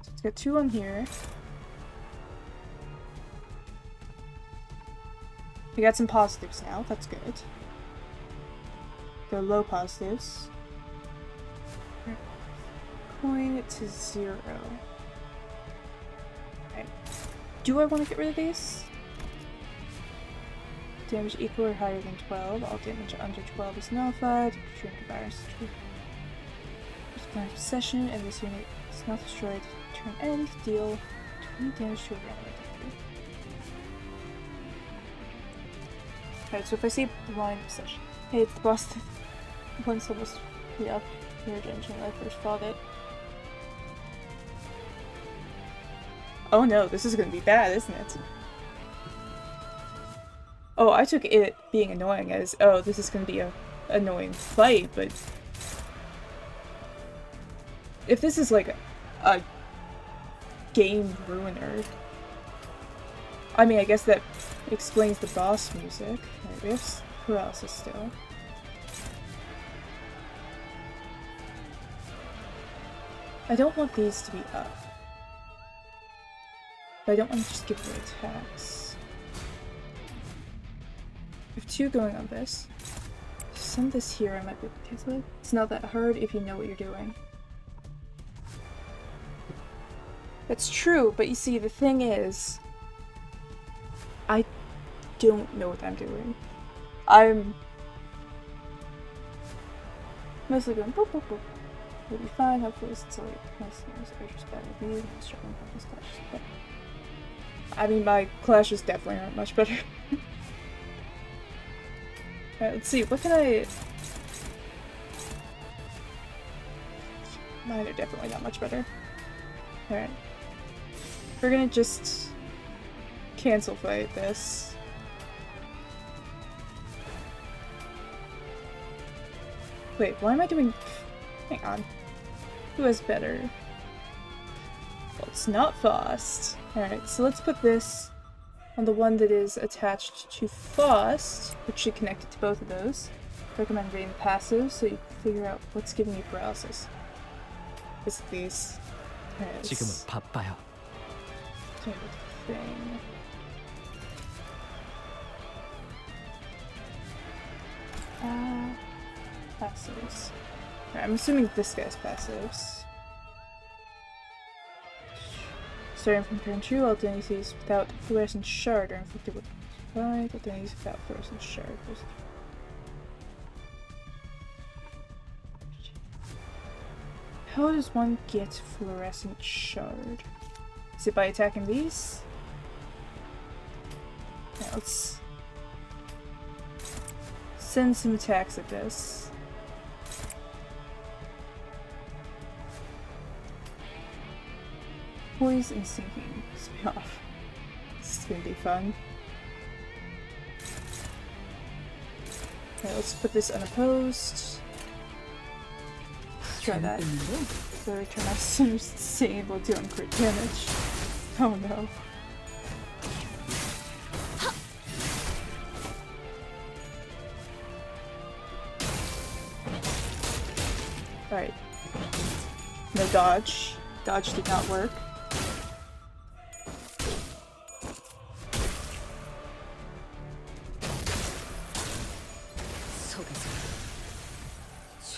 Speaker 1: Let's get two on here. We got some positives now, that's good. They're low positives. Coin to 0. Okay. Do I want to get rid of these? Damage equal or higher than 12. All damage under 12 is nullified. Trigger virus. Respond possession, and this unit is not destroyed. Turn end. Deal 20 damage to a random attacker. Alright, so if I see blind possession. Hey, it's the boss. Once almost. Yeah, mirror engine when I first fought it. Oh no, this is gonna be bad, isn't it? Oh, I took it being annoying as, oh, this is gonna be a annoying fight, but if this is like a game ruiner, I mean, I guess that explains the boss music. Alright, we have paralysis still. I don't want these to be up. But I don't want to just give away attacks. We have two going on this. Send this here, I might be able to cancel it. It's not that hard if you know what you're doing. That's true, but you see, the thing is, I don't know what I'm doing. I'm mostly going boop boop boop. We'll be fine, hopefully, since most urges better view, struggling from this clashes. But I mean, my clashes definitely aren't much better. Alright, let's see, what can I... Mine are definitely not much better. Alright. We're gonna just cancel fight this. Wait, why am I doing... Hang on. Who has better? Well, it's not fast. Alright, so let's put this on the one that is attached to fast, which should connect it to both of those. Recommend rating passive so you can figure out what's giving you paralysis. It's these. Alright,
Speaker 13: 지금은 바빠요.
Speaker 1: thing. Passives. Right, I'm assuming this guy's passives. Starting from turn 2, all identities without fluorescent shard are inflicted with right, identities without fluorescent shard. How does one get fluorescent shard? Is it by attacking these? Yeah, let's send some attacks at this. Poise and sinking. Spin off. This is gonna be fun. Okay, let's put this unopposed. Let's try that. So return our sinners to save while dealing crit damage. Oh no. Alright. No dodge. Dodge did not work.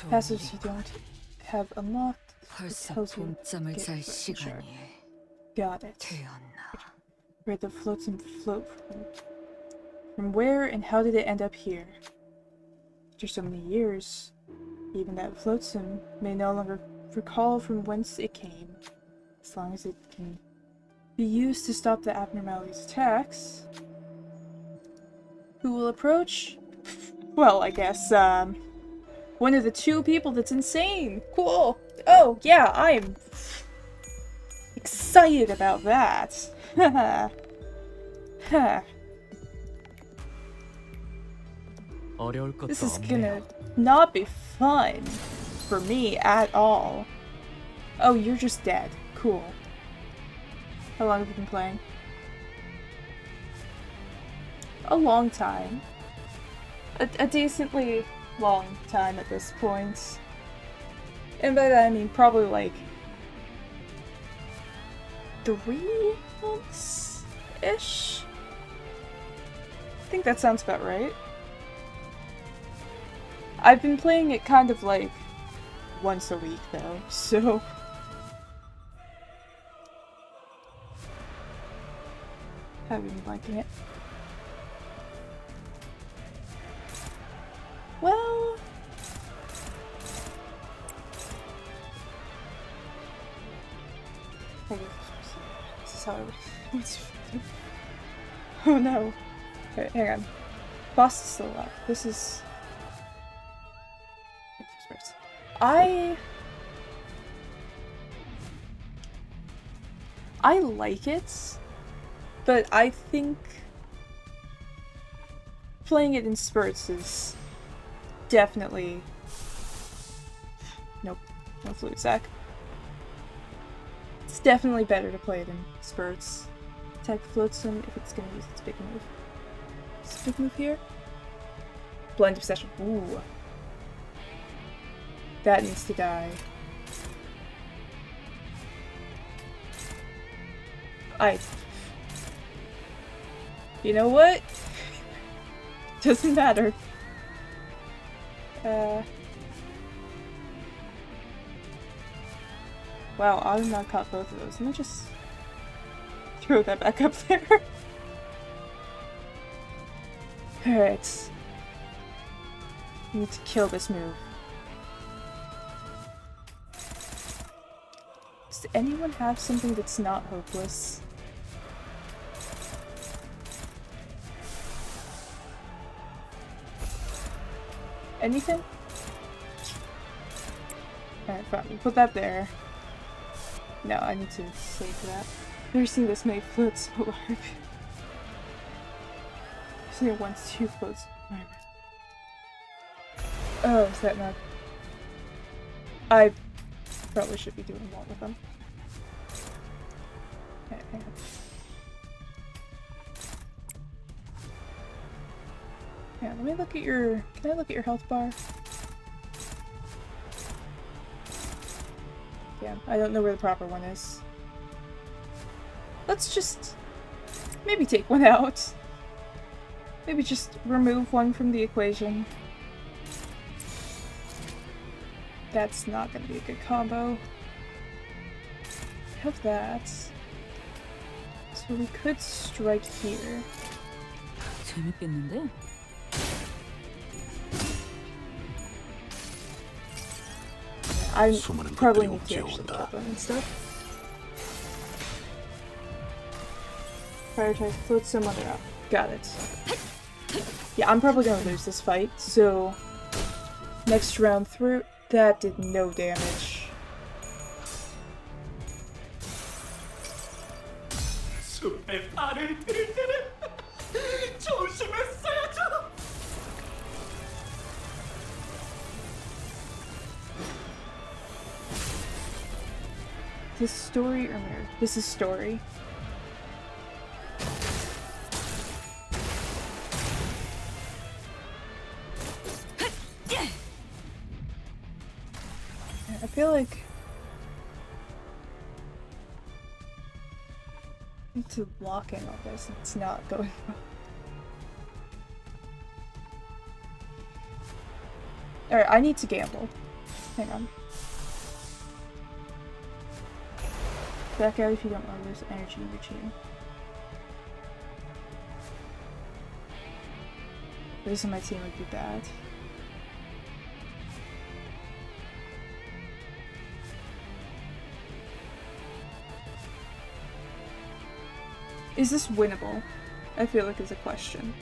Speaker 1: Passages you don't have unlocked. It
Speaker 3: 벌써
Speaker 1: tells you
Speaker 3: 봄잠을
Speaker 1: get
Speaker 3: 잘
Speaker 1: footing sharp.
Speaker 3: 시간이
Speaker 1: Got it.
Speaker 3: 되었나.
Speaker 1: Where the flotsam float from where and how did it end up here? After so many years, even that flotsam may no longer recall from whence it came. As long as it can be used to stop the abnormality's attacks. Who will approach? Well, I guess, one of the two people that's insane. Cool. Oh, yeah, I am excited about that. Haha.
Speaker 13: 어려울 것도
Speaker 1: This is
Speaker 13: 없네요.
Speaker 1: gonna not be fun for me at all. Oh, you're just dead. Cool. How long have you been playing? A long time. A decently long time at this point. And by that I mean probably like 3 months-ish? I think that sounds about right. I've been playing it kind of like once a week though, so... I've been liking it. Well... This is how I would... Oh no. Okay, hang on. Boss is still alive. This is... I like it, but I think playing it in spurts is definitely... Nope, no fluid sack. It's definitely better to play it in spurts. Attack flotsam if it's gonna use its big move. This big move here? Blind Obsession. Ooh. That needs to die. You know what? Doesn't matter. Wow, Autumn caught both of those. Let me just throw that back up there. Alright. Need to kill this move. Does anyone have something that's not hopeless? Anything? Alright, fine. We'll put that there. No, I need to save that. I've never seen this many floats so large. I've seen it once, 2 floats. Oh, is that not... I probably should be doing more with them. Okay, hang on. Yeah, let me look at your... Can I look at your health bar? Yeah, I don't know where the proper one is. Let's just... maybe take one out. Maybe just remove one from the equation. That's not gonna be a good combo. I have that. So we could strike here.
Speaker 3: 재밌겠는데?
Speaker 1: I probably need to actually kill them and stuff. Prioritize flotsam other out. Got it. Yeah, I'm probably gonna lose this fight, so next round through. That did no damage. This story or mirror? This is story. I feel like I need to lock in on this and it's not going well. Alright, I need to gamble. Hang on. Back out if you don't want to lose energy in your chain. Losing my team would be bad. Is this winnable? I feel like is a question.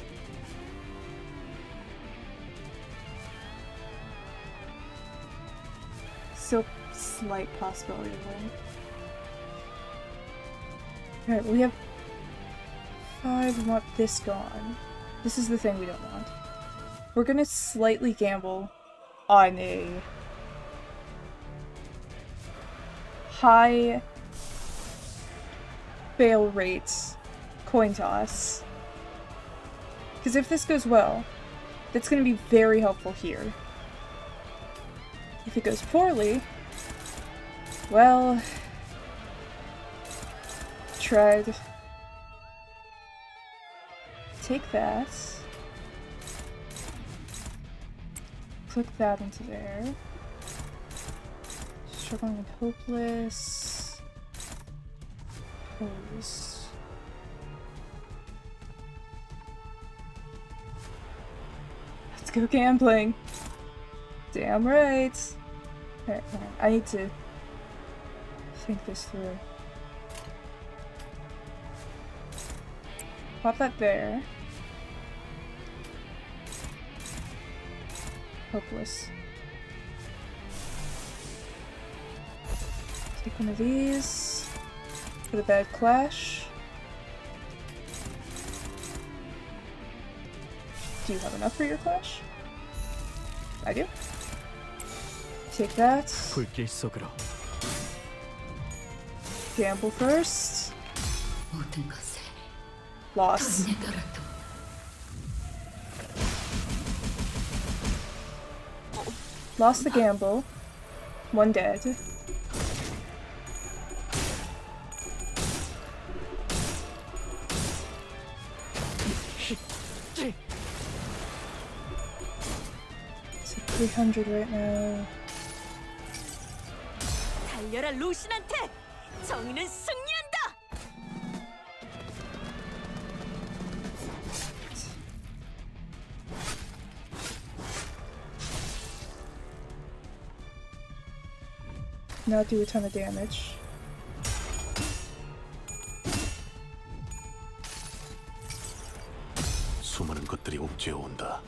Speaker 1: Still slight possibility of win. Alright, we have 5. We want this gone. This is the thing we don't want. We're gonna slightly gamble on a high fail rates coin toss. Because if this goes well, that's gonna be very helpful here. If it goes poorly, well, tried. Take that. Click that into there. Struggling and hopeless. Pose. Let's go gambling. Damn right. Alright, hang on. I need to think this through. Pop that there. Hopeless. Take one of these for the bad clash. Do you have enough for your clash? I do. Take that.
Speaker 13: 불길 속으로.
Speaker 1: Gamble first. Loss. Lost the gamble. 1 dead. It's at 300 right now.
Speaker 2: 달려라 루신한테! 정의는 승리한다!
Speaker 1: Not do a ton of damage.
Speaker 11: 수많은 것들이 옥죄어 온다.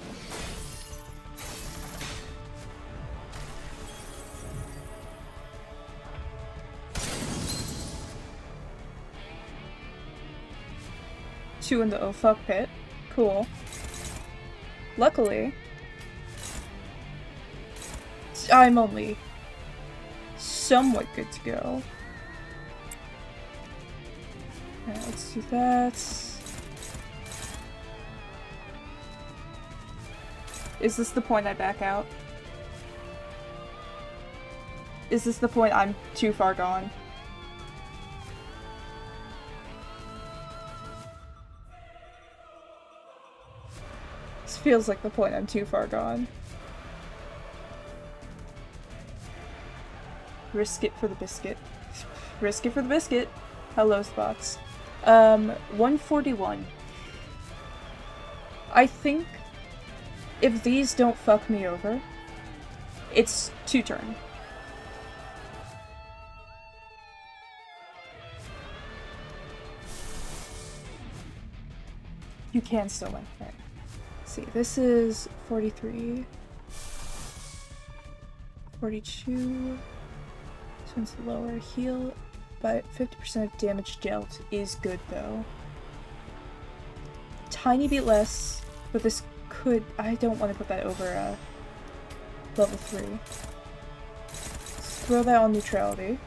Speaker 1: Two in the oh fuck pit. Cool. Luckily, I'm only somewhat good to go. Alright, let's do that. Is this the point I back out? Is this the point I'm too far gone? This feels like the point I'm too far gone. Risk it for the biscuit. Risk it for the biscuit. Hello, spots. 141. I think if these don't fuck me over, it's 2 turn. You can still win. Right. Let's see, this is 43. 42. This one's lower. Heal, but 50% of damage dealt is good though. Tiny bit less, but this could... I don't want to put that over level 3. Let's throw that on neutrality.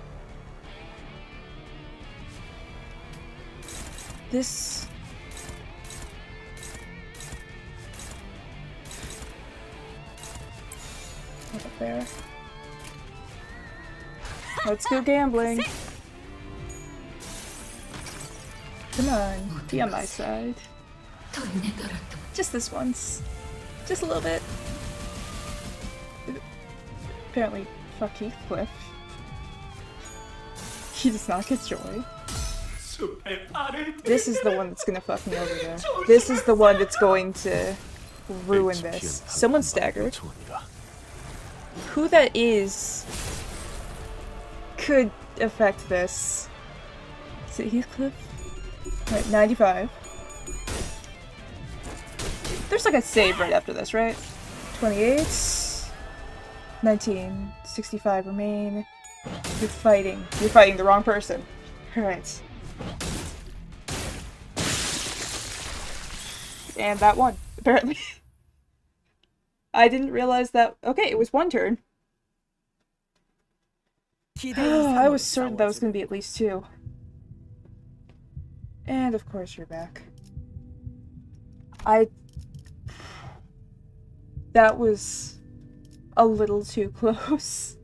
Speaker 1: This... Put it there. Let's go gambling. Come on, be on my side. Just this once. Just a little bit. Apparently Fuck Heathcliff. He does not get joy. This is the one that's gonna fuck me over there. This is the one that's going to ruin this. Someone staggered. Who that is could affect this. Is it Heathcliff? Right, 95. There's like a save right after this, right? 28. 19. 65 remain. You're fighting. You're fighting the wrong person. Alright. And that won, apparently. I didn't realize that. Okay, it was one turn. I was certain that was going to be at least two. And of course you're back. That was a little too close.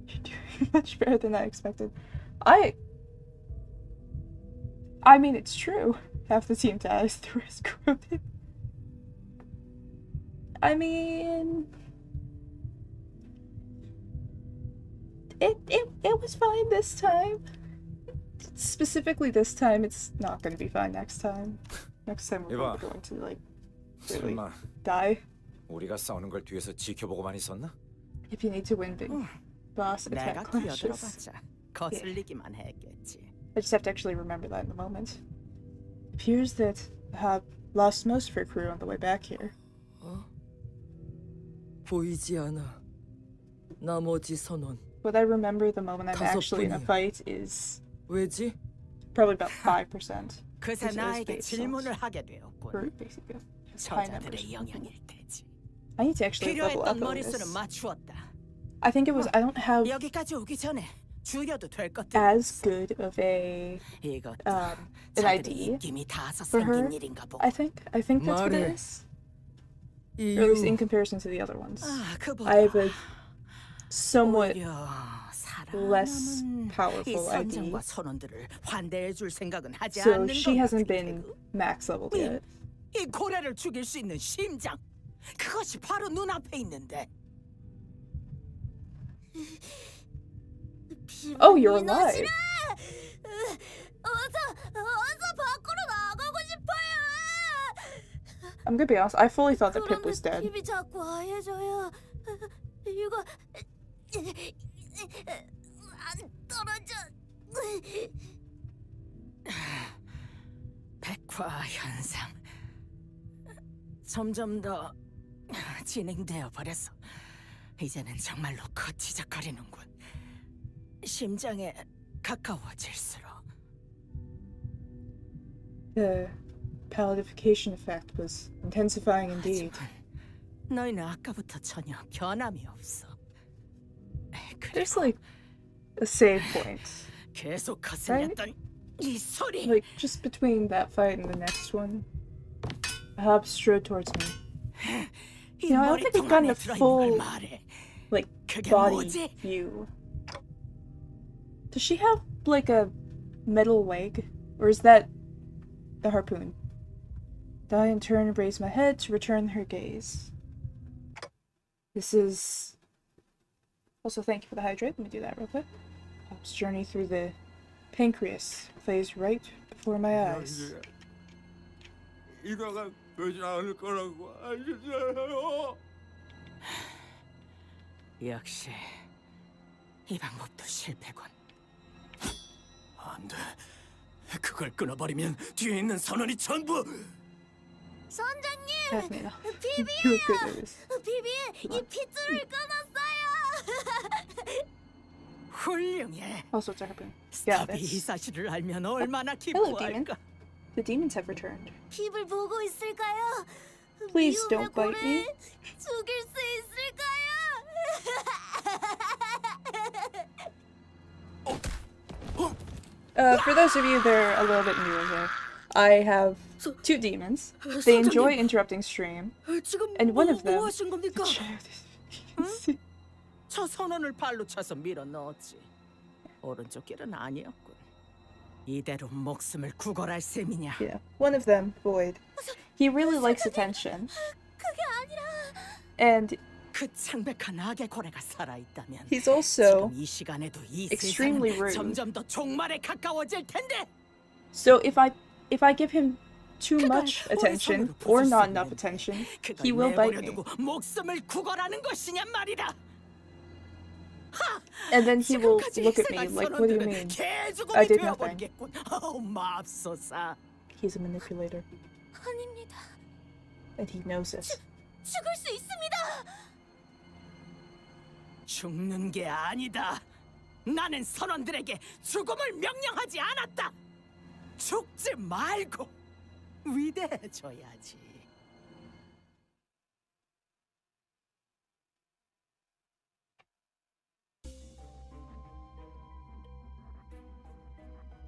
Speaker 1: You're doing much better than I expected. I mean, it's true. Half the team dies, the rest corrupted. I mean, it was fine this time. Specifically this time, it's not going to be fine next time. Next time we're probably going to, like, really die.
Speaker 5: 우리가 싸우는 걸 뒤에서 지켜보고만 있었나?
Speaker 1: If you need to win big boss attack clashes.
Speaker 2: 거슬리기만 했겠지.
Speaker 1: I just have to actually remember that in the moment. It appears that I have lost most of her crew on the way back here.
Speaker 12: 보이지 않아. 나머지 선원.
Speaker 1: What I remember the moment I'm actually in a fight is
Speaker 12: 왜지?
Speaker 1: probably about 5%.
Speaker 2: 그새 나에게 질문을 하게 되었군.
Speaker 1: Basically,
Speaker 2: 저자들의 영향일 테지.
Speaker 1: I need to actually level up
Speaker 2: 필요했던
Speaker 1: on this.
Speaker 2: 머릿수는 맞추었다.
Speaker 1: I think it was. I don't have
Speaker 2: 여기까지 오기 전에 죽여도 될 것들.
Speaker 1: as good of a an ID for her. I think that's what it is. Or at least in comparison to the other ones. I have a somewhat less powerful ID. So she hasn't been max leveled yet.
Speaker 2: 이 고래를 죽일 수 있는 심장. 그것이 바로 눈앞에 있는데.
Speaker 1: Oh, you're alive. I'm gonna be honest, I fully thought that Pip was dead.
Speaker 2: 백화 현상. 점점 더 진행되어 버렸어. 이제는 정말로 거치적거리는군. 심장에 가까워질수록.
Speaker 1: The palidification effect was intensifying indeed.
Speaker 2: 너희는 아까부터 전혀 변함이 없어.
Speaker 1: There's like a save point.
Speaker 2: 계속 거슬렸던 이 소리.
Speaker 1: Like just between that fight and the next one, Hobbs strode towards me. You know, I don't think we've gotten a full like body view. Does she have like a metal leg, or is that the harpoon? I in turn raise my head to return her gaze. This is... Also, thank you for the hydrate. Let me do that real quick. Hobbs' journey through the pancreas plays right before my eyes.
Speaker 2: 역시 이 방법도 실패군.
Speaker 11: 안 돼. 그걸 끊어버리면 뒤에 있는 선원이 전부...
Speaker 10: 선장님! 비비! 이 핏줄을 끊었어요!
Speaker 2: 훌륭해.
Speaker 1: Also, it's a harpoon.
Speaker 2: 스탑이 이 사실을 알면 얼마나 기뻐할까.
Speaker 1: The demons have returned.
Speaker 10: 핍을 보고 있을까요?
Speaker 1: Please don't bite me.
Speaker 10: 죽일 수 있을까요?
Speaker 1: For those of you that are a little bit newer here, I have two demons. They enjoy interrupting stream, and one of them...
Speaker 2: 저 선원을 발로 차서 밀어 넣었지. 오른쪽 길은 아니었군. 이대로 목숨을 구걸할 셈이냐?
Speaker 1: Yeah, one of them, Void. He really likes attention, and
Speaker 2: 그 창백한 악의 고래가 살아있다면
Speaker 1: He's also
Speaker 2: 지금 이 시간에도 이
Speaker 1: extremely
Speaker 2: 세상은
Speaker 1: rude.
Speaker 2: 점점 더 종말에 가까워질 텐데.
Speaker 1: So if I give him too much attention or not enough attention, he will bite me.
Speaker 2: 목숨을 구걸하는 것이냐 말이다.
Speaker 1: And then he will look at me like, what do you mean? I did nothing.
Speaker 2: 맙소사.
Speaker 1: He's a manipulator.
Speaker 10: 아닙니다.
Speaker 1: And he knows it.
Speaker 10: 죽을 수 있습니다.
Speaker 2: 죽는 게 아니다. 나는 선원들에게 죽음을 명령하지 않았다. 죽지 말고 위대해져야지.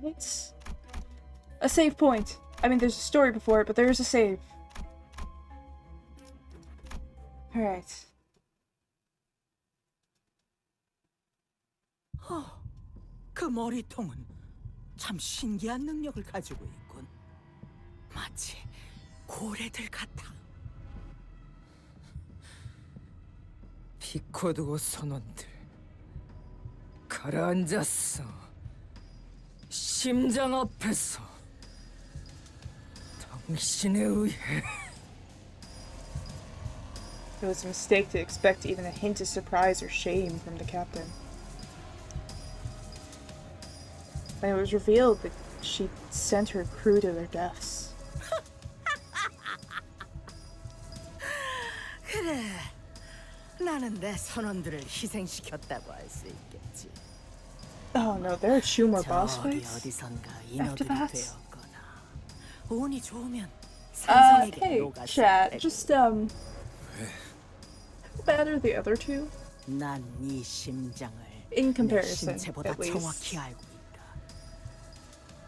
Speaker 1: It's a save point. I mean, there's a story before it, but there is a save. Alright.
Speaker 2: 그 머리통은 참 신기한 능력을 가지고 있군. 마치 고래들 같아.
Speaker 12: 피코드고 선원들 가라앉았어. 심장 앞에서 당신에 의해.
Speaker 1: It was a mistake to expect even a hint of surprise or shame from the captain. When it was revealed that she sent her crew to their deaths.
Speaker 2: 그래, 나는 내 선원들을 희생시켰다고 할 수 있겠지.
Speaker 1: Oh no, there are two more boss
Speaker 2: 저기
Speaker 1: fights
Speaker 2: 어디선가
Speaker 1: after
Speaker 2: 인어들이
Speaker 1: that.
Speaker 2: 되었거나 운이 좋으면 산성에게
Speaker 1: Hey,
Speaker 2: 녹았을
Speaker 1: chat,
Speaker 2: 테고.
Speaker 1: just how bad are the other two?
Speaker 2: 난 네 심장을
Speaker 1: In
Speaker 2: 내
Speaker 1: comparison,
Speaker 2: 신체보다
Speaker 1: at least.
Speaker 2: 정확히 알고 있다.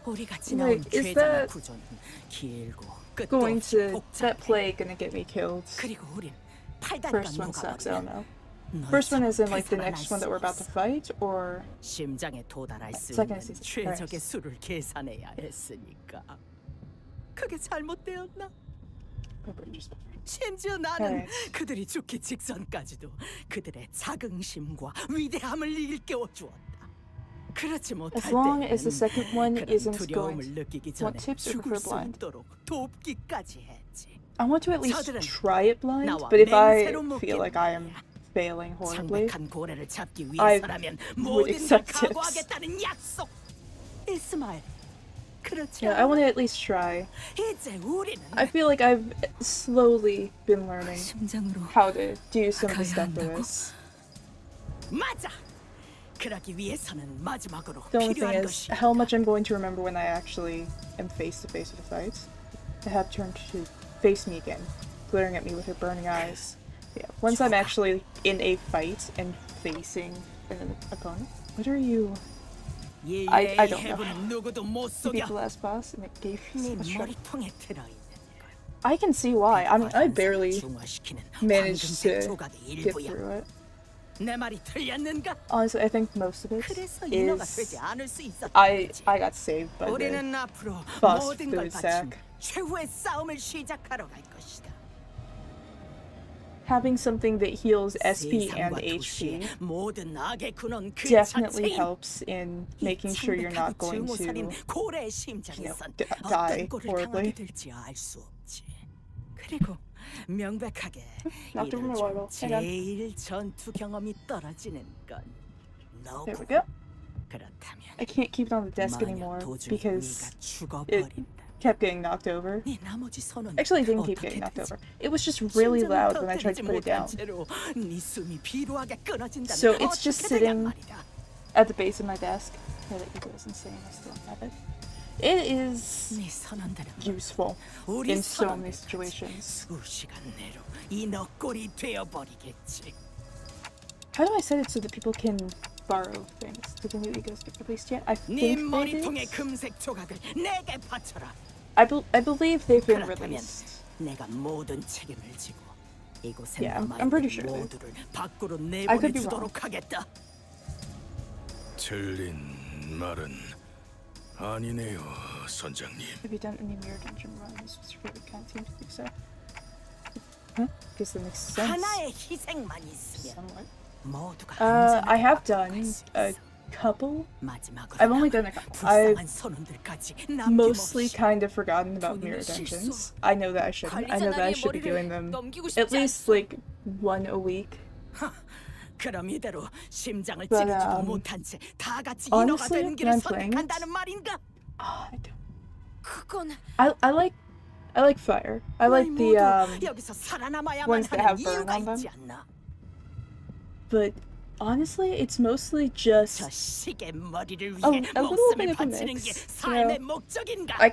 Speaker 2: 우리가 지나온
Speaker 1: Like, is
Speaker 2: 쾌장
Speaker 1: that
Speaker 2: 구조는 길고 끝도
Speaker 1: going
Speaker 2: 없이
Speaker 1: to that
Speaker 2: 복잡해.
Speaker 1: play gonna get me killed?
Speaker 2: 그리고 우린 팔다리가
Speaker 1: First one sucks, I don't know.
Speaker 2: 너희처럼
Speaker 1: First one is in like the
Speaker 2: 되살아날
Speaker 1: next one that
Speaker 2: 수
Speaker 1: we're about to
Speaker 2: 있어.
Speaker 1: fight, or
Speaker 2: 심장에 도달할 수
Speaker 1: Second
Speaker 2: 있는
Speaker 1: season.
Speaker 2: 최적의 수를 계산해야 했으니까. 그게 잘못되었나? 심지어 나는
Speaker 1: Alright.
Speaker 2: 그들이 죽기 직전까지도 그들의 자긍심과 위대함을 일깨워 주었다. 그렇지 못할
Speaker 1: as long as the
Speaker 2: 때는
Speaker 1: second one
Speaker 2: 그런
Speaker 1: isn't
Speaker 2: 두려움을
Speaker 1: going.
Speaker 2: 느끼기 전에
Speaker 1: Want tips or
Speaker 2: 죽을
Speaker 1: prefer
Speaker 2: 수
Speaker 1: blind?
Speaker 2: 있도록 돕기까지 했지.
Speaker 1: I want to at least
Speaker 2: 저들은
Speaker 1: try it blind,
Speaker 2: 나와
Speaker 1: but if I
Speaker 2: 맹세로
Speaker 1: feel like I am
Speaker 2: 묶인
Speaker 1: failing horribly,
Speaker 2: 창백한 고래를 잡기
Speaker 1: I
Speaker 2: 위해서라면
Speaker 1: would
Speaker 2: 모든 걸
Speaker 1: accept it.
Speaker 2: 각오하겠다는 약속. 이스마엘, 그렇지
Speaker 1: Yeah, I
Speaker 2: 않아?
Speaker 1: want to at least try.
Speaker 2: 이제 우리는
Speaker 1: I feel like I've slowly been learning
Speaker 3: 심장으로
Speaker 1: how to do some of the
Speaker 3: 가야
Speaker 1: stuff for
Speaker 3: 한다고?
Speaker 1: this.
Speaker 2: 맞아. 그러기 위해서는 마지막으로
Speaker 1: The only thing
Speaker 2: 필요한
Speaker 1: is
Speaker 2: 것이
Speaker 1: how much I'm going to remember when I actually am face to face with the fight. To have turned to face me again, glaring at me with her burning eyes. Yeah, once I'm actually in a fight and facing an opponent. What are you? I don't know.
Speaker 2: 해부는 누구도 못
Speaker 1: You beat
Speaker 2: 속여.
Speaker 1: the last boss and it gave you so
Speaker 2: 네
Speaker 1: much trouble.
Speaker 2: 머리통에 들어있는
Speaker 1: I can see why. I mean, I barely
Speaker 2: 중화시키는
Speaker 1: managed
Speaker 2: 황금색
Speaker 1: to
Speaker 2: 조각의
Speaker 1: get
Speaker 2: 일부야.
Speaker 1: through it.
Speaker 2: 내 말이 틀렸는가?
Speaker 1: Honestly, I think most of it
Speaker 2: 그래서 인어가
Speaker 1: is
Speaker 2: 되지 않을 수 있었던
Speaker 1: I
Speaker 2: 거지.
Speaker 1: got saved by the
Speaker 2: 우리는 앞으로
Speaker 1: boss
Speaker 2: 모든 걸
Speaker 1: food
Speaker 2: 바친
Speaker 1: sack.
Speaker 2: 최후의 싸움을 시작하러 갈 것이다.
Speaker 1: Having something that heals SP and
Speaker 2: 세상과
Speaker 1: HP
Speaker 2: 도시의 모든 악의 근원 그
Speaker 1: definitely
Speaker 2: 자체인
Speaker 1: helps in making sure you're not going to,
Speaker 2: 증오살인 고래의 심장에선
Speaker 1: die
Speaker 2: 어떤 꼴을
Speaker 1: horribly.
Speaker 2: 당하게 될지 알 수 없지. 그리고 명백하게
Speaker 1: Knocked over my
Speaker 2: 이들 중
Speaker 1: Bible. Hang on.
Speaker 2: 제일 전투 경험이 떨어지는 건
Speaker 1: There we
Speaker 2: 너고.
Speaker 1: go.
Speaker 2: 그렇다면
Speaker 1: I can't keep it on the desk
Speaker 2: 만약
Speaker 1: anymore
Speaker 2: 도중에
Speaker 1: because
Speaker 2: 네가
Speaker 1: it
Speaker 2: 죽어버린다.
Speaker 1: kept getting knocked over.
Speaker 2: 네 나머지 선원들
Speaker 1: Actually, it didn't keep
Speaker 2: 어떻게
Speaker 1: getting knocked
Speaker 2: 되지?
Speaker 1: over. It was just really
Speaker 2: 심장을
Speaker 1: loud when I tried to
Speaker 2: 터뜨리지
Speaker 1: put it down.
Speaker 2: 못한 채로 네 숨이 비루하게 끊어진다면
Speaker 1: So it's just
Speaker 2: 어떻게 되냔
Speaker 1: sitting
Speaker 2: 말이다.
Speaker 1: at the base of my desk. Yeah, that ego is insane. I still don't have it. It is
Speaker 2: 네 선원들은
Speaker 1: useful
Speaker 2: 우리
Speaker 1: in so many
Speaker 2: 선원들까지
Speaker 1: situations.
Speaker 2: 수시간 내로 이 너꼴이 되어버리겠지.
Speaker 1: How do I set it so that people can borrow things? Did the new egos get released yet? I
Speaker 2: 네
Speaker 1: think they
Speaker 2: 머리통의
Speaker 1: did.
Speaker 2: 금색 조각을 내게 바쳐라.
Speaker 1: I believe they've been
Speaker 2: 그렇다면
Speaker 1: released.
Speaker 2: 내가 모든 책임을 지고 이곳에
Speaker 1: Yeah,
Speaker 2: 남아
Speaker 1: I'm pretty
Speaker 2: 있는
Speaker 1: sure they-
Speaker 2: 모두를 밖으로
Speaker 1: I could be
Speaker 2: 내보내주도록 하겠다.
Speaker 11: 틀린 말은 아니네요, 선장님.
Speaker 1: Have you done any mirror dungeon runs? What's your favorite kind? Seems to think so. Huh? Guess that makes sense.
Speaker 2: 하나의 희생만 있으면
Speaker 1: Somewhat.
Speaker 2: 모두가
Speaker 1: I
Speaker 2: 안전하게
Speaker 1: have
Speaker 2: 바꿔갈
Speaker 1: done
Speaker 2: 수
Speaker 1: a
Speaker 2: 있어.
Speaker 1: couple.
Speaker 2: 마지막으로
Speaker 1: I've only
Speaker 2: 남은
Speaker 1: done a couple. I've
Speaker 2: 불쌍한 선원들까지
Speaker 1: mostly
Speaker 2: 남김없이
Speaker 1: kind of forgotten about mirror dungeons. I know that I shouldn't. I know that I should be doing them at least like one a week.
Speaker 2: 그럼 이대로 심장을
Speaker 1: But,
Speaker 2: 찌르지도 못한 채 다 같이 인어가
Speaker 1: honestly,
Speaker 2: 되는
Speaker 1: when
Speaker 2: 길을
Speaker 1: I'm playing it,
Speaker 2: 선택한다는 말인가?
Speaker 1: I don't.
Speaker 7: 그건
Speaker 1: I like fire. I like
Speaker 2: 너희
Speaker 1: the
Speaker 2: 모두 여기서 살아남아야만
Speaker 1: ones that
Speaker 2: 하는
Speaker 1: have burn
Speaker 2: 이유가
Speaker 1: on them.
Speaker 2: 있지 않나?
Speaker 1: But honestly, it's mostly
Speaker 2: 저
Speaker 1: just
Speaker 2: 시계 머리를
Speaker 1: a
Speaker 2: 위해
Speaker 1: little
Speaker 2: 목숨을
Speaker 1: bit of a
Speaker 2: 바치는 게
Speaker 1: mix.
Speaker 2: 삶의 목적인가?
Speaker 1: I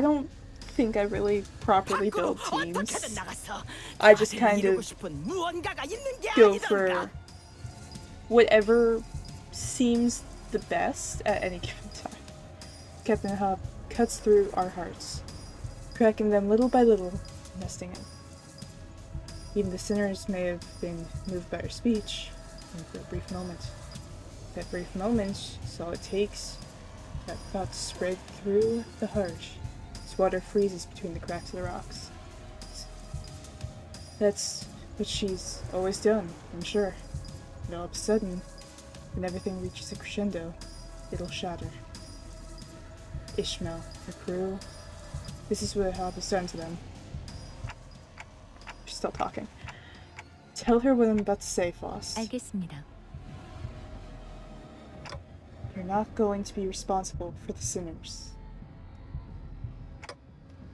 Speaker 1: don't think I really properly
Speaker 2: 밖으로
Speaker 1: build
Speaker 2: 어떻게든
Speaker 1: teams.
Speaker 2: 나가서
Speaker 1: I just
Speaker 2: 다들
Speaker 1: kind
Speaker 2: 이루고
Speaker 1: of
Speaker 2: 싶은 무언가가 있는 게
Speaker 1: go
Speaker 2: 아니던가.
Speaker 1: for whatever seems the best at any given time. Captain Hub cuts through our hearts, cracking them little by little, nesting in. Even the sinners may have been moved by our speech, and for a brief moment. That brief moment is all it takes. That thought to spread through the heart, as water freezes between the cracks of the rocks. That's what she's always done, I'm sure. And all of a sudden, when everything reaches a crescendo, it'll shatter. Ishmael, her crew. This is what Hab has done to them. She's still talking. Tell her what I'm about to say, Foss.
Speaker 3: 알겠습니다.
Speaker 1: You're not going to be responsible for the sinners.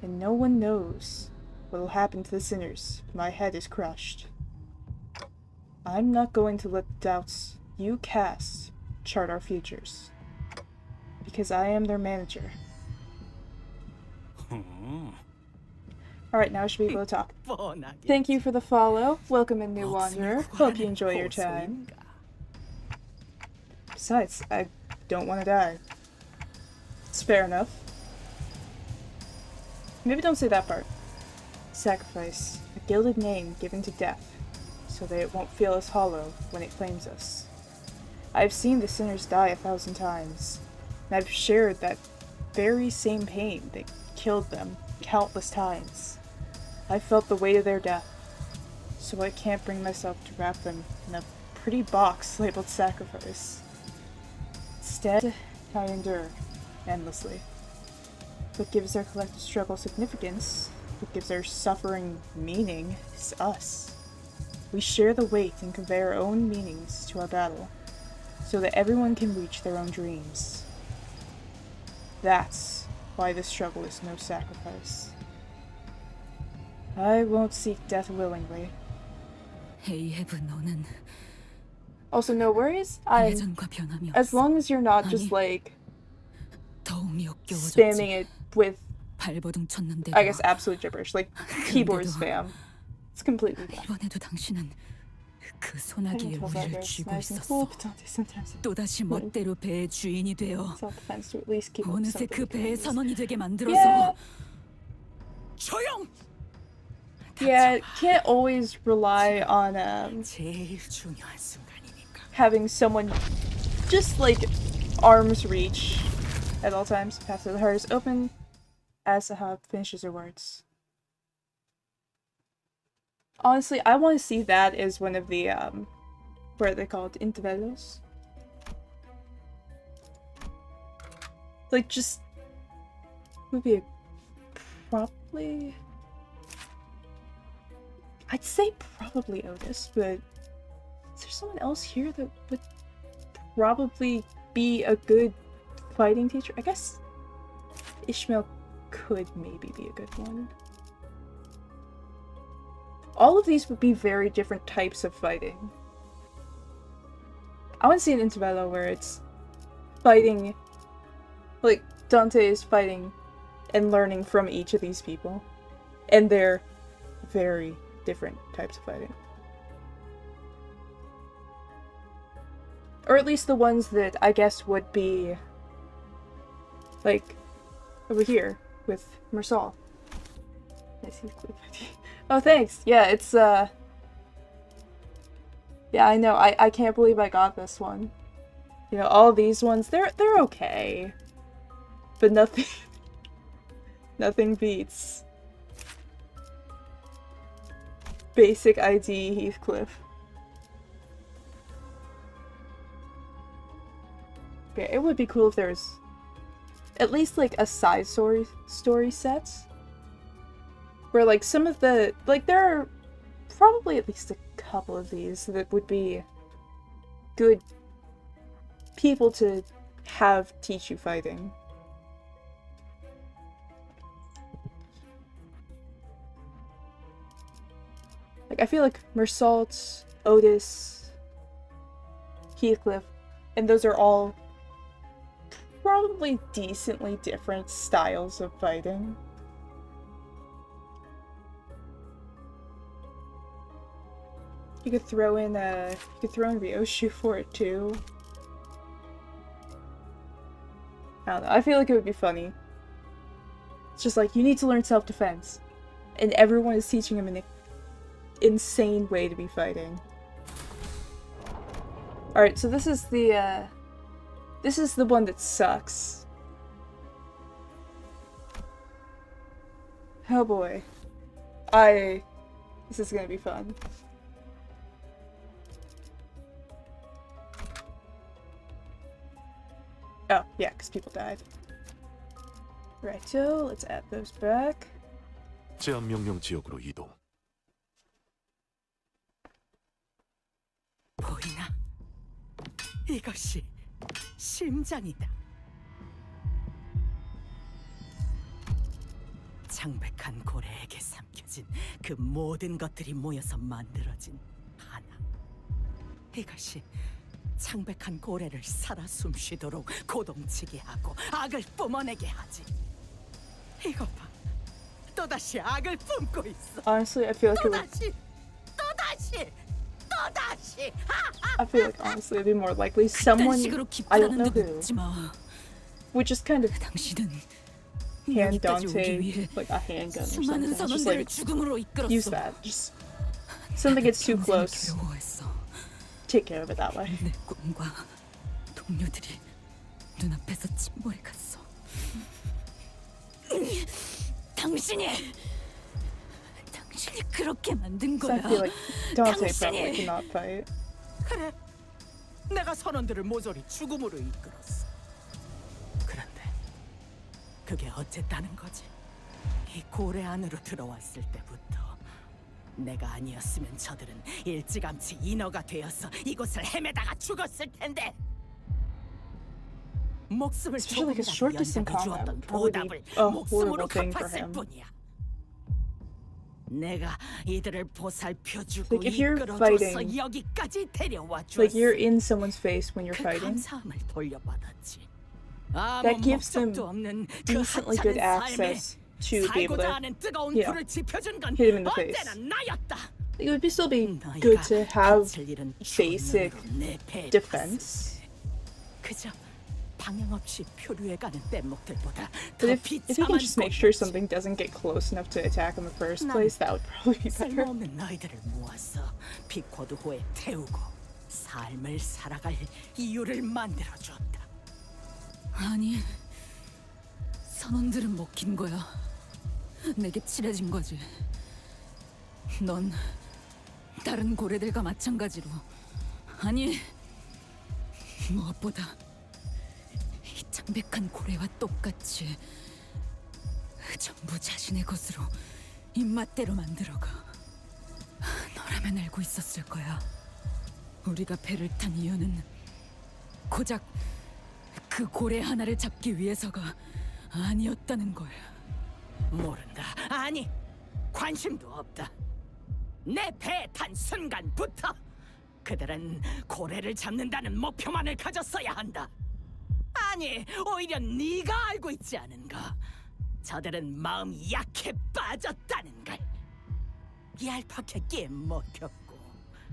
Speaker 1: And no one knows what will happen to the sinners if my head is crushed. I'm not going to let the doubts you cast chart our futures. Because I am their manager. Alright, now I should be able to talk. Thank you for the follow. Welcome in, new wanderer. Hope you enjoy your time. Besides, I don't want to die. It's fair enough. Maybe don't say that part. Sacrifice, a gilded name given to death, so that it won't feel as hollow when it claims us. I've seen the sinners die 1,000 times, and I've shared that very same pain that killed them countless times. I've felt the weight of their death, so I can't bring myself to wrap them in a pretty box labeled sacrifice. Instead, I endure endlessly. What gives our collective struggle significance, what gives our suffering meaning, is us. We share the weight and convey our own meanings to our battle, so that everyone can reach their own dreams. That's why this struggle is no sacrifice. I won't seek death willingly.
Speaker 3: 에이헤브 너는
Speaker 1: Also, no worries.
Speaker 3: 예전과 변함이
Speaker 1: As
Speaker 3: 없어.
Speaker 1: long as you're not just
Speaker 3: 아니,
Speaker 1: like
Speaker 3: 더욱 역겨워졌지.
Speaker 1: spamming it with,
Speaker 3: 발버둥 쳤는데도
Speaker 1: I guess, absolute gibberish, like keyboard spam. It's completely fine.
Speaker 3: 이번에도 당신은 그 소나기에 우리를 쥐고 있었어. 또다시 멋대로 배의 주인이 되어 어느새 그 배의 선원이 되게 만들어서
Speaker 2: 조용!
Speaker 1: Yeah, can't always rely on
Speaker 2: 제일 중요한 순간이니까.
Speaker 1: having someone just like arm's reach at all times. Path to the heart is open as Sahab finishes her words. Honestly, I want to see that as one of the what are they called? Intervalos? Like, just would be probably, I'd say probably Otis, but is there someone else here that would probably be a good fighting teacher? I guess Ishmael could maybe be a good one. All of these would be very different types of fighting. I want to see an Intervello where it's fighting, like Dante is fighting and learning from each of these people. And they're very different types of fighting. Or at least the ones that I guess would be like over here with Mersal. Oh, thanks. Yeah, it's yeah, I know. I can't believe I got this one. You know, all these ones, they're okay. But nothing nothing beats basic ID Heathcliff. Yeah, it would be cool if there was at least like a side story set where like some of the like there are probably at least a couple of these that would be good people to have teach you fighting. Like I feel like Mersault, Otis, Heathcliff, and those are all probably decently different styles of fighting. You could throw in Ryoshu for it too. I don't know. I feel like it would be funny. It's just like you need to learn self-defense, and everyone is teaching him an insane way to be fighting. All right, so this is the one that sucks. Oh boy. This is gonna be fun. Oh, yeah, because people died. Righto, let's add those back.
Speaker 11: 제한 명령 지역으로 이동.
Speaker 2: 보이나? 이것이 심장이다. 창백한 고래에게 삼켜진 그 모든 것들이 모여서 만들어진 하나. 이것이 창백한 고래를 살아 숨쉬도록 고동치게 하고 악을 뿜어내게 하지. 이거 봐. 또다시 악을 뿜고 있어.
Speaker 1: Honestly, I feel like it would...
Speaker 2: 또다시.
Speaker 1: I feel like honestly it'd be more likely someone, I don't know who, would just kind of hand Dante like a handgun or something. Just like use that. Just something gets too close. Take care of it that way.
Speaker 3: 내 꿈과 동료들이 눈앞에서 침몰해갔어. 당신이 그렇게 만든
Speaker 1: So I
Speaker 3: 거야.
Speaker 1: feel like Dante probably cannot fight.
Speaker 2: 그래, 내가 선원들을 모조리 죽음으로 이끌었어. 그런데 그게 어쨌다는 거지? 이 고래 안으로 들어왔을 때부터 내가 아니었으면 저들은 일찌감치 인어가 되어서 이곳을 헤매다가 죽었을 텐데. 목숨을
Speaker 1: Especially like a short
Speaker 2: 조금이라도
Speaker 1: distance
Speaker 2: 연장해
Speaker 1: combat
Speaker 2: 주었던
Speaker 1: would probably
Speaker 2: 보답을
Speaker 1: be a
Speaker 2: 목숨으로
Speaker 1: horrible thing for
Speaker 2: 갚았을
Speaker 1: him.
Speaker 2: 뿐이야. 내가 이들을 보살펴주고
Speaker 1: Like if you're
Speaker 2: 이끌어줘서
Speaker 1: fighting,
Speaker 2: 여기까지 데려와 줬어.
Speaker 1: like you're in someone's face when you're
Speaker 2: 그
Speaker 1: fighting,
Speaker 2: 감사함을 돌려받았지.
Speaker 1: that gives them
Speaker 2: 목적도 없는 그
Speaker 1: decently good
Speaker 2: 하찮은 삶에
Speaker 1: access to be able
Speaker 2: 살고자
Speaker 1: to,
Speaker 2: 하는 뜨거운
Speaker 1: you know,
Speaker 2: 불을 지펴준 건
Speaker 1: hit him in the face.
Speaker 2: 언제나 나였다.
Speaker 1: It would still be good to have basic defense.
Speaker 2: 그저 방향 없이 표류해가는 뗏목들보다
Speaker 1: But
Speaker 2: 더
Speaker 1: if you can
Speaker 2: 비참한
Speaker 1: just make sure something doesn't get close enough to attack in the first place, that would probably be better.
Speaker 2: 쓸모없는 너희들을 모아서 빅코드호에 태우고 삶을 살아갈 이유를 만들어줬다.
Speaker 3: 아니, 선원들은 먹힌 거야. 내게 칠해진 거지. 넌 다른 고래들과 마찬가지로, 아니, 무엇보다 이 창백한 고래와 똑같이 전부 자신의 것으로 입맛대로 만들어가. 너라면 알고 있었을 거야. 우리가 배를 탄 이유는 고작 그 고래 하나를 잡기 위해서가 아니었다는 걸.
Speaker 2: 모른다. 아니, 관심도 없다. 내 배에 탄 순간부터 그들은 고래를 잡는다는 목표만을 가졌어야 한다. 아니, 오히려 네가 알고 있지 않은가? 저들은 마음이 약해 빠졌다는 걸. 얄팍했기에 먹혔고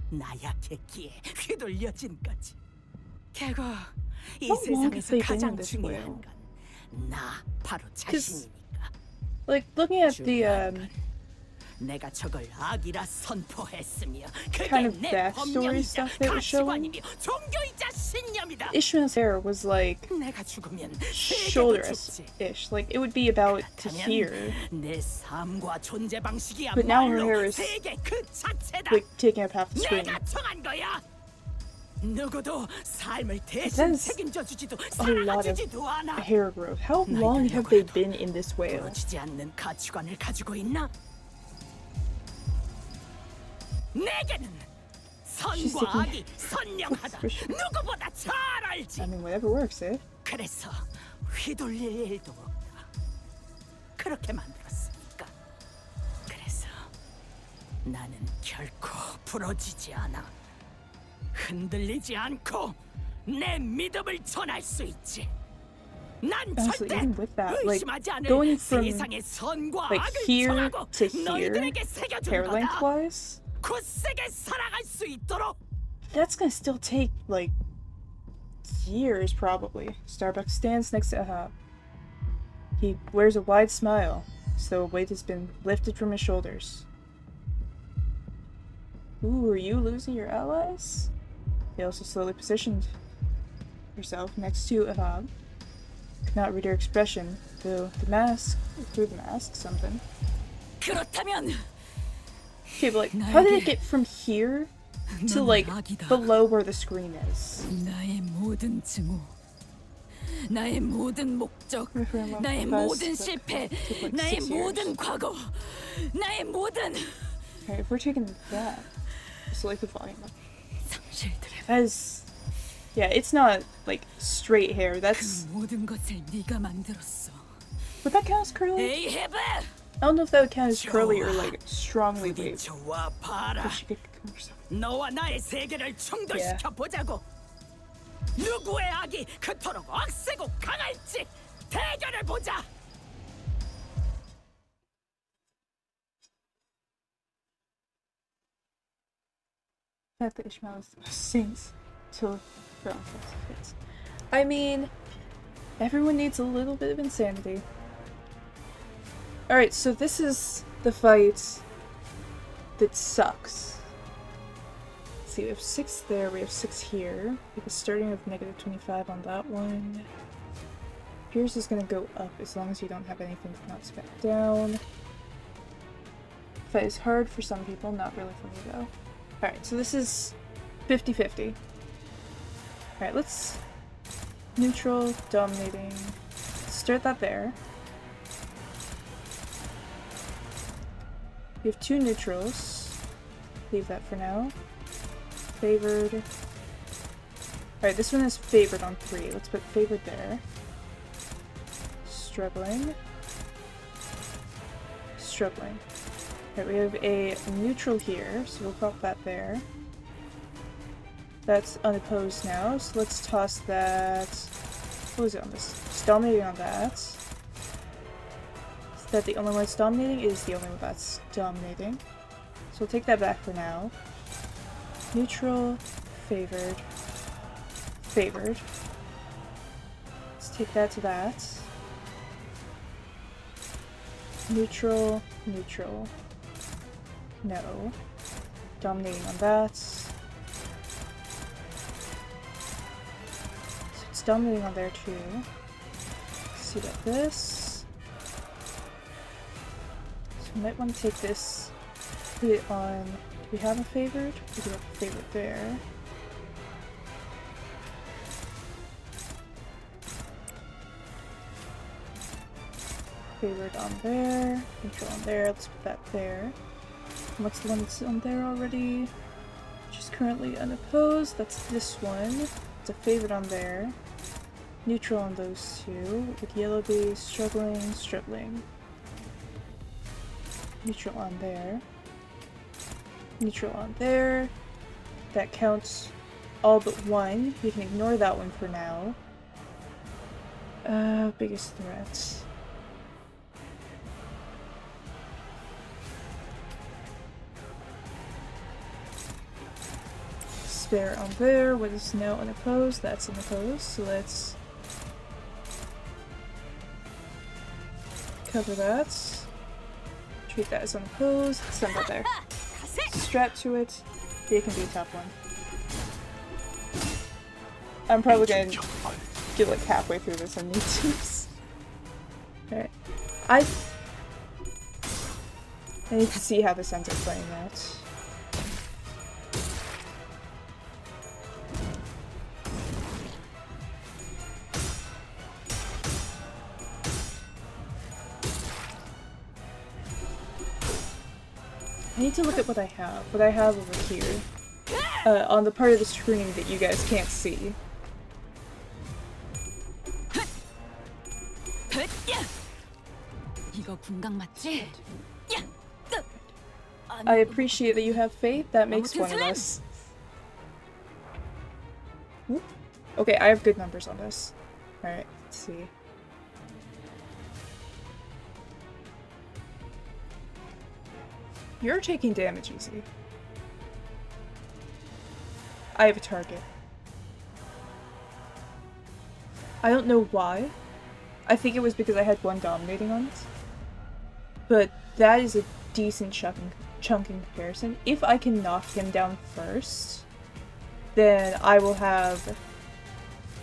Speaker 2: 나약했기에 휘둘려진 거지. 결국 이
Speaker 1: How long have
Speaker 2: 세상에서
Speaker 1: they been
Speaker 2: 가장
Speaker 1: in this
Speaker 2: 중요한
Speaker 1: world?
Speaker 2: 건 나 바로 자신이니까.
Speaker 1: Like looking at
Speaker 2: 내가 저걸 악이라 선포했으며
Speaker 1: kind
Speaker 2: 그게
Speaker 1: of
Speaker 2: 내
Speaker 1: backstory
Speaker 2: 법령이자
Speaker 1: stuff they were showing.
Speaker 2: 가치관이며 종교이자 신념이다.
Speaker 1: Ishmael's hair was like
Speaker 2: 내가 죽으면 세계도 죽지.
Speaker 1: shoulder-ish. Like it would be about to here.
Speaker 2: 내 삶과 존재 방식이야
Speaker 1: But now her hair is
Speaker 2: 세계 그 자체다.
Speaker 1: like taking up half the screen.
Speaker 2: 내가 정한 거야. 누구도 삶을
Speaker 1: That
Speaker 2: 대신
Speaker 1: is
Speaker 2: 책임져 주지도
Speaker 1: a lot of
Speaker 2: 살아주지도 않아.
Speaker 1: hair growth. How long have they been in this whale?
Speaker 2: 부러지지 않는 가치관을 가지고 있나? 내게는 선과 악이 선명하다. 누구보다 잘 알지.
Speaker 1: I mean, whatever works, eh?
Speaker 2: 그래서 휘둘릴 일도 없다. 그렇게 만들었으니까. 그래서 나는 결코 부러지지 않아. 흔들리지 않고 내 믿음을 전할 수 있지. 난
Speaker 1: Honestly,
Speaker 2: 절대
Speaker 1: even with that, like
Speaker 2: 의심하지 않을
Speaker 1: going from
Speaker 2: 세상의 선과
Speaker 1: like
Speaker 2: 악을
Speaker 1: here
Speaker 2: 전하고
Speaker 1: to here,
Speaker 2: 너희들에게 새겨준
Speaker 1: hair
Speaker 2: 거다.
Speaker 1: length-wise,
Speaker 2: 굳세게 살아갈 수 있도록.
Speaker 1: that's gonna still take like years, probably. Starbucks stands next to Ahab. He wears a wide smile, as though a weight has been lifted from his shoulders. Ooh, are you losing your allies? He also slowly positioned herself next to Ahab. Could not read her expression, though through the mask, something.
Speaker 3: 그렇다면
Speaker 1: Okay, but like, how did it get from here to like below where the screen is?
Speaker 3: 나의 모든 증오, 나의 모든 목적, 나의 모든 실패, 나의 모든 과거, 나의 모든.
Speaker 1: Okay, if we're taking that, so like the volume up.
Speaker 3: 상실들의
Speaker 1: As yeah, it's not like straight hair. That's
Speaker 3: 모든 것을 네가 만들었어.
Speaker 1: would that count as curly?
Speaker 3: 에이헤브!
Speaker 1: I don't know if that would count as curly or like strongly waved.
Speaker 2: 좋아 봐라.
Speaker 1: She could come herself.
Speaker 2: 너와 나의 세계를 충돌시켜 보자고. 누구의 악이 그토록 억세고 강할지 대결을 보자.
Speaker 1: The fact that Ishmael sings till fits. I mean, everyone needs a little bit of insanity. Alright, so this is the fight that sucks. Let's see, we have 6 there, we have 6 here. We have a starting of -25 on that one. Yours is gonna go up as long as you don't have anything that knocks back down. Fight is hard for some people, not really for me though. Alright, so this is 50-50. Alright, let's neutral, dominating. Start that there. We have 2 neutrals. Leave that for now. Favored. Alright, this one is favored on 3. Let's put favored there. Struggling. Struggling. Alright, we have a neutral here, so we'll pop that there. That's unopposed now, so let's toss that. What was it on this? It's dominating on that. Is that the only one that's dominating? It is the only one that's dominating. So we'll take that back for now. Neutral, favored, favored. Let's take that to that. Neutral, neutral. No. Dominating on that. So it's dominating on there too. Let's see about this. So we might want to take this, put it on. Do we have a favored? We do have a favorite there. Favored on there. Neutral on there. Let's put that there. What's the one that's on there already? Which is currently unopposed. That's this one. It's a favorite on there. Neutral on those two. With yellow base, struggling, struggling. Neutral on there. Neutral on there. That counts all but one. We can ignore that one for now. Biggest threats. Spare on there. What is now unopposed? That's unopposed. So let's cover that. Treat that as unopposed. Send that there. Strap to it. It can be a top one. I'm probably gonna get like halfway through this on YouTube. Alright. I need to see how this ends up playing out. I need to look at what I have. What I have over here. On the part of the screen that you guys can't see. I appreciate that you have faith. That makes one of us. Whoop. Okay, I have good numbers on this. Alright, let's see. You're taking damage easy. I have a target. I don't know why. I think it was because I had one dominating on it. But that is a decent chunk in comparison. If I can knock him down first, then I will have,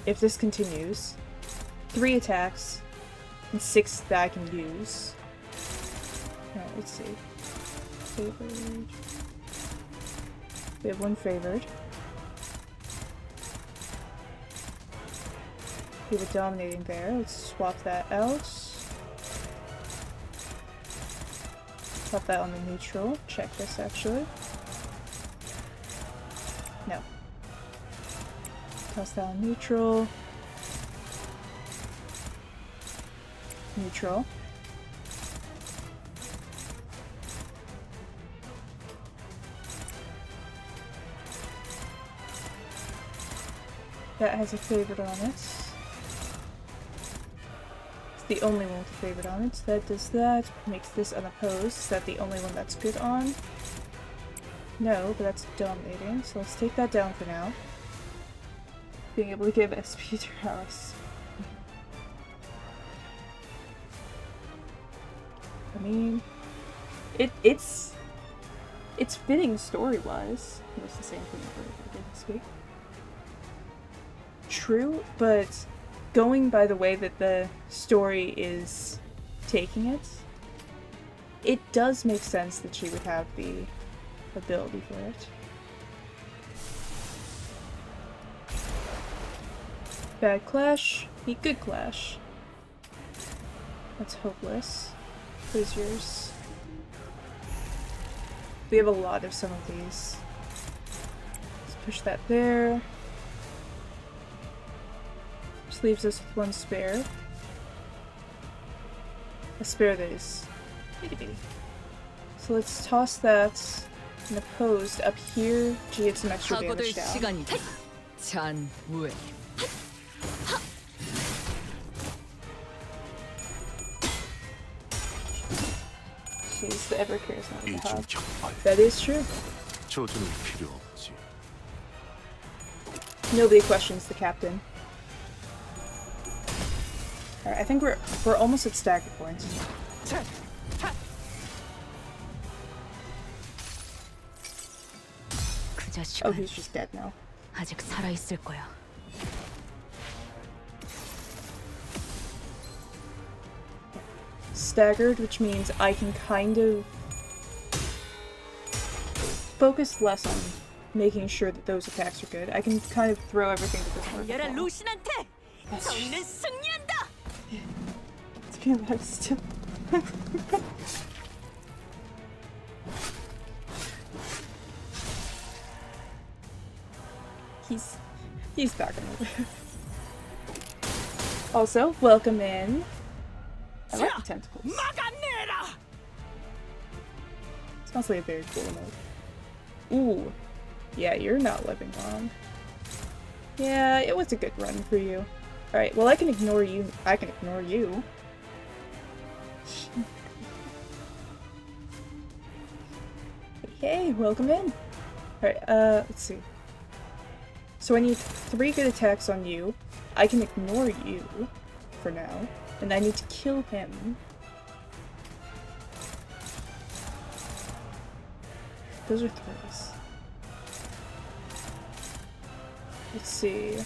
Speaker 1: if this continues, 3 attacks and 6 that I can use. Alright, let's see. Favored. We have 1 favored. We have a dominating there. Let's swap that out. Swap that on the neutral. Check this actually. No. Toss that on neutral. Neutral. That has a favorite on it. It's the only one with a favorite on it. That does that. Makes this unopposed. Is that the only one that's good on? No, but that's dominating. So let's take that down for now. Being able to give SP to Alice. I mean, it's fitting story-wise. It's the same thing I did this week. True, but going by the way that the story is taking it, it does make sense that she would have the ability for it. Bad clash, beat good clash. That's hopeless. What is yours? We have a lot of some of these. Let's push that there. Just leaves us with 1 spare. A spare that is bitty bitty. So let's toss that in opposed up here to get some extra damage down. She's the ever charismatic hub. That is true. Nobody questions the captain. Alright, I think we're almost at stagger points. Oh, he's just dead now. Staggered, which means I can kind of focus less on making sure that those attacks are good. I can kind of throw everything that doesn't work. It's being alive still. He's back on over. Also, welcome in. I like the tentacles. It's honestly a very cool emote. Ooh. Yeah, you're not living long. Yeah, it was a good run for you. Alright, well I can ignore you. I can ignore you. Hey, welcome in. Alright, let's see. So I need 3 good attacks on you. I can ignore you for now. And I need to kill him. those are throws. Let's see.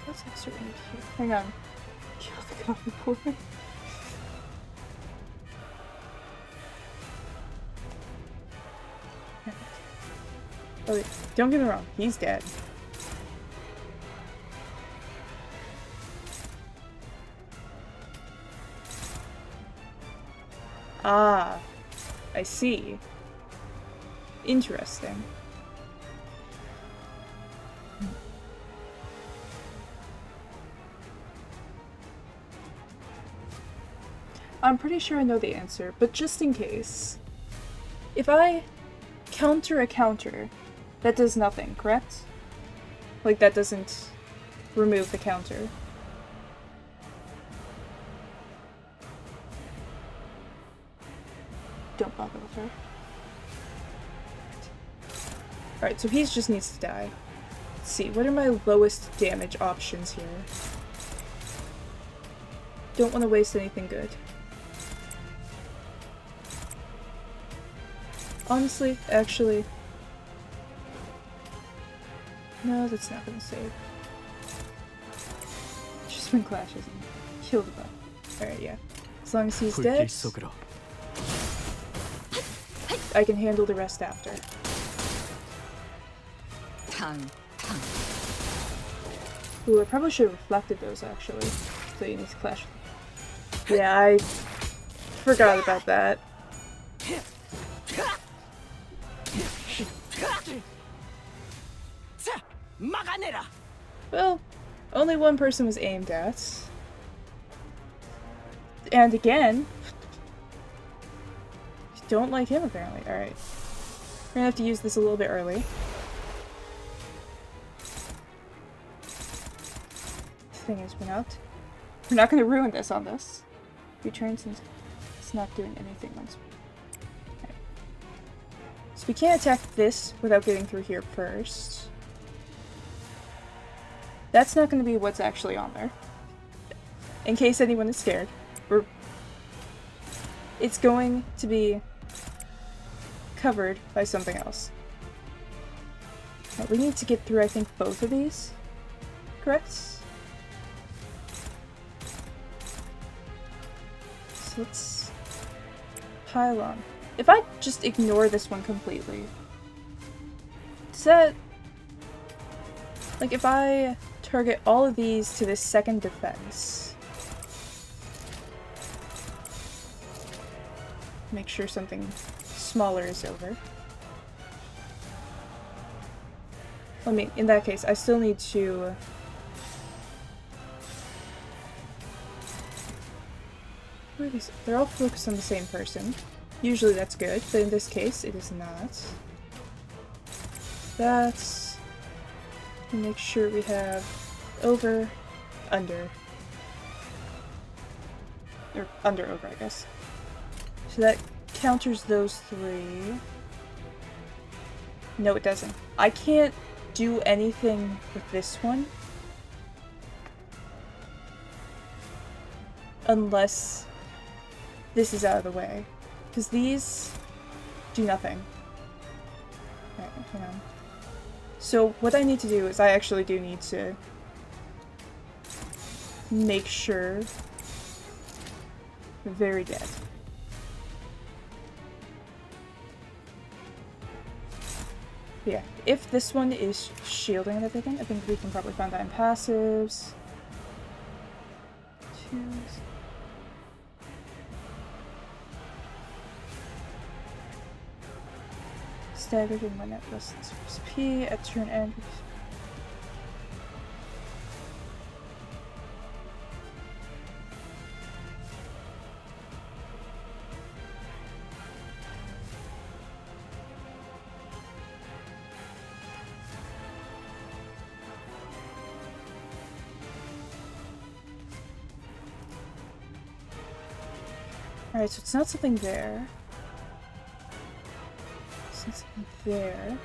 Speaker 1: What's extra in here? Hang on. Kill the coffee boy. Oh, wait. Don't get me wrong, he's dead. Ah, I see. Interesting. I'm pretty sure I know the answer, but just in case. If I counter a counter, that does nothing, correct? Like, that doesn't remove the counter. Don't bother with her. Alright, so he just needs to die. Let's see, what are my lowest damage options here? Don't want to waste anything good. Honestly, actually... No, that's not gonna save. Just swing clashes and kill the bug. Alright, yeah. As long as he's dead, I can handle the rest after. Ooh, I probably should have reflected those actually. So you need to clash. Yeah, I forgot about that. Well, only one person was aimed at. And again, don't like him apparently. Alright. We're gonna have to use this a little bit early. This thing has been out. We're not gonna ruin this on this. Return since it's not doing anything once. Okay. So we can't attack this without getting through here first. That's not gonna be what's actually on there. In case anyone is scared. It's going to be covered by something else. Now, we need to get through, I think, both of these. Correct? So let's pile on. If I just ignore this one completely, does that... Like, if I target all of these to this second defense, make sure something smaller is over. I mean, in that case, I still need to... Where are these? They're all focused on the same person. Usually that's good, but in this case, it is not. That's... Make sure we have over, under. Or under, over, I guess. So that counters those three. No, it doesn't. I can't do anything with this one. Unless this is out of the way. Because these do nothing. Alright, hang on. So what I need to do is I actually do need to make sure they're very dead. Yeah, if this one is shielding and everything, I think we can probably find that in passives. Staggered in my net plus P at turn end. Alright, so it's not something there. It's not something there.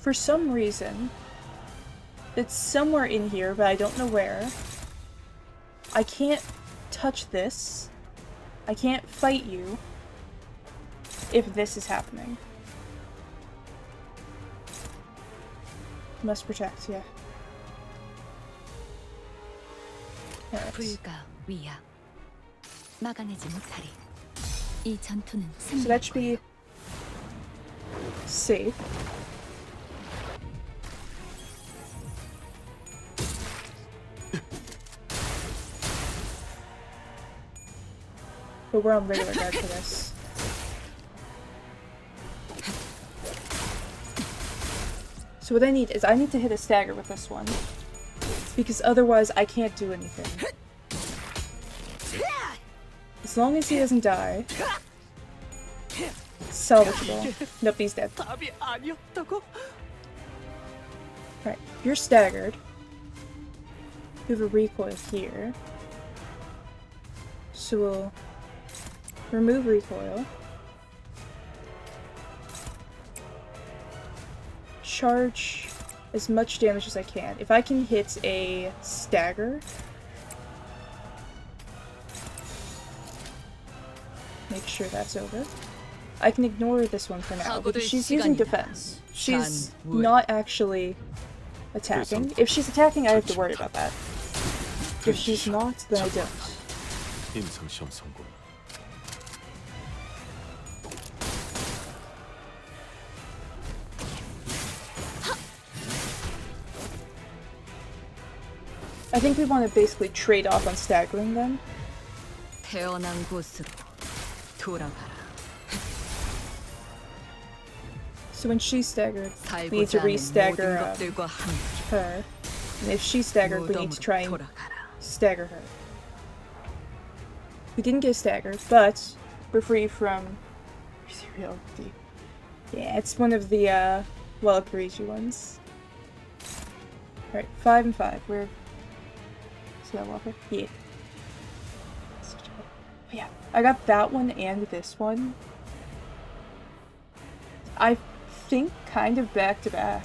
Speaker 1: for some reason, it's somewhere in here, but I don't know where. I can't touch this. I can't fight you if this is happening. Must protect, yeah. Alright.
Speaker 3: 불가 위야 막아내지 못하리. 이 전투는
Speaker 1: So that should be safe. But we're on regular guard for this. So what I need is I need to hit a stagger with this one. Because otherwise I can't do anything. As long as he doesn't die. Salvageable. Nope, he's dead. Right, you're staggered. You have a recoil here. So we'll remove recoil. Charge as much damage as I can. If I can hit a stagger, make sure that's over. I can ignore this one for now because she's using defense. She's not actually attacking. If she's attacking, I have to worry about that. If she's not, then I don't.
Speaker 11: 임상 시험 성공.
Speaker 1: I think we want to basically trade off on staggering them.
Speaker 3: 태어난 곳으로 돌아가라.
Speaker 1: So when she's staggered, we need to re-stagger her. And if she's staggered, we need to try and stagger her. We didn't get staggered, but we're free from serial D. Yeah, it's one of the Waluigi ones. Alright, 5 and 5. We're... See that Walker? Yeah. Oh, yeah, I got that one and this one. I think kind of back to back.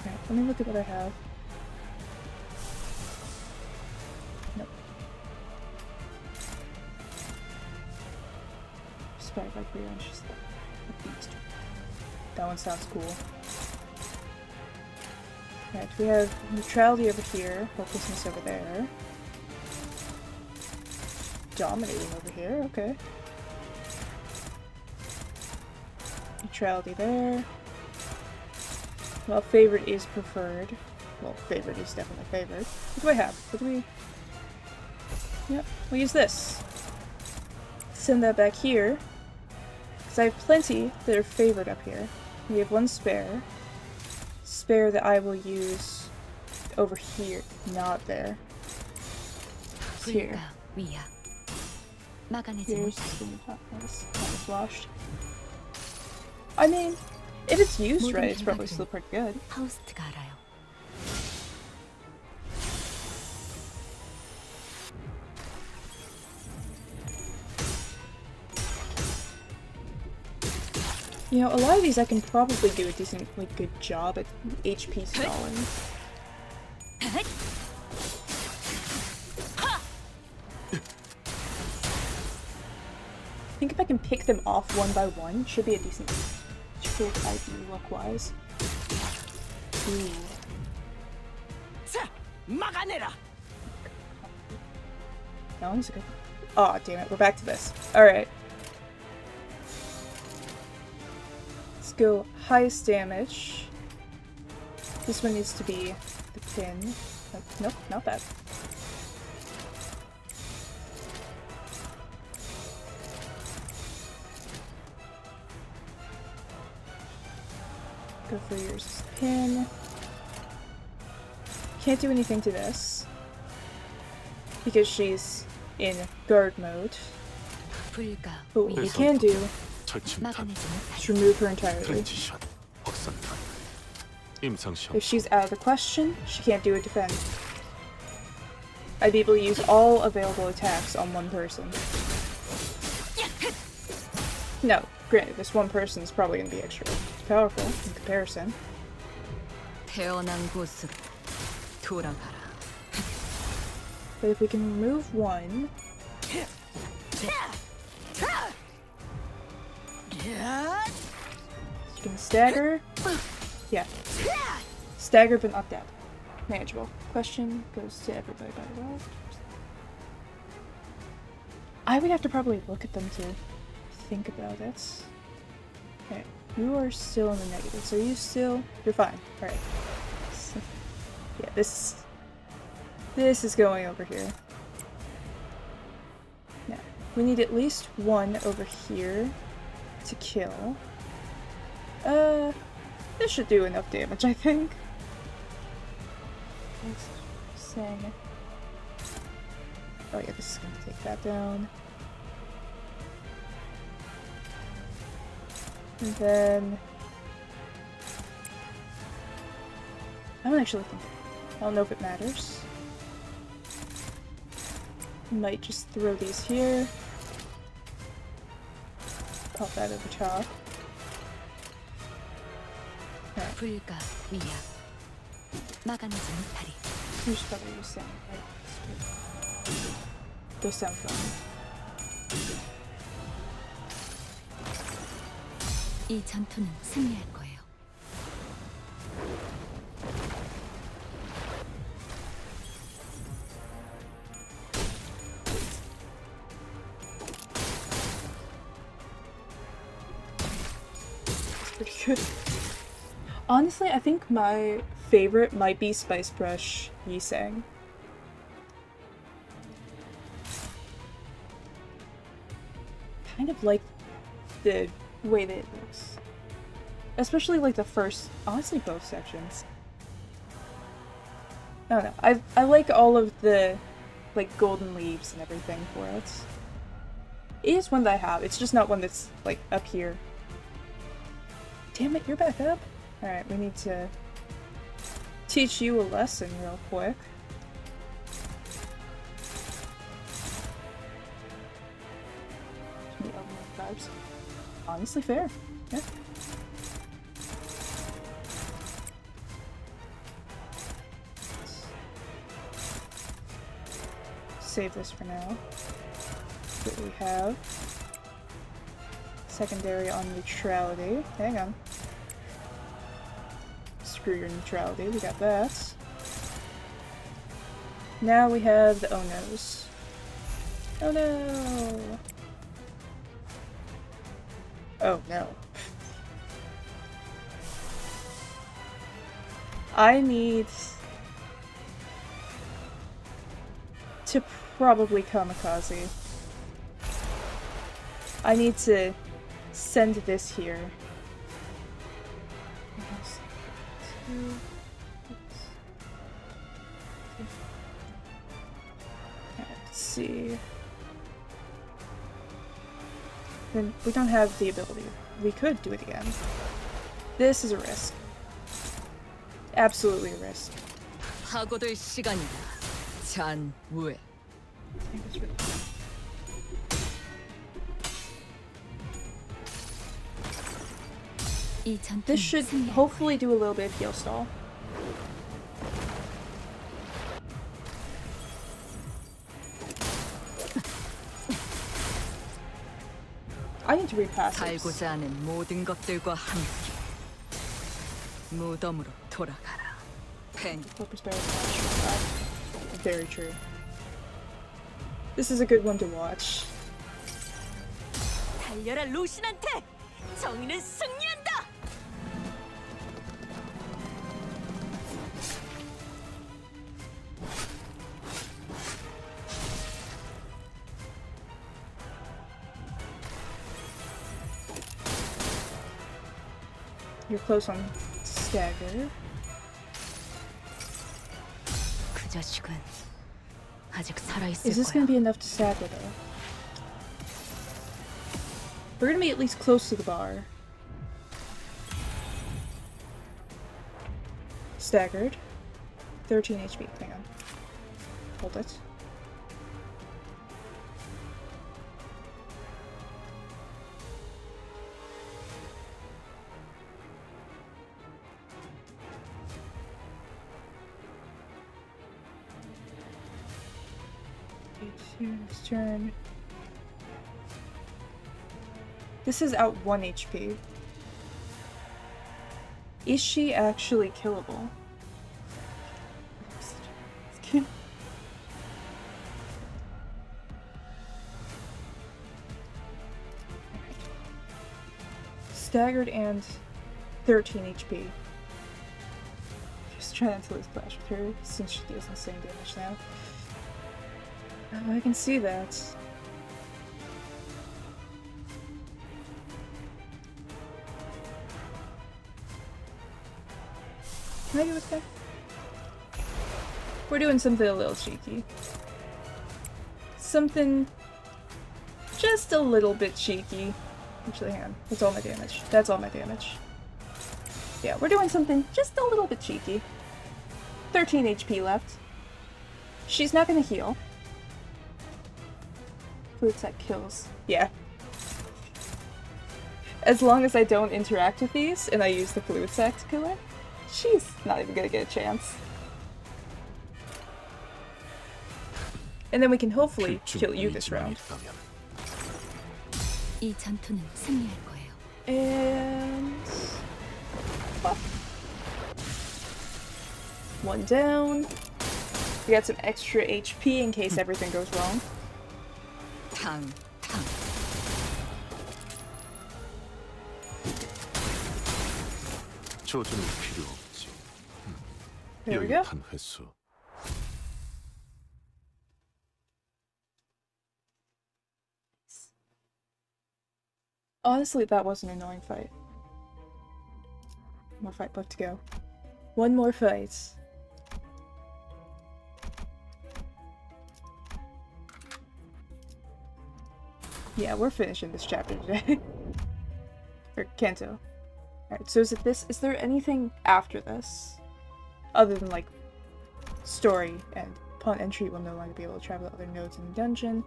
Speaker 1: Alright, let me look at what I have. Nope. Spike like rearranges that one sounds cool. Alright, we have neutrality over here, hopelessness over there. Dominating over here, okay. Neutrality there. Well, favorite is preferred. Well, favorite is definitely favored. What do I have? What do we... Yep, we'll use this. Send that back here. Because I have plenty that are favored up here. We have one spare. Spare that I will use over here, not there. It's here. Here's that was washed. I mean, if it's used right, it's probably still pretty good. You know, a lot of these I can probably do a decently good job at HP stalling. I think if I can pick them off one by one, should be a decent idea luck-wise. Ooh. That one's good. Aw, oh, damn it, we're back to this. Alright. Let's go highest damage. This one needs to be the pin. Nope, not that. Go for yours pin. Can't do anything to this because she's in guard mode. But what we can do is remove her entirely. If she's out of the question, she can't do a defend. I'd be able to use all available attacks on one person. No, Granted, this one person is probably going to be extra powerful in comparison.
Speaker 3: 태어난 곳으로 돌아가라.
Speaker 1: But if we can remove one... You can stagger. Yeah. Stagger but not dead. Manageable. Question goes to everybody by the way. I would have to probably look at them to think about it. Okay. You are still in the negative. So you still... You're fine. Alright. So, yeah, this is going over here. Now, we need at least one over here to kill. This should do enough damage, I think. Saying. Oh yeah, this is gonna take that down. And then I don't actually think I don't know if it matters. Might just throw these here. Pop that over top.
Speaker 3: 불가 위야. 막아내지 못하리.
Speaker 1: You should probably use sound, right? Those sound fun.
Speaker 3: 이 전투는 승리할 거예요.
Speaker 1: It's pretty good. Honestly, I think my favorite might be Spice Brush Yisang. Kind of like the way that it looks. Especially like the first, honestly both sections. I don't know. I like all of the like golden leaves and everything for it. It is one that I have, it's just not one that's like up here. Damn it, you're back up? Alright, we need to teach you a lesson real quick. The Elven vibes. Honestly fair. Yeah. Save this for now. What we have. Secondary on neutrality. Hang on. Screw your neutrality, we got that. Now we have the oh no's. Oh no! Oh no. I need to probably kamikaze. I need to send this here. Let's see. Then we don't have the ability. We could do it again. This is a risk. Absolutely a risk.
Speaker 3: 하고될 시간이다. 잔우에.
Speaker 1: This should hopefully do a little bit of heal stall. I need to read passives.
Speaker 3: 살고자 하는 모든 것들과 함께 무덤으로 돌아가라. 팽.
Speaker 1: Very true. This is a good one to watch.
Speaker 2: 달려라 루신한테! 정의는 승리한다!
Speaker 1: You're close on stagger.
Speaker 3: 그 자식은 아직 살아 있을
Speaker 1: Is this
Speaker 3: 거야.
Speaker 1: going to be enough to stagger though? We're going to be at least close to the bar. Staggered. 13 HP. Hang on. Hold it. Next turn. This is out 1 HP. Is she actually killable? Staggered and 13 HP. Just trying not to lose clash with her since she deals insane damage now. Oh, I can see that. Can I do it there? We're doing something a little cheeky. Something just a little bit cheeky. Actually, hang on. That's all my damage. That's all my damage. Yeah, we're doing something just a little bit cheeky. 13 HP left. She's not gonna heal. Fluid Sac kills. Yeah. As long as I don't interact with these and I use the Fluid Sac to kill her, she's not even gonna get a chance. And then we can hopefully kill you this round.
Speaker 3: 이 전투는 승리할 거예요.
Speaker 1: And... fuck. One down. We got some extra HP in case everything goes wrong.
Speaker 3: 탕.
Speaker 11: 조준이 필요 없지.
Speaker 1: There we go.
Speaker 11: 여유탄 횟수.
Speaker 1: Honestly, that was an annoying fight. One more fight left to go. One more fight. Yeah, we're finishing this chapter today. Or Kanto. Alright, so is it this? Is there anything after this? Other than, like, story and upon entry will no longer be able to travel to other nodes in the dungeon.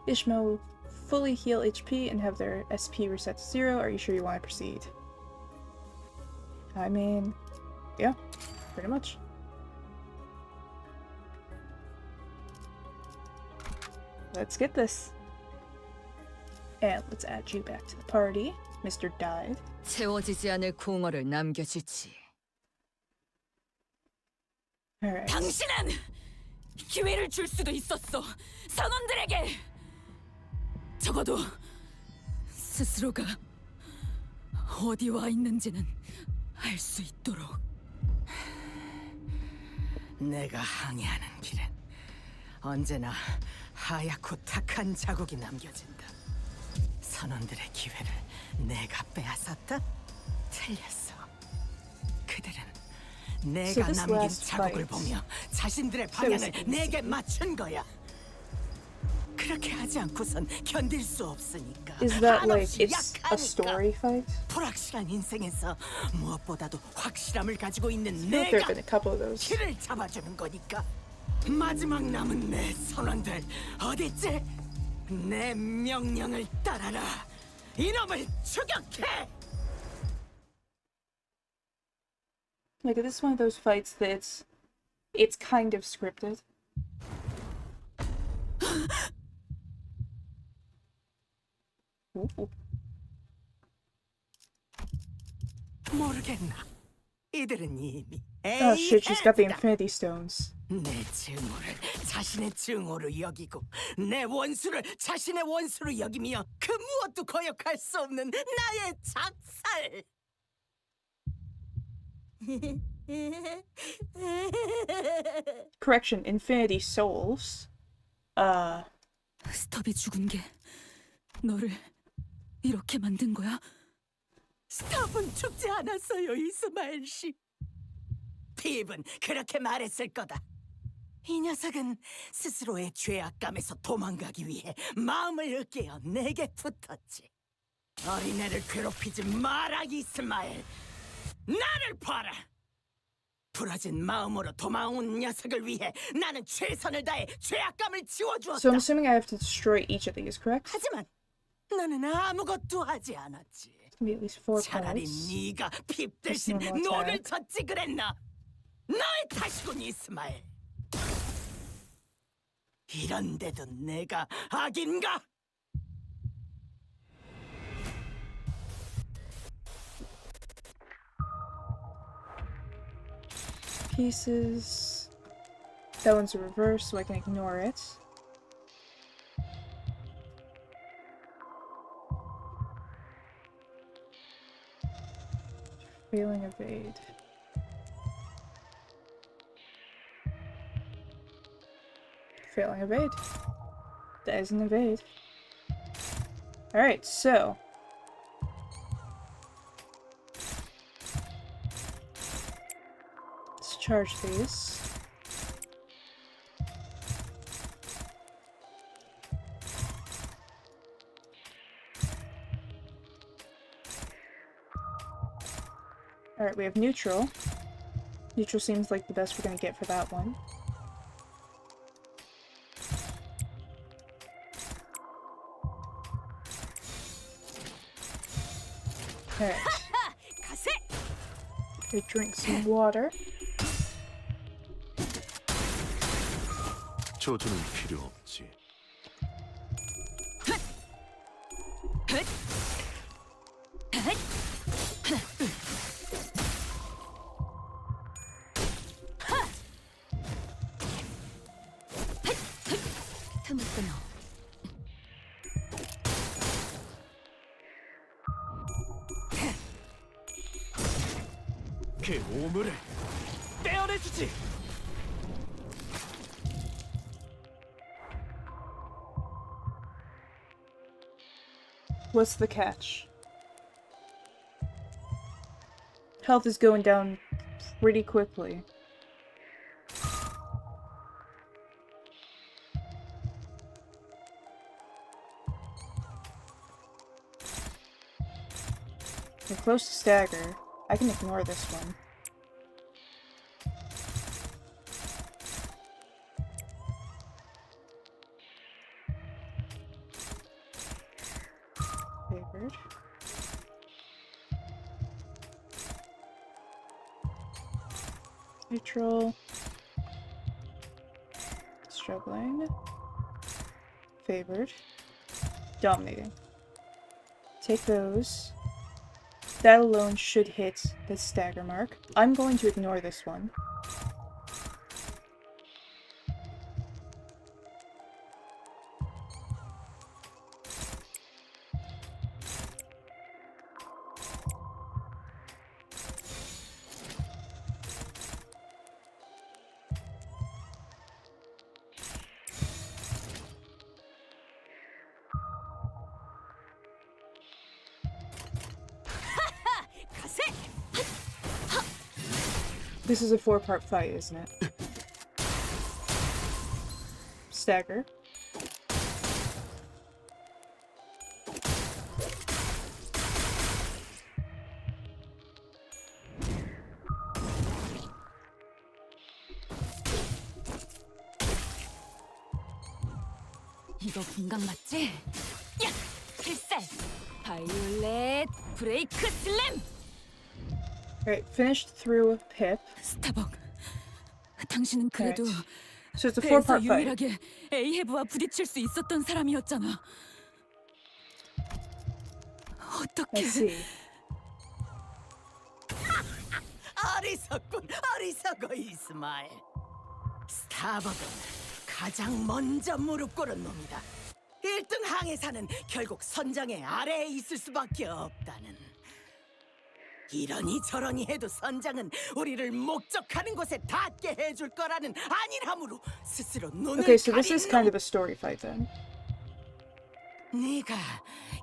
Speaker 1: Ishmael will fully heal HP and have their SP reset to 0. Are you sure you want to proceed? I mean, yeah, pretty much. Let's get this. And let's add you back to the party. Mr. Died.
Speaker 7: 채워지지 않을 공허를 남겨주지.
Speaker 1: Alright.
Speaker 3: 당신은 기회를 줄 수도 있었어. 선원들에게. 적어도 스스로가 어디 와 있는지는 알 수 있도록.
Speaker 2: 내가 항해하는 길엔 언제나 하얗고 탁한 자국이 남겨진다. 선원들의 기회를 내가 빼앗았다? 틀렸어. 그들은 내가 남긴 자국을 보며 자신들의 방향을 내게 맞춘 거야. 그렇게 하지 않고선 견딜 수 없으니까.
Speaker 1: Is that like it's a story fight?
Speaker 2: 불확실한 인생에서 무엇보다도 확실함을 가지고 있는
Speaker 1: I feel like there've
Speaker 2: 내가
Speaker 1: been a couple of those.
Speaker 2: 길을 잡아주는 거니까. 마지막 남은 내 선원들 어딨지? 내 명령을 따라라. 이놈을 추격해.
Speaker 1: Like, this is one of those fights that it's kind of scripted. Ooh.
Speaker 2: 모르겠나? 이들은 이미
Speaker 1: Oh shit, she's got the Infinity Stones.
Speaker 2: 내 증오를 자신의 증오로 여기고 내 원수를 자신의 원수로 여기며 그 무엇도 거역할 수 없는 나의 작살.
Speaker 1: Correction, Infinity Souls.
Speaker 3: 스톱이 죽은 게 너를 이렇게 만든 거야?
Speaker 2: 스톱은 죽지 않았어요, 이스마엘 씨. 핍은 그렇게 말했을 거다. 이 녀석은 스스로의 죄악감에서 도망가기 위해 마음을 으깨어 내게 붙었지. 어린애를 괴롭히지 마라, 이스마엘. 나를 봐라. 부러진 마음으로 도망온 녀석을 위해 나는 최선을 다해 죄악감을 지워주었다.
Speaker 1: So I'm assuming I have to destroy each of these, correct?
Speaker 2: 하지만 나는 아무것도 하지 않았지.
Speaker 1: Maybe at least 4
Speaker 2: 차라리
Speaker 1: cards.
Speaker 2: 네가 핍 대신
Speaker 1: Personal
Speaker 2: 노를
Speaker 1: attack.
Speaker 2: 젓지 그랬나? 너의 탓이군, 이스마엘. 이런데도 내가 악인가?
Speaker 1: Pieces. That one's a reverse, so I can ignore it. Failing evade. Failing evade. That is an evade. Alright, so. Let's charge these. Alright, we have neutral. Neutral seems like the best we're gonna get for that one. Alright. We drink some water.
Speaker 11: 조준은 필요 없지.
Speaker 3: 틈을 끊어.
Speaker 13: 그 오물을 떼어내주지.
Speaker 1: What's the catch? Health is going down pretty quickly. We're close to stagger. I can ignore this one. Favored. Neutral. Struggling. Favored. Dominating. Take those. That alone should hit the stagger mark. I'm going to ignore this one. This is a 4-part fight, isn't it? Stagger.
Speaker 3: 이거 공각 맞지? 야! 필살! 바이올렛 브레이크 슬램!
Speaker 1: Alright, finished through Pip.
Speaker 3: 스타벅, 당신은 그래도
Speaker 1: So it's a
Speaker 3: 배에서
Speaker 1: 4-part fight.
Speaker 3: 유일하게 에이헤브와 부딪힐 수 있었던 사람이었잖아. 어떻게?
Speaker 1: I see.
Speaker 2: 어리석군, 어리석어 이스마엘. 스타벅은 가장 먼저 무릎 꿇은 놈이다. 1등 항해사는 결국 선장의 아래에 있을 수밖에 없다는. 이러니 저러니 해도 선장은 우리를 목적하는 곳에 닿게 해줄 거라는 안일함으로 스스로 눈을
Speaker 1: Okay, so this is
Speaker 2: 가린
Speaker 1: kind
Speaker 2: 놈.
Speaker 1: of a story fight then.
Speaker 2: 네가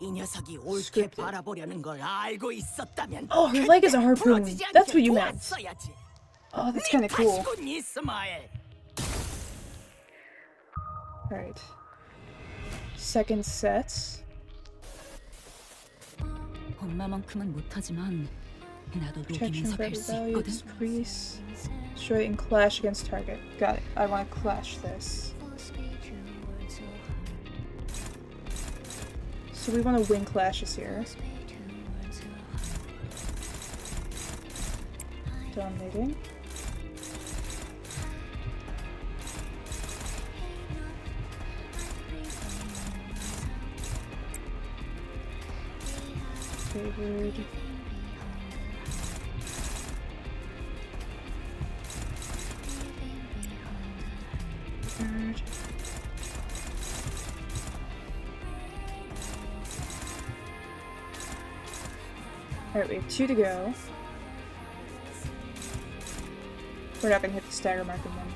Speaker 2: 이 녀석이 옳게 바라보려는 걸 알고 있었다면
Speaker 1: Oh, her leg is a harpoon.
Speaker 2: 부러지지 않게
Speaker 1: That's what you meant.
Speaker 2: 도왔어야지.
Speaker 1: Oh, that's kind of cool.
Speaker 2: 탓이군, 이스마엘.
Speaker 1: Alright. Second set.
Speaker 3: 엄마만큼은 못하지만 나도
Speaker 1: Protection
Speaker 3: 녹이면서
Speaker 1: for
Speaker 3: 갈 수
Speaker 1: value
Speaker 3: 있거든.
Speaker 1: decrease. Destroy and clash against target. Got it. I want to clash this. So we want to win clashes here. Dominating. Favored. Favored. Alright, we have 2 to go. We're not gonna hit the stagger mark in one.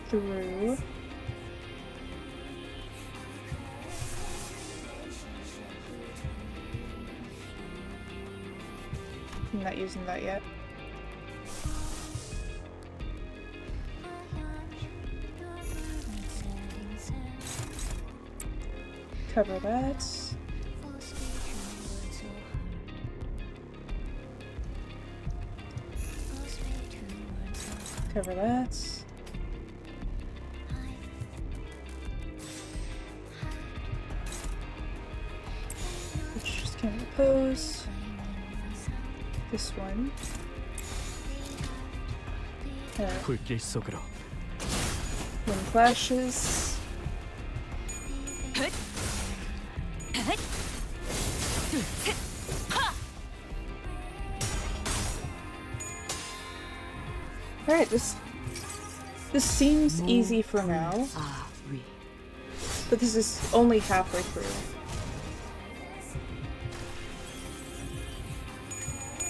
Speaker 1: Through. I'm not using that yet. Cover that. Cover that. Which just can't oppose. This one.
Speaker 13: 불길 속으로.
Speaker 1: Wind clashes. Alright, this seems easy for now, but this is only halfway through.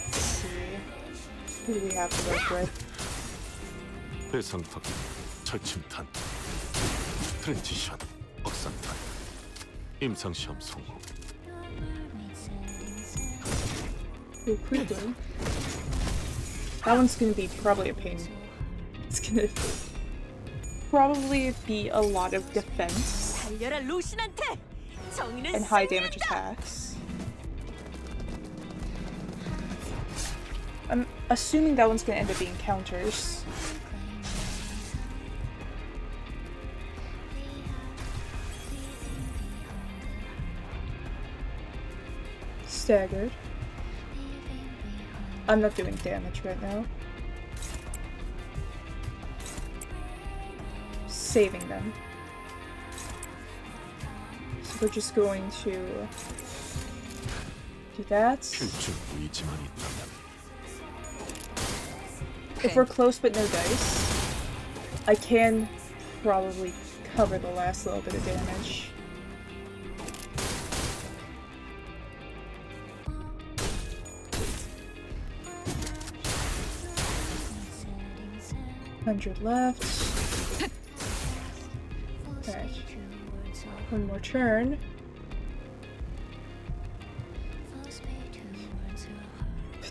Speaker 1: Let's see. Who do we have to work with?
Speaker 11: 대상 확인, 절침탄, 트랜지션, 억상탄, 임상시험 성공.
Speaker 1: Ooh, quickly. That one's gonna be probably a pain. It's gonna probably be a lot of defense and high damage attacks. I'm assuming that one's gonna end up being counters. Staggered. I'm not doing damage right now. Saving them. So we're just going to do that. If we're close but no dice, I can probably cover the last little bit of damage. $100 left. Alright. One more turn.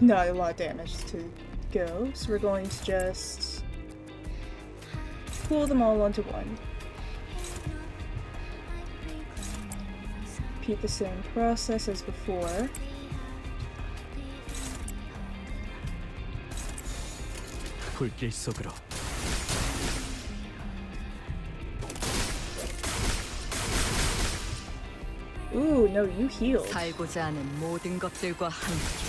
Speaker 1: Not a lot of damage to go, so we're going to just pull them all onto one. Repeat the same process as before.
Speaker 13: 불길 속으로.
Speaker 1: Ooh, no, you healed.
Speaker 3: 살고자 하는 모든 것들과 함께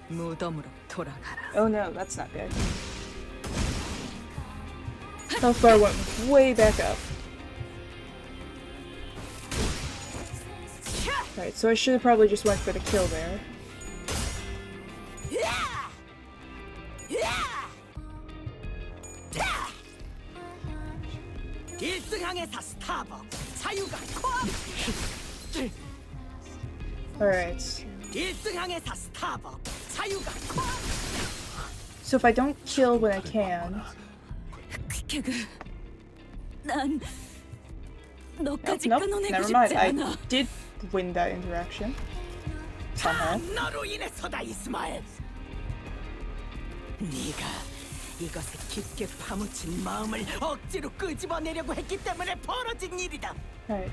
Speaker 3: 무덤으로 돌아가라.
Speaker 1: Oh no, that's not good. Health bar went way back up. Right, so I should have probably just went for the kill there. Alright. So if I don't kill when I can... Nope, never mind. I did win that interaction. Somehow.
Speaker 2: 이것에 깊게 파묻힌 마음을 억지로 끄집어내려고 했기 때문에 벌어진 일이다.
Speaker 1: Right.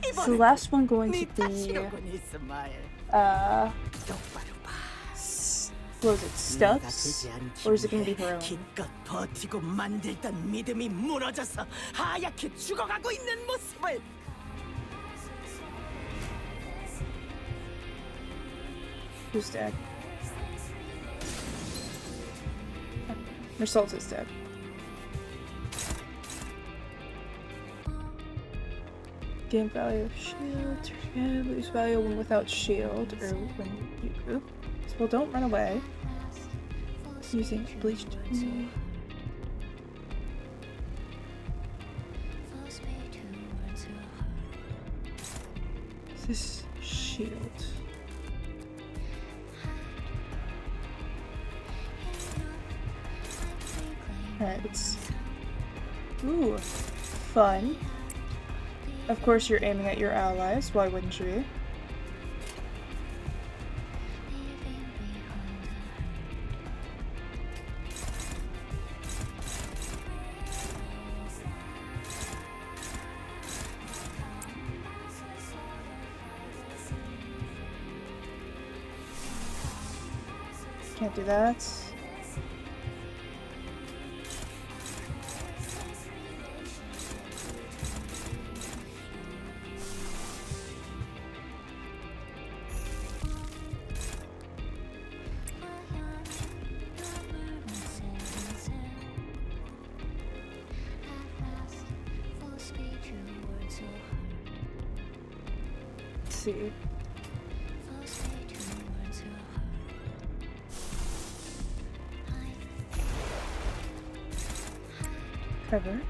Speaker 1: Is the last one going to be was it Stubbs? Or is it going to be her own?
Speaker 2: 기껏 버티고 만들던 믿음이 무너져서 하얗게 죽어가고 있는 모습을.
Speaker 1: Who's dead? Mersault is dead. Gain value of shield. Yeah, lose value when without shield, or when you. Well, don't run away. Using bleached. This shield. Alright, let's. Ooh, fun. Of course, you're aiming at your allies. Why wouldn't you be? Can't do that. Let's see. Cover.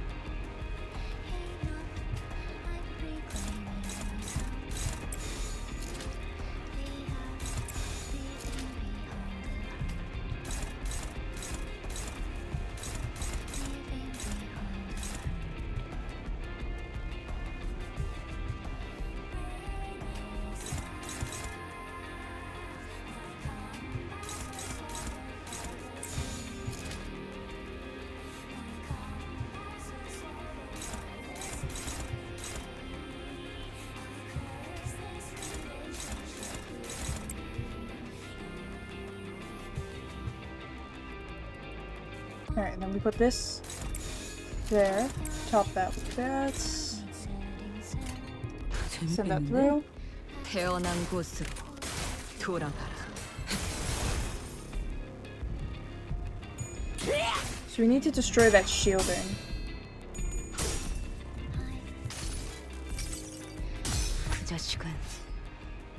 Speaker 1: Alright, and then we put this there. Top that with that. Send that through.
Speaker 3: 태어난 곳으로 돌아가라.
Speaker 1: So we need to destroy that shielding.
Speaker 3: 그 자식은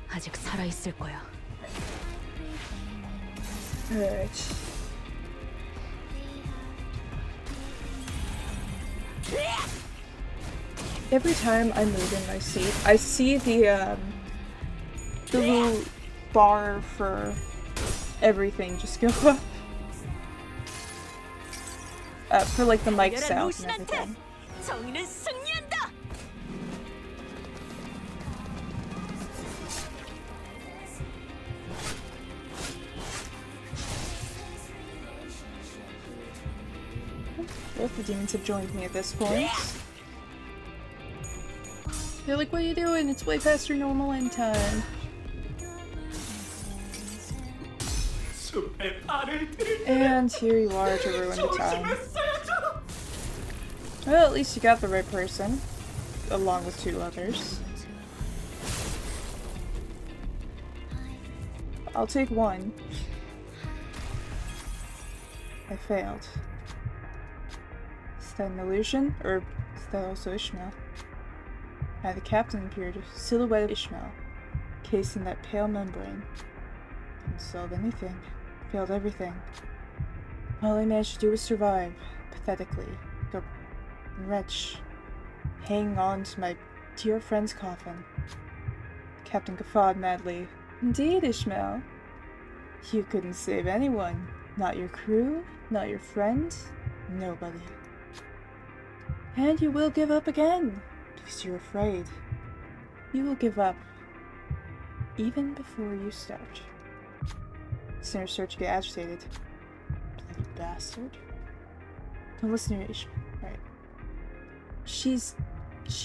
Speaker 3: 아직 살아 있을 거야.
Speaker 1: Alright. Every time I move in my seat, I see the little bar for everything just go up. For like the mic sound and everything.
Speaker 2: 정의는 승리한다.
Speaker 1: Both the demons have joined me at this point. They're like, what are you doing? It's way past your normal end time. And here you are to ruin the time. Well, at least you got the right person. Along with 2 others. I'll take 1. I failed. Is that an illusion? Or is that also Ishmael? The captain appeared, a silhouette of Ishmael, cased in that pale membrane. Couldn't solve anything. Failed everything. All I managed to do was survive, pathetically. The wretch, hanging on to my dear friend's coffin. Captain guffawed madly. Indeed, Ishmael. You couldn't save anyone. Not your crew, not your friend, nobody. And you will give up again. Because you're afraid. You will give up. Even before you start. Sinners start to get agitated. Bloody bastard. Don't listen to her, Ishmael. Right. She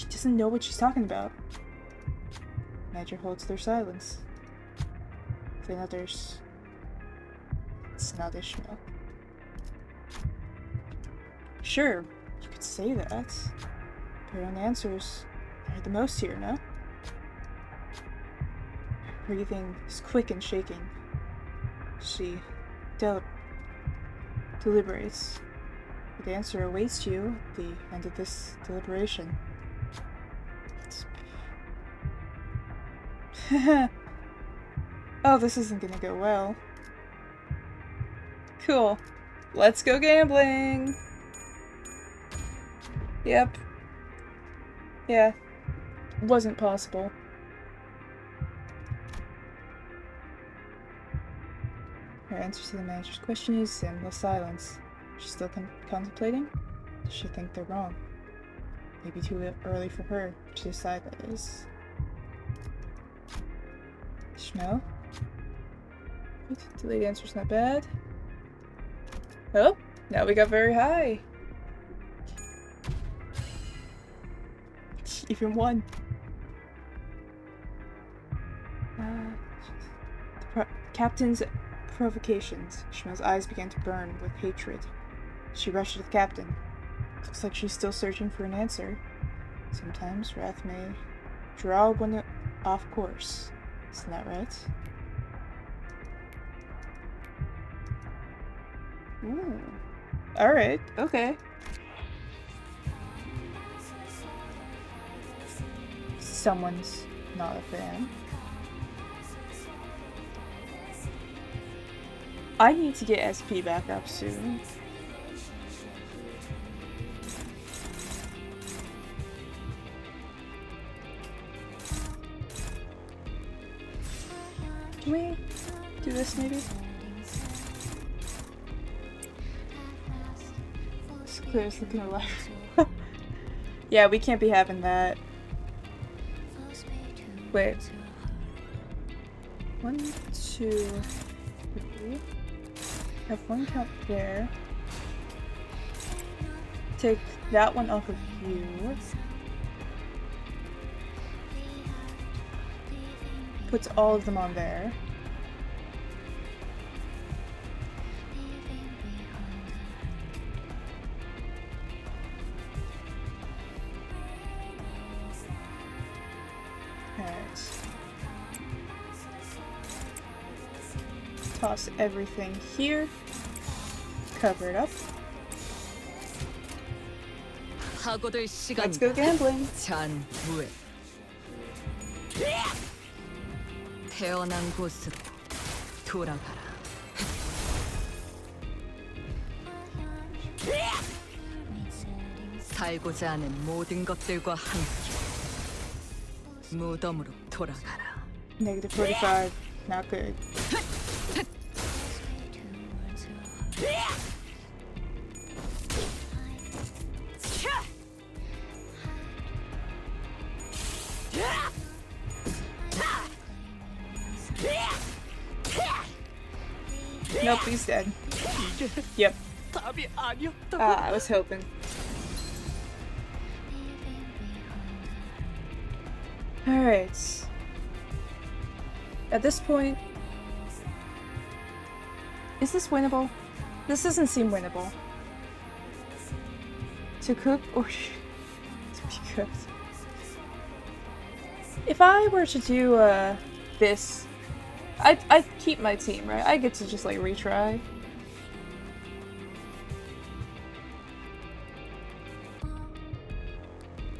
Speaker 1: doesn't know what she's talking about. Major holds their silence. Then others. It's not Ishmael. Sure, you could say that. Your own answers are the most here, no? Her breathing is quick and shaking. She deliberates. The answer awaits you at the end of this deliberation. It's Oh, this isn't gonna go well. Cool. Let's go gambling! Yep. Yeah. Wasn't possible. Her answer to the manager's question is endless silence. She's still contemplating? Does she think they're wrong? Maybe too early for her to decide, that is. Schmel? Delayed answer's not bad. Oh, now we got very high. Even one. Captain's provocations. Schmel's eyes began to burn with hatred. She rushed to the captain. Looks like she's still searching for an answer. Sometimes wrath may draw one off course. Isn't that right? Ooh. Alright, okay. Someone's not a fan. I need to get SP back up soon. Can we do this maybe? It's clear as looking alive. Yeah, we can't be having that. Wait. 1, 2, 3. Have one count there. Take that one off of you. Puts all of them on there. Toss everything here. Cover it up. Let's go gambling.
Speaker 3: 태어난 곳으로 돌아가라. 살고자 하는 모든 것들과 함께 무덤으로 돌아가라.
Speaker 1: -45. Not good. Nope, he's dead. Yep. I was hoping. Alright. At this point... Is this winnable? This doesn't seem winnable. To cook or to be cooked? If I were to do this, I'd keep my team, right? I get to just like retry.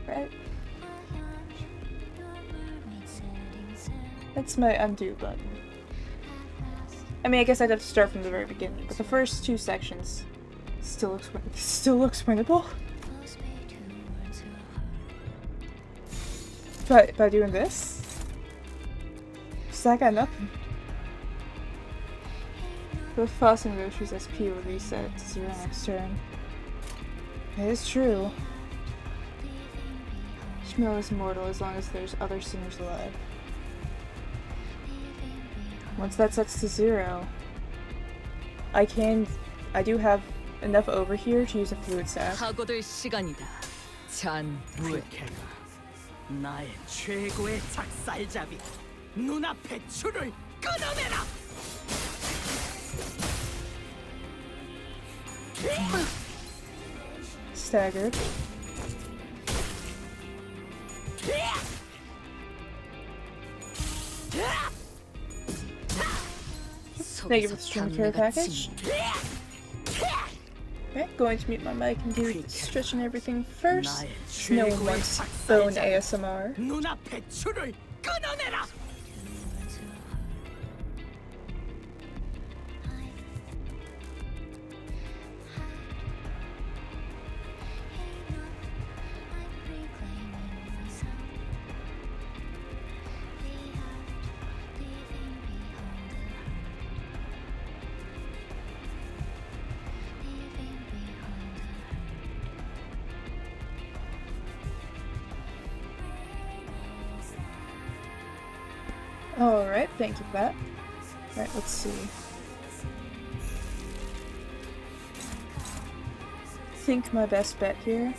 Speaker 1: Right? That's my undo button. I mean, I guess I'd have to start from the very beginning, but the first 2 sections still looks winnable. But by doing this, so I got nothing. Both Foss and Roshi's SP will reset to 0 next turn. It is true. Schmiel is immortal as long as there's other sinners alive. Once that sets to 0, I do have enough over here to use a fluid sac.
Speaker 2: 나의 최고의 작살잡이 눈앞의 줄을 끊어내라.
Speaker 1: Staggered. Thank you for the stream care package. Okay, going to mute my mic and do the stretch and everything first. No one wants phone ASMR. Alright, thank you for that. Alright, let's see. I think my best bet here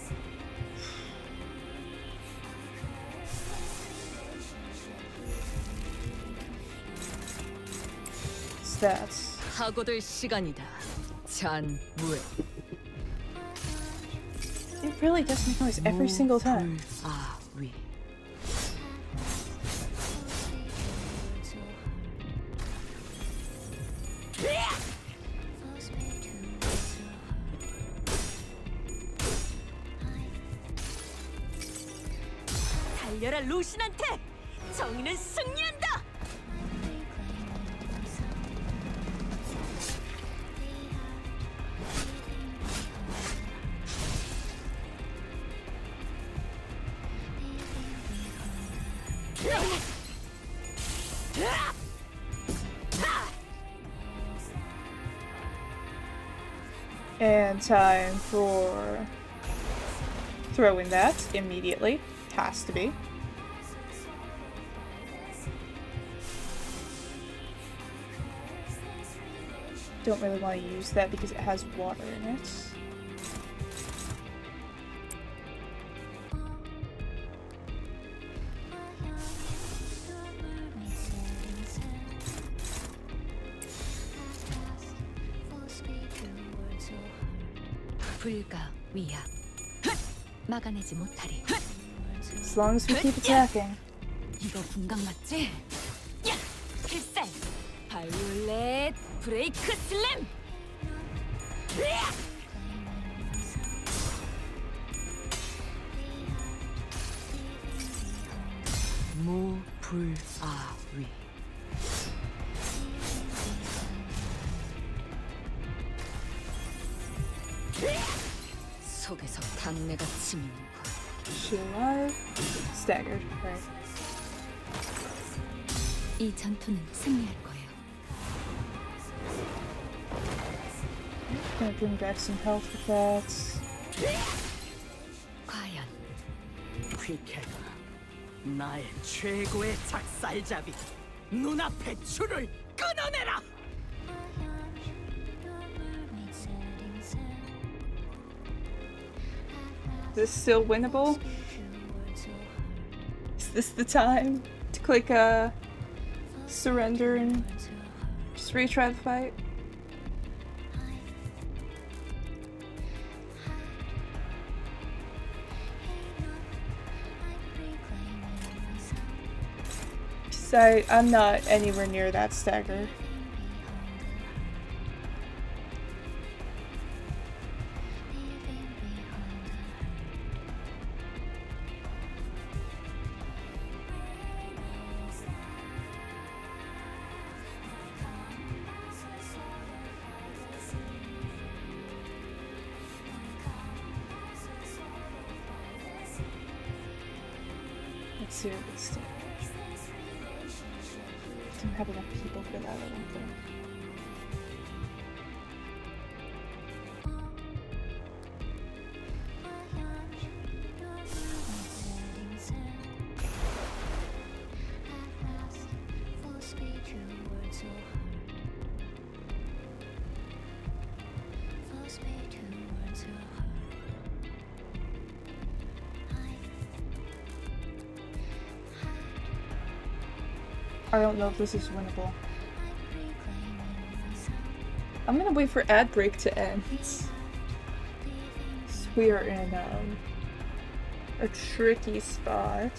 Speaker 1: is that.
Speaker 3: 하고들 시간이다. 잔무에.
Speaker 1: It really does make noise every single time.
Speaker 3: 아위.
Speaker 2: 달려라 루신한테! 정의는 승리한다!
Speaker 1: And time for throwing that immediately. Has to be. Don't really want to use that because it has water in it.
Speaker 3: 불가위야. 막아내지 못하리.
Speaker 1: As long as we keep attacking.
Speaker 3: 이거 분강 맞지? 야! 필살! 바이올렛 브레이크 슬램! 무불아위. 속에서 단내가 치미는 것.
Speaker 1: She alive? Staggered, right.
Speaker 3: 이 전투는 승리할 거예요.
Speaker 1: Gonna bring back some health with that.
Speaker 3: 과연
Speaker 2: 퀴케가 나의 최고의 작살잡이 눈앞의 줄을 끊어내라!
Speaker 1: Is this still winnable? Is this the time to click surrender and just retry the fight? I'm not anywhere near that stagger. Let's see what it's doing. Don't have enough people for that, I don't think. I don't know if this is winnable. I'm gonna wait for ad break to end. We are in a tricky spot.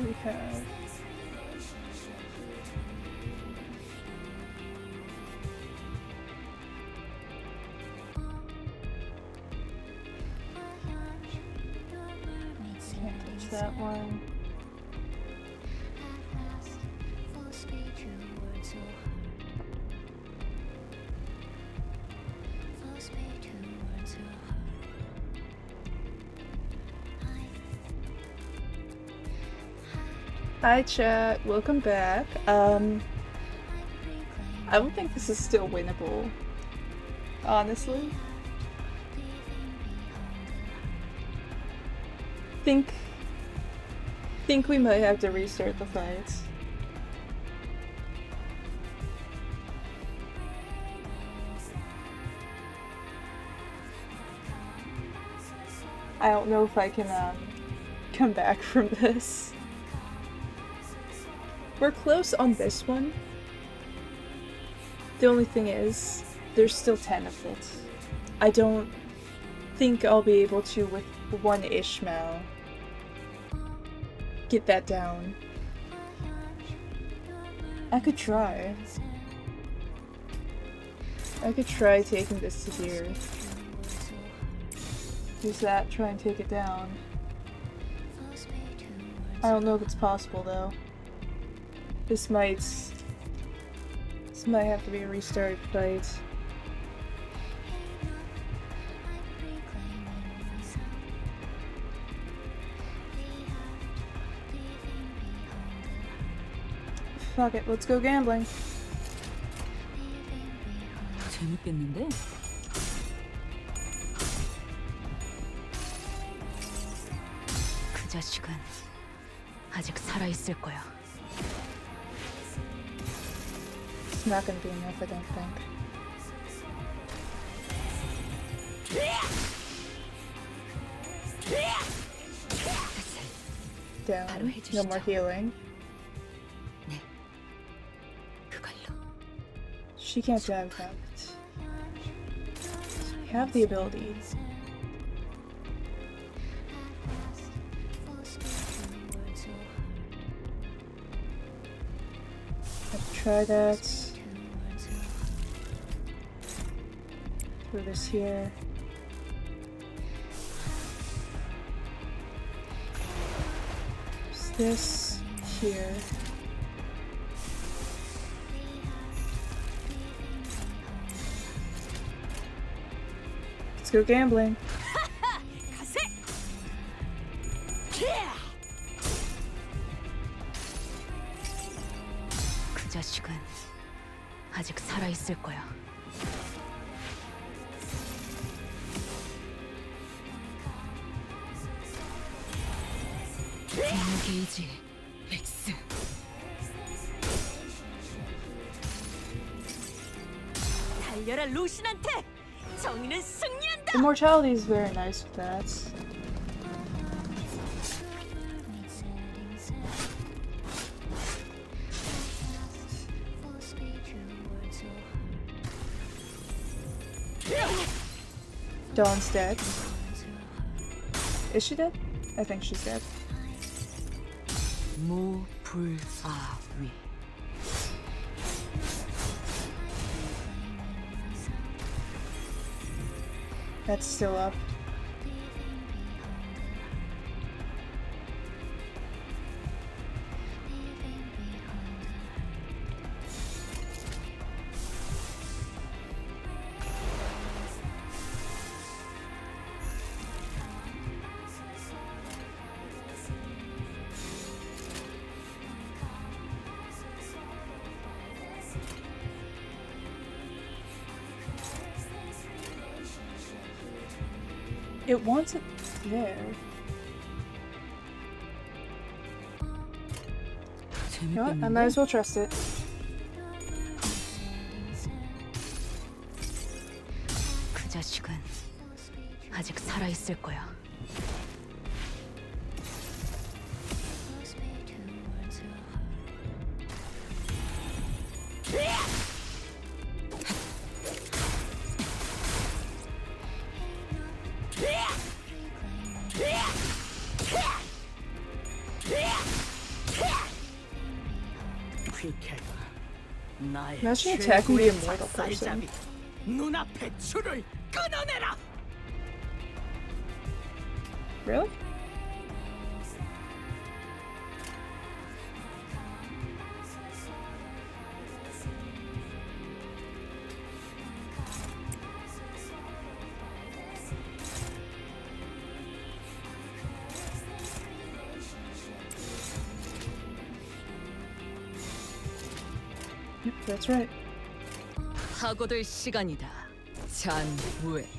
Speaker 1: We have can't touch that one. Hi chat, welcome back. I don't think this is still winnable. Honestly. Think we might have to restart the fight. I don't know if I can come back from this. We're close on this one. The only thing is, there's still 10 of it. I don't think I'll be able to, with one Ishmael, get that down. I could try. I could try taking this to here. Use that, try and take it down. I don't know if it's possible though. This might have to be a restart fight. Fuck it, let's go gambling.
Speaker 3: 재밌겠는데? 그 자식은 아직 살아 있을 거야.
Speaker 1: It's not gonna be enough, I don't think. Down. No more healing. She can't die without it. We have the ability. Let's try that. Throw this here. Use this here. Let's go gambling.
Speaker 3: 그 자식은 아직 살아 있을 거야. 분노 게이지 X.
Speaker 2: 달려라 루신한테! 정의는 승리한다!
Speaker 1: Immortality is very nice with that. Dawn's dead. Is she dead? I think she's dead.
Speaker 3: 무불아위.
Speaker 1: That's still up. It wants it there. You know what? I might as well trust it.
Speaker 3: 그 자식은 아직 살아 있을 거야.
Speaker 1: Imagine attacking the immortal person.
Speaker 2: 눈앞에 줄을 끊어내라!
Speaker 1: Really? That's right.
Speaker 3: 하고들 시간이다. 잔무에.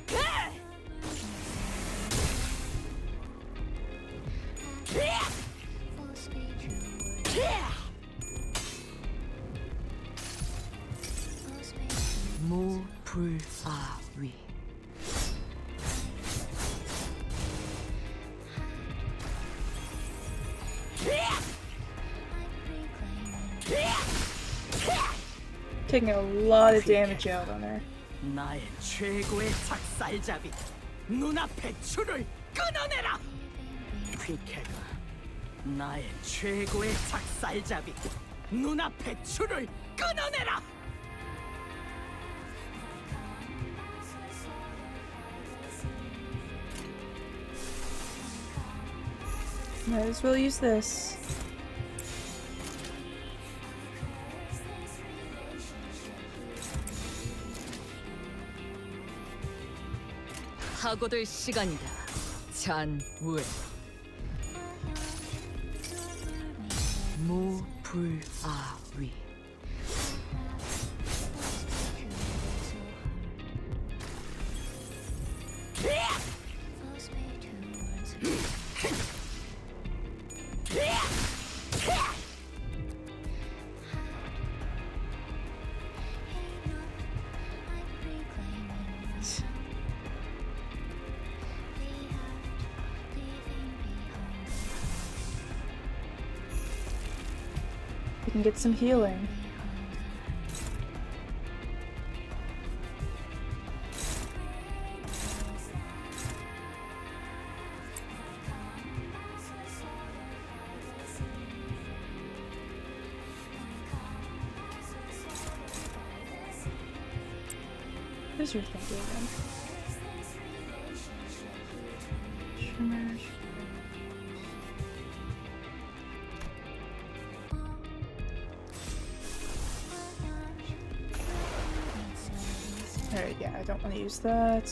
Speaker 3: 무불아위.
Speaker 1: Taking a lot of damage out on her.
Speaker 2: 나의 최고의 작살잡이 눈앞의 줄을 끊어내라. 퀴케가 나의 최고의 작살잡이 눈앞의 줄을 끊어내라.
Speaker 1: Might as well use this.
Speaker 3: 하고들 시간이다. 잔무에. 무불아위.
Speaker 1: We can get some healing. What is your thinking again? Shimmer. Alright, yeah, I don't want to use that.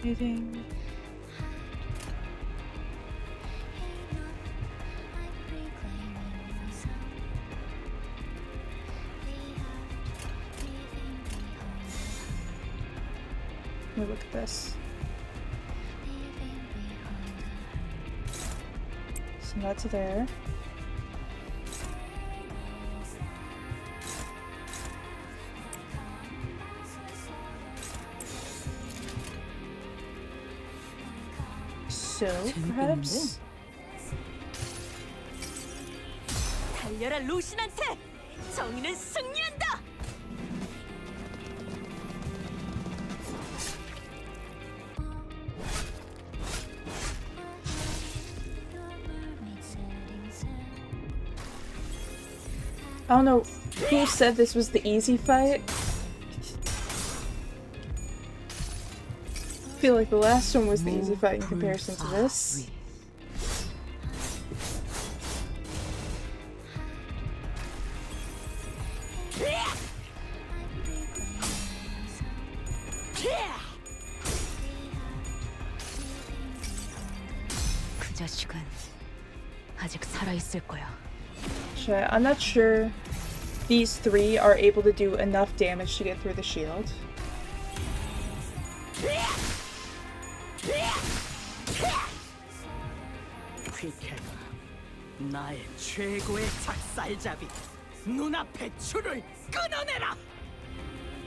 Speaker 1: Hitting. Let me look at this. So that's there. So, perhaps?
Speaker 3: 달려라 루신한테! 정의는 승리한다!
Speaker 1: I don't know who said this was the easy fight. I feel like the last one was the easy fight in comparison to this.
Speaker 3: 그 자식은 아직 살아 있을 거야.
Speaker 1: I'm not sure these three are able to do enough damage to get through the shield.
Speaker 2: 퀴케가 나의 최고의 작살잡이 눈앞의 줄을 끊어내라.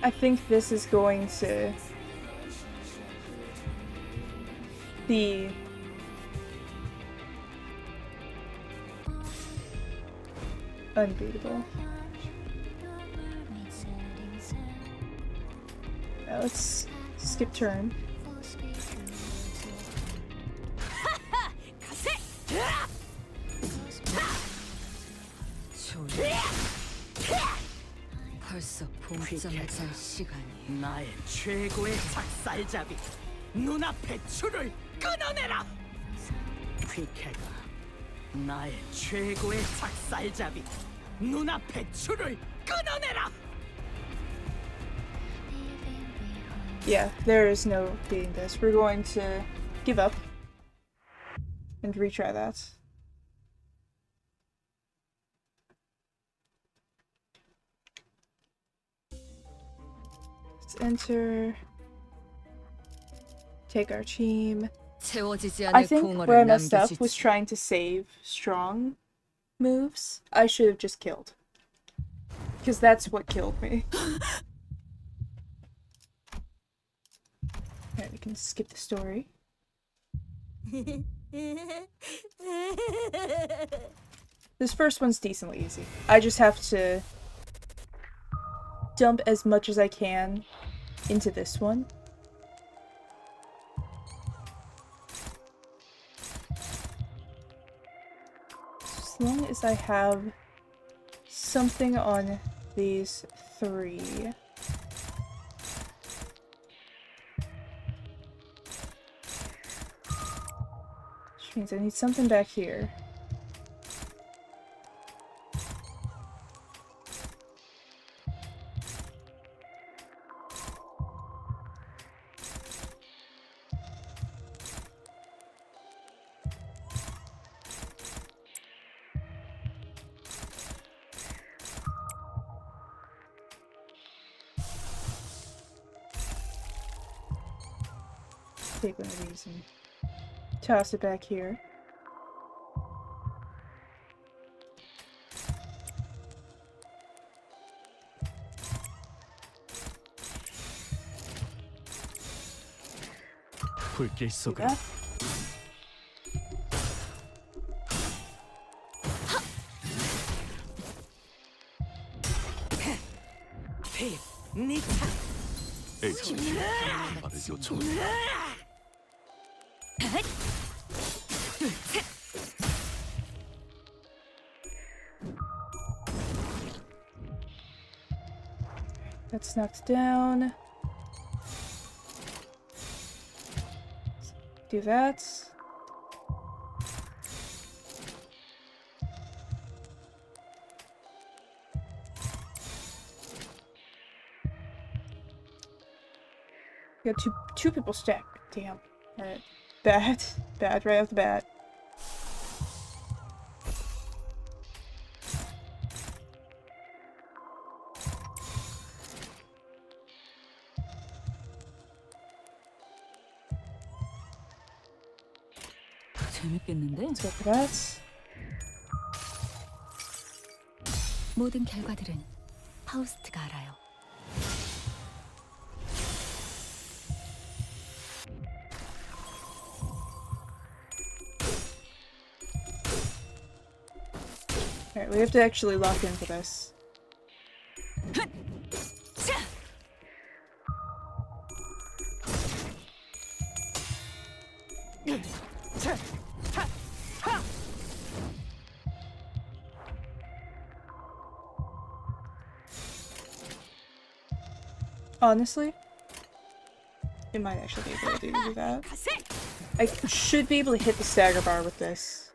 Speaker 1: I think this is going to be unbeatable. Now let's skip turn.
Speaker 3: 벌써 봉점을 짤 시간이.
Speaker 2: 나의 최고의 작살잡이 눈앞의 줄을 끊어내라. 퀴케가 나의 최고의 작살잡이 눈앞의 줄을 끊어내라.
Speaker 1: Yeah, there is no beating this. We're going to give up and retry that. Let's enter. Take our team. I think where I messed up was trying to save strong moves. I should have just killed. Because that's what killed me. Alright, we can skip the story. This first one's decently easy. I just have to dump as much as I can into this one. As long as I have something on these three. Which means I need something back here. Take one of these and toss it back here.
Speaker 13: 불길 속으로.
Speaker 11: H 나를 요청한다.
Speaker 1: That's knocked down. Do that. We got two people stacked. Damn. Alright. Bad. Bad right off the bat.
Speaker 3: 재밌겠는데?
Speaker 1: Let's go for that.
Speaker 3: 모든 결과들은 파우스트가 알아요.
Speaker 1: Alright, we have to actually lock in for this. Honestly, it might actually be able to do that. I should be able to hit the stagger bar with this.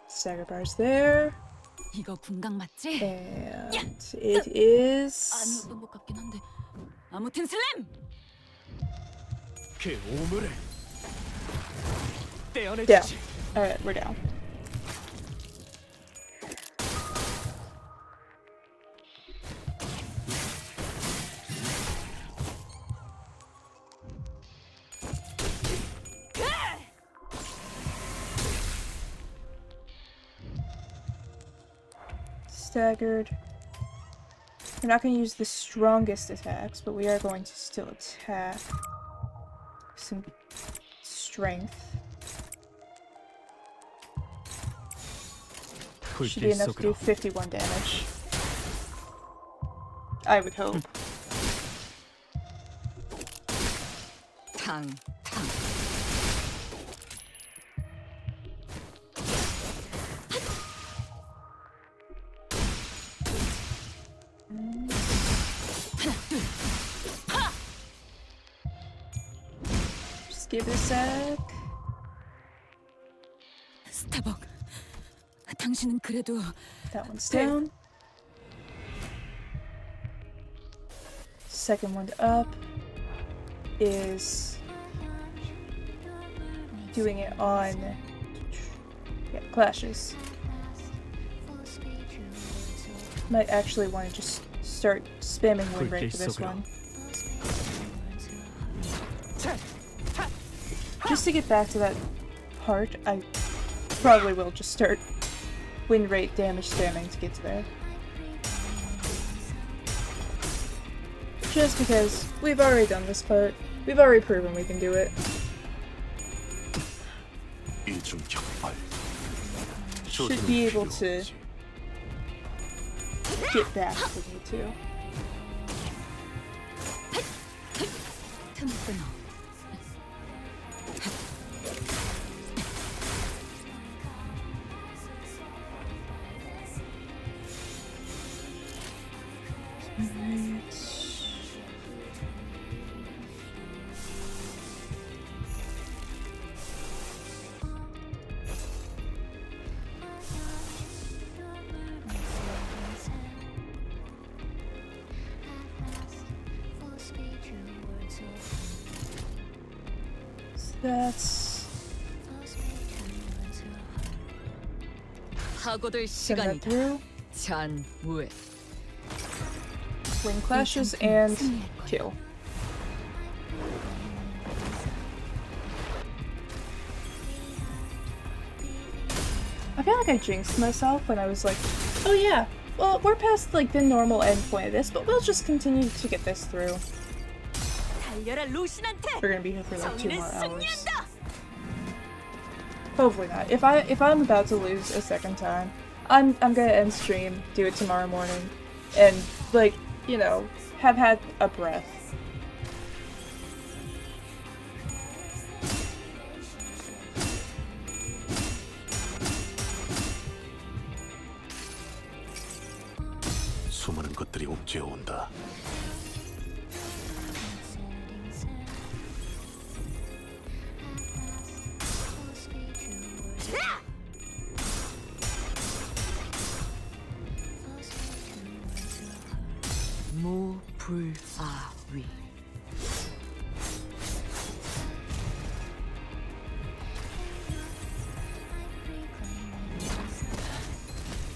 Speaker 1: Stagger bar's there.
Speaker 3: 이거 군각 맞지?
Speaker 1: And it is...
Speaker 3: 아니었던 것 같긴 한데. 아무튼 슬램!
Speaker 13: 그 오물을
Speaker 1: Down.
Speaker 13: 떼어내주지.
Speaker 1: Alright, we're down. Staggered. We're not going to use the strongest attacks, but we are going to still attack. Some strength. Should be enough to do 51 damage. I would hope.
Speaker 3: 탕.
Speaker 1: Just give it a sec.
Speaker 3: 스타벅, 당신은 그래도
Speaker 1: That one's down. second one up is doing it on clashes. Might actually want to just start spamming wind rate for this one. Just to get back to that part, I probably will just start wind rate damage spamming to get to there. Just because we've already done this part. We've already proven we can do it. Should be able to get back with me too. That's send that through. Wing clashes and kill. I feel like I jinxed myself when I was like, oh yeah, well we're past like the normal endpoint of this, but we'll just continue to get this through. We're gonna be here for like 2 more hours. Hopefully not. If I'm about to lose a second time, I'm gonna end stream, do it tomorrow morning, and like, you know, have had a breath.
Speaker 11: 수많은 것들이 옥죄어 온다.
Speaker 7: 무불아위.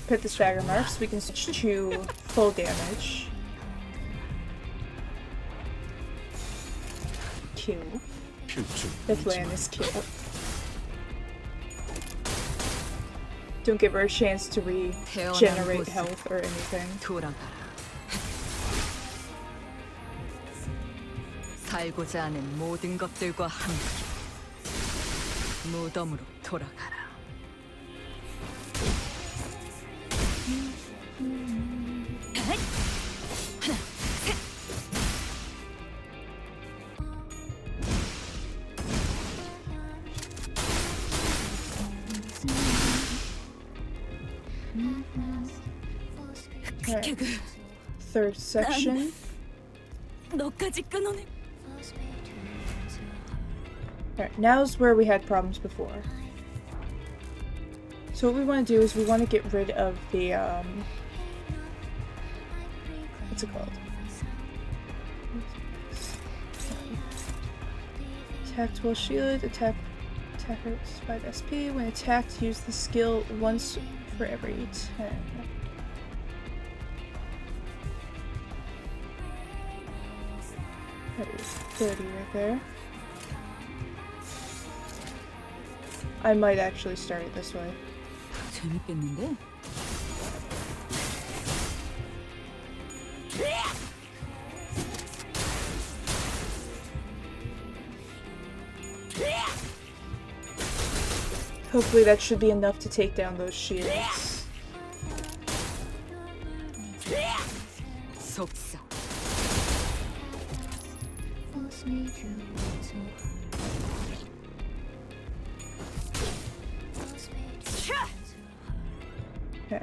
Speaker 1: Put the stagger marks, we can switch to full damage. Kill. If land is kill. Don't give her a chance to regenerate health or anything.
Speaker 3: 살고자 하는 모든 것들과 함께 무덤으로 돌아가라.
Speaker 1: Right. Third section.
Speaker 3: 너까지 끊어내.
Speaker 1: Alright, now's where we had problems before. So what we want to do is we want to get rid of the, what's it called? Attacked while shielded, attacker despite SP. When attacked, use the skill once for every 10. That is 30 right there. I might actually start it this way.
Speaker 3: 재밌겠는데?
Speaker 1: Hopefully that should be enough to take down those shields.
Speaker 3: 속삭.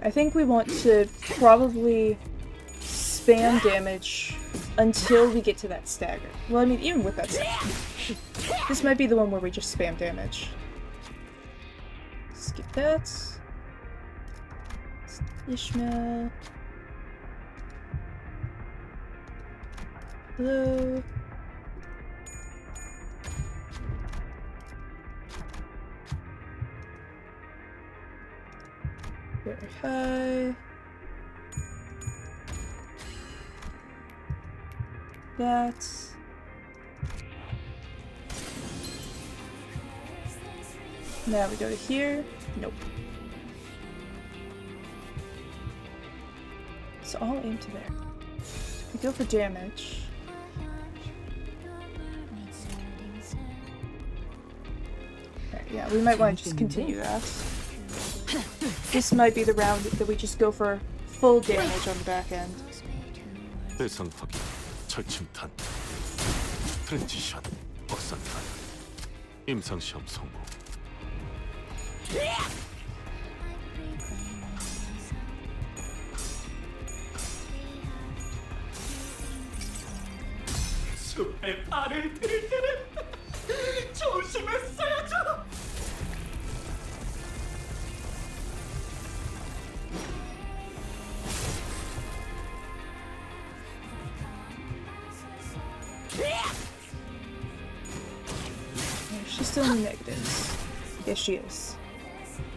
Speaker 3: I think we want to probably spam damage until we get to that stagger. Well, I mean, even with that stagger. This might be the one where we just spam damage. Skip that. Ishmael.
Speaker 1: Blue. Very high. That's now we go to here. Nope. It's all aim to there. We go for damage. Okay, yeah, we might want to just continue that. This might be the round that we just go for full damage on the back end.
Speaker 11: 대상 확인, 철침탄, 트랜지션, 확산탄, 임상시험 성공.
Speaker 2: 숲에 발을 들일 때는 조심했어야죠.
Speaker 1: She's still in the negatives. Yes, she is.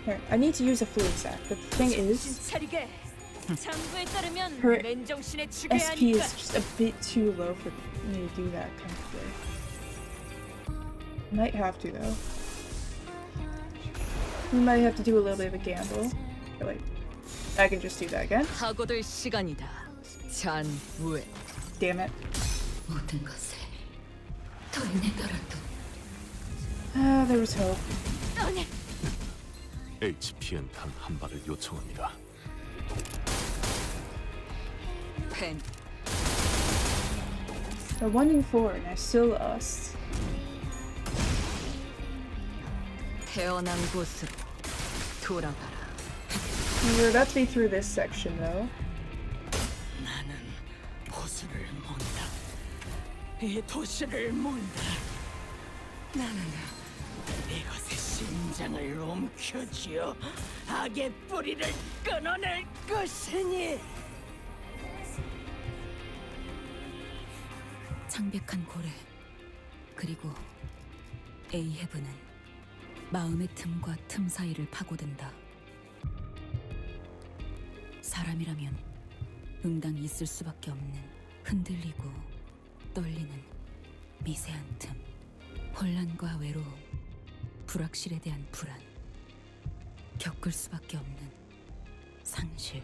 Speaker 1: Alright, I need to use a fluid sac, but the thing is, her SP is just a bit too low for me to do that comfortably. Might have to though. We might have to do a little bit of a gamble. But, like, I can just do that again.
Speaker 3: 사고될 시간이다. 잔후에.
Speaker 1: Damn it.
Speaker 3: 모든 것을 돌내더라도.
Speaker 1: Ah, there was hope.
Speaker 11: HPN 탄 한 발을 요청합니다.
Speaker 3: 펜.
Speaker 1: We're 1 in 4 and I still lost.
Speaker 3: 태어난 곳으로 돌아가라.
Speaker 1: We're about to be through this section though.
Speaker 2: 나는 보수를 몬다. 이 도시를 몬다. 나는 이것의 심장을 움켜쥐어 악의 뿌리를 끊어낼 것이니.
Speaker 3: 창백한 고래 그리고 에이헤브는 마음의 틈과 틈 사이를 파고든다. 사람이라면 응당 있을 수밖에 없는 흔들리고 떨리는 미세한 틈, 혼란과 외로움, 불확실에 대한 불안, 겪을 수밖에 없는 상실.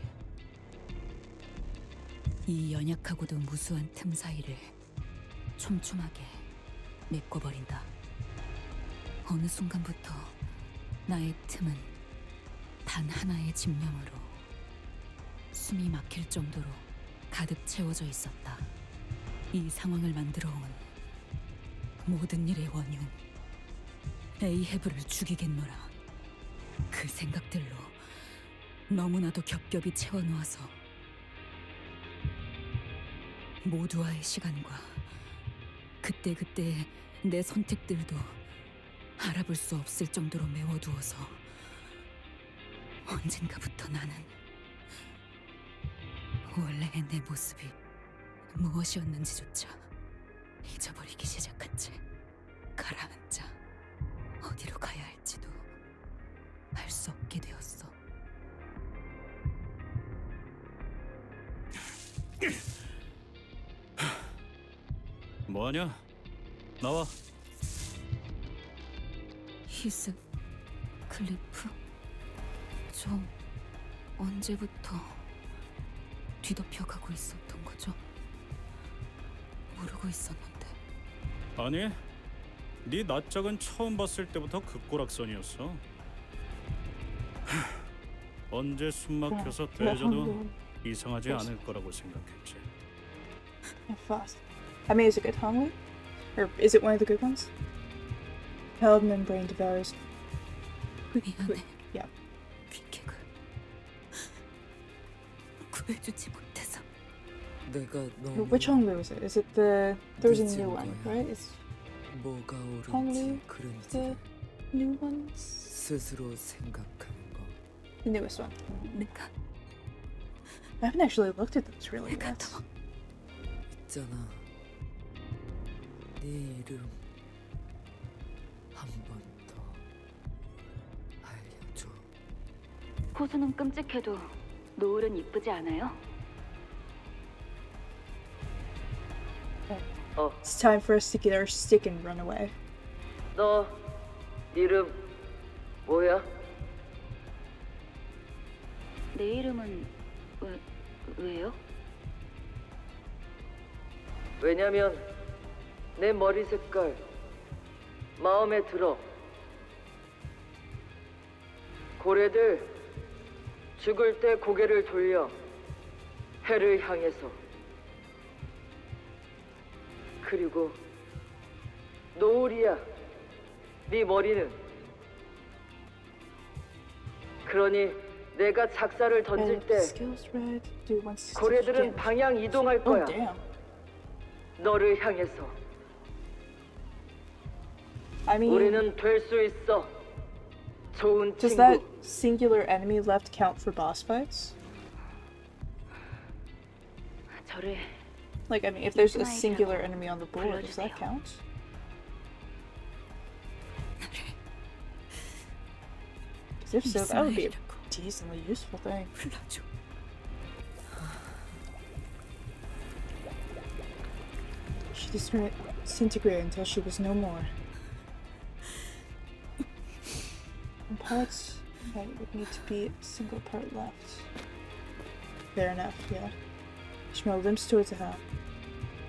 Speaker 3: 이 연약하고도 무수한 틈 사이를 촘촘하게 메꿔버린다. 어느 순간부터 나의 틈은 단 하나의 집념으로 숨이 막힐 정도로 가득 채워져 있었다. 이 상황을 만들어온 모든 일의 원흉, 에이헤브를 죽이겠노라. 그 생각들로 너무나도 겹겹이 채워놓아서 모두와의 시간과 그때그때 내 선택들도 알아볼 수 없을 정도로 메워두어서 언젠가부터 나는 원래의 내 모습이 무엇이었는지조차 잊어버리기 시작한 채 가라앉아 어디로 가야 할지도 알 수 없게 되었어.
Speaker 4: 뭐하냐? 나와.
Speaker 3: 히스 클리프? 저 언제부터 뒤덮여가고 있었던 거죠? 모르고 있었는데.
Speaker 4: 아니, 네 낯짝은 처음 봤을 때부터 급고락선이었어. 언제 숨막혀서 되져도 이상하지 않을 거라고 생각했지.
Speaker 1: Fast. I mean, is it good Hongli? Or is it one of the good ones? Held membrane devours.
Speaker 3: 미안해.
Speaker 1: Yeah.
Speaker 3: 퀵객을 구해주지 못해서.
Speaker 12: 내가 너무
Speaker 1: Which Hongli was it? Is it the... There's a new one, right? It's
Speaker 12: 뭐가 옳은지
Speaker 1: Hongli,
Speaker 12: 그른지
Speaker 1: the new ones?
Speaker 12: 스스로 생각하는 거.
Speaker 1: The newest one.
Speaker 3: 내가
Speaker 1: I haven't actually looked at those really
Speaker 3: 내가
Speaker 1: yet.
Speaker 3: 더
Speaker 12: 있잖아. 이름 한 번 더 알려줘.
Speaker 6: 호수는 끔찍해도 노을은 이쁘지 않아요?
Speaker 1: It's time for us to get our stick and run away.
Speaker 12: 너 이름 뭐야?
Speaker 6: 내 이름은 왜요?
Speaker 12: 왜냐면 내 머리 색깔 마음에 들어. 고래들 죽을 때 고개를 돌려 해를 향해서. 그리고 노을이야 네 머리는. 그러니 내가 작사를 던질 때
Speaker 1: Skills red. Dude wants to
Speaker 12: 고래들은
Speaker 1: get-
Speaker 12: 방향 이동할
Speaker 1: Oh
Speaker 12: 거야.
Speaker 1: damn.
Speaker 12: 너를 향해서.
Speaker 1: I mean,
Speaker 12: 우리는 될 수 있어. 좋은
Speaker 1: does
Speaker 12: 친구.
Speaker 1: that singular enemy left count for boss fights?
Speaker 6: 저를
Speaker 1: Like, I mean, if there's a
Speaker 6: 이스마일이라고
Speaker 1: singular enemy on the board, does that
Speaker 6: 불러주세요.
Speaker 1: count? Because if so, that would be a decently useful thing.
Speaker 3: 불러줘.
Speaker 1: She disintegrated until she was no more. And parts that would need to be a single part left. Fair enough, yeah. Ishmael limps towards the helm.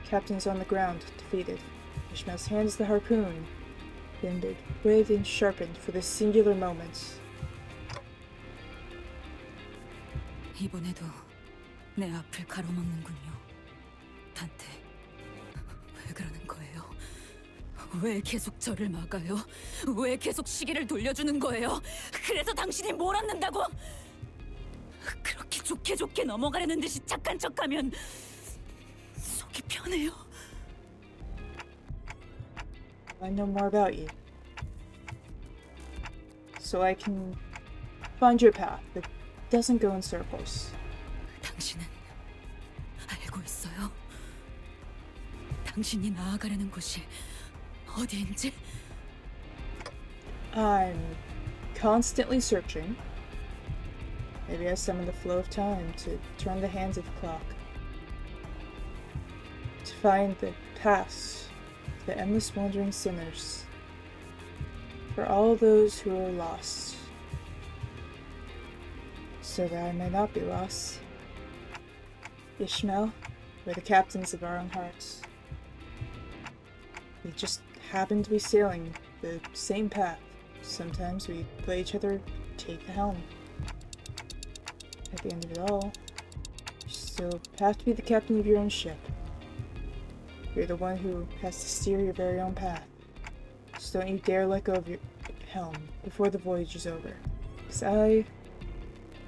Speaker 1: Captain is on the ground, defeated. Ishmael's hands the harpoon, bended, waved, and sharpened for this singular moment.
Speaker 3: 이번에도 내 앞을 가로막는군요. 단테, 왜 그러는 거예요? 왜 계속 저를 막아요? 왜 계속 시계를 돌려주는 거예요? 그래서 당신이 몰았는다고? 그렇게 좋게 넘어가려는 듯이 착한 척하면 속이 편해요.
Speaker 1: I know more about you. So I can find your path that doesn't go in circles.
Speaker 3: 당신은 알고 있어요? 당신이 나아가려는 곳이 어디인지?
Speaker 1: I'm constantly searching. Maybe I summon the flow of time to turn the hands of the clock. To find the past, the endless wandering sinners. For all those who are lost. So that I may not be lost. Ishmael, we're the captains of our own hearts. We just happen to be sailing the same path. Sometimes we play each other take the helm. At the end of it all, you still have to be the captain of your own ship. You're the one who has to steer your very own path. Just don't you dare let go of your helm before the voyage is over. 'Cause I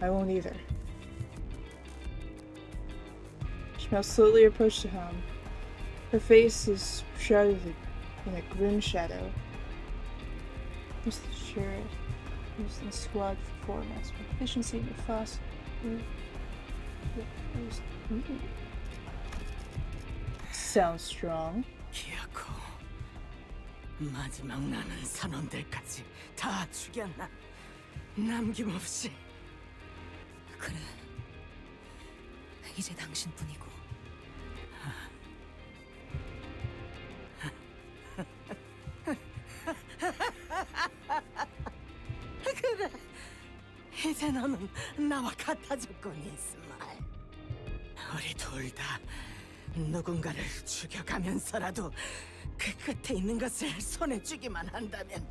Speaker 1: won't either. Ishmael slowly approached the helm. Her face is shrouded in a grim shadow. Who's the sheriff? Who's the squad for formats? Efficiency and fast. Sounds strong.
Speaker 2: 기어코 마지막 남은 선원들까지 다 죽였나? 남김없이.
Speaker 3: 그래. 이제 당신뿐이고.
Speaker 2: 그래. 이제 너는 나와 같아졌군, 이스마일. 우리 둘 다 누군가를 죽여가면서라도 그 끝에 있는 것을 손에 쥐기만 한다면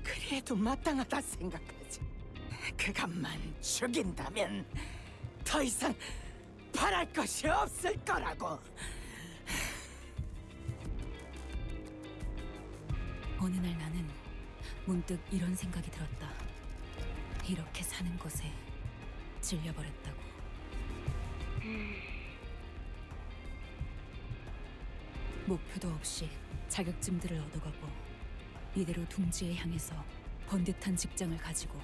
Speaker 2: 그래도 마땅하다 생각하지. 그것만 죽인다면 더 이상 바랄 것이 없을 거라고.
Speaker 3: 어느 날 나는 문득 이런 생각이 들었다. 이렇게 사는 것에 질려버렸다고. 목표도 없이 자격증들을 얻어가고 이대로 둥지에 향해서 번듯한 직장을 가지고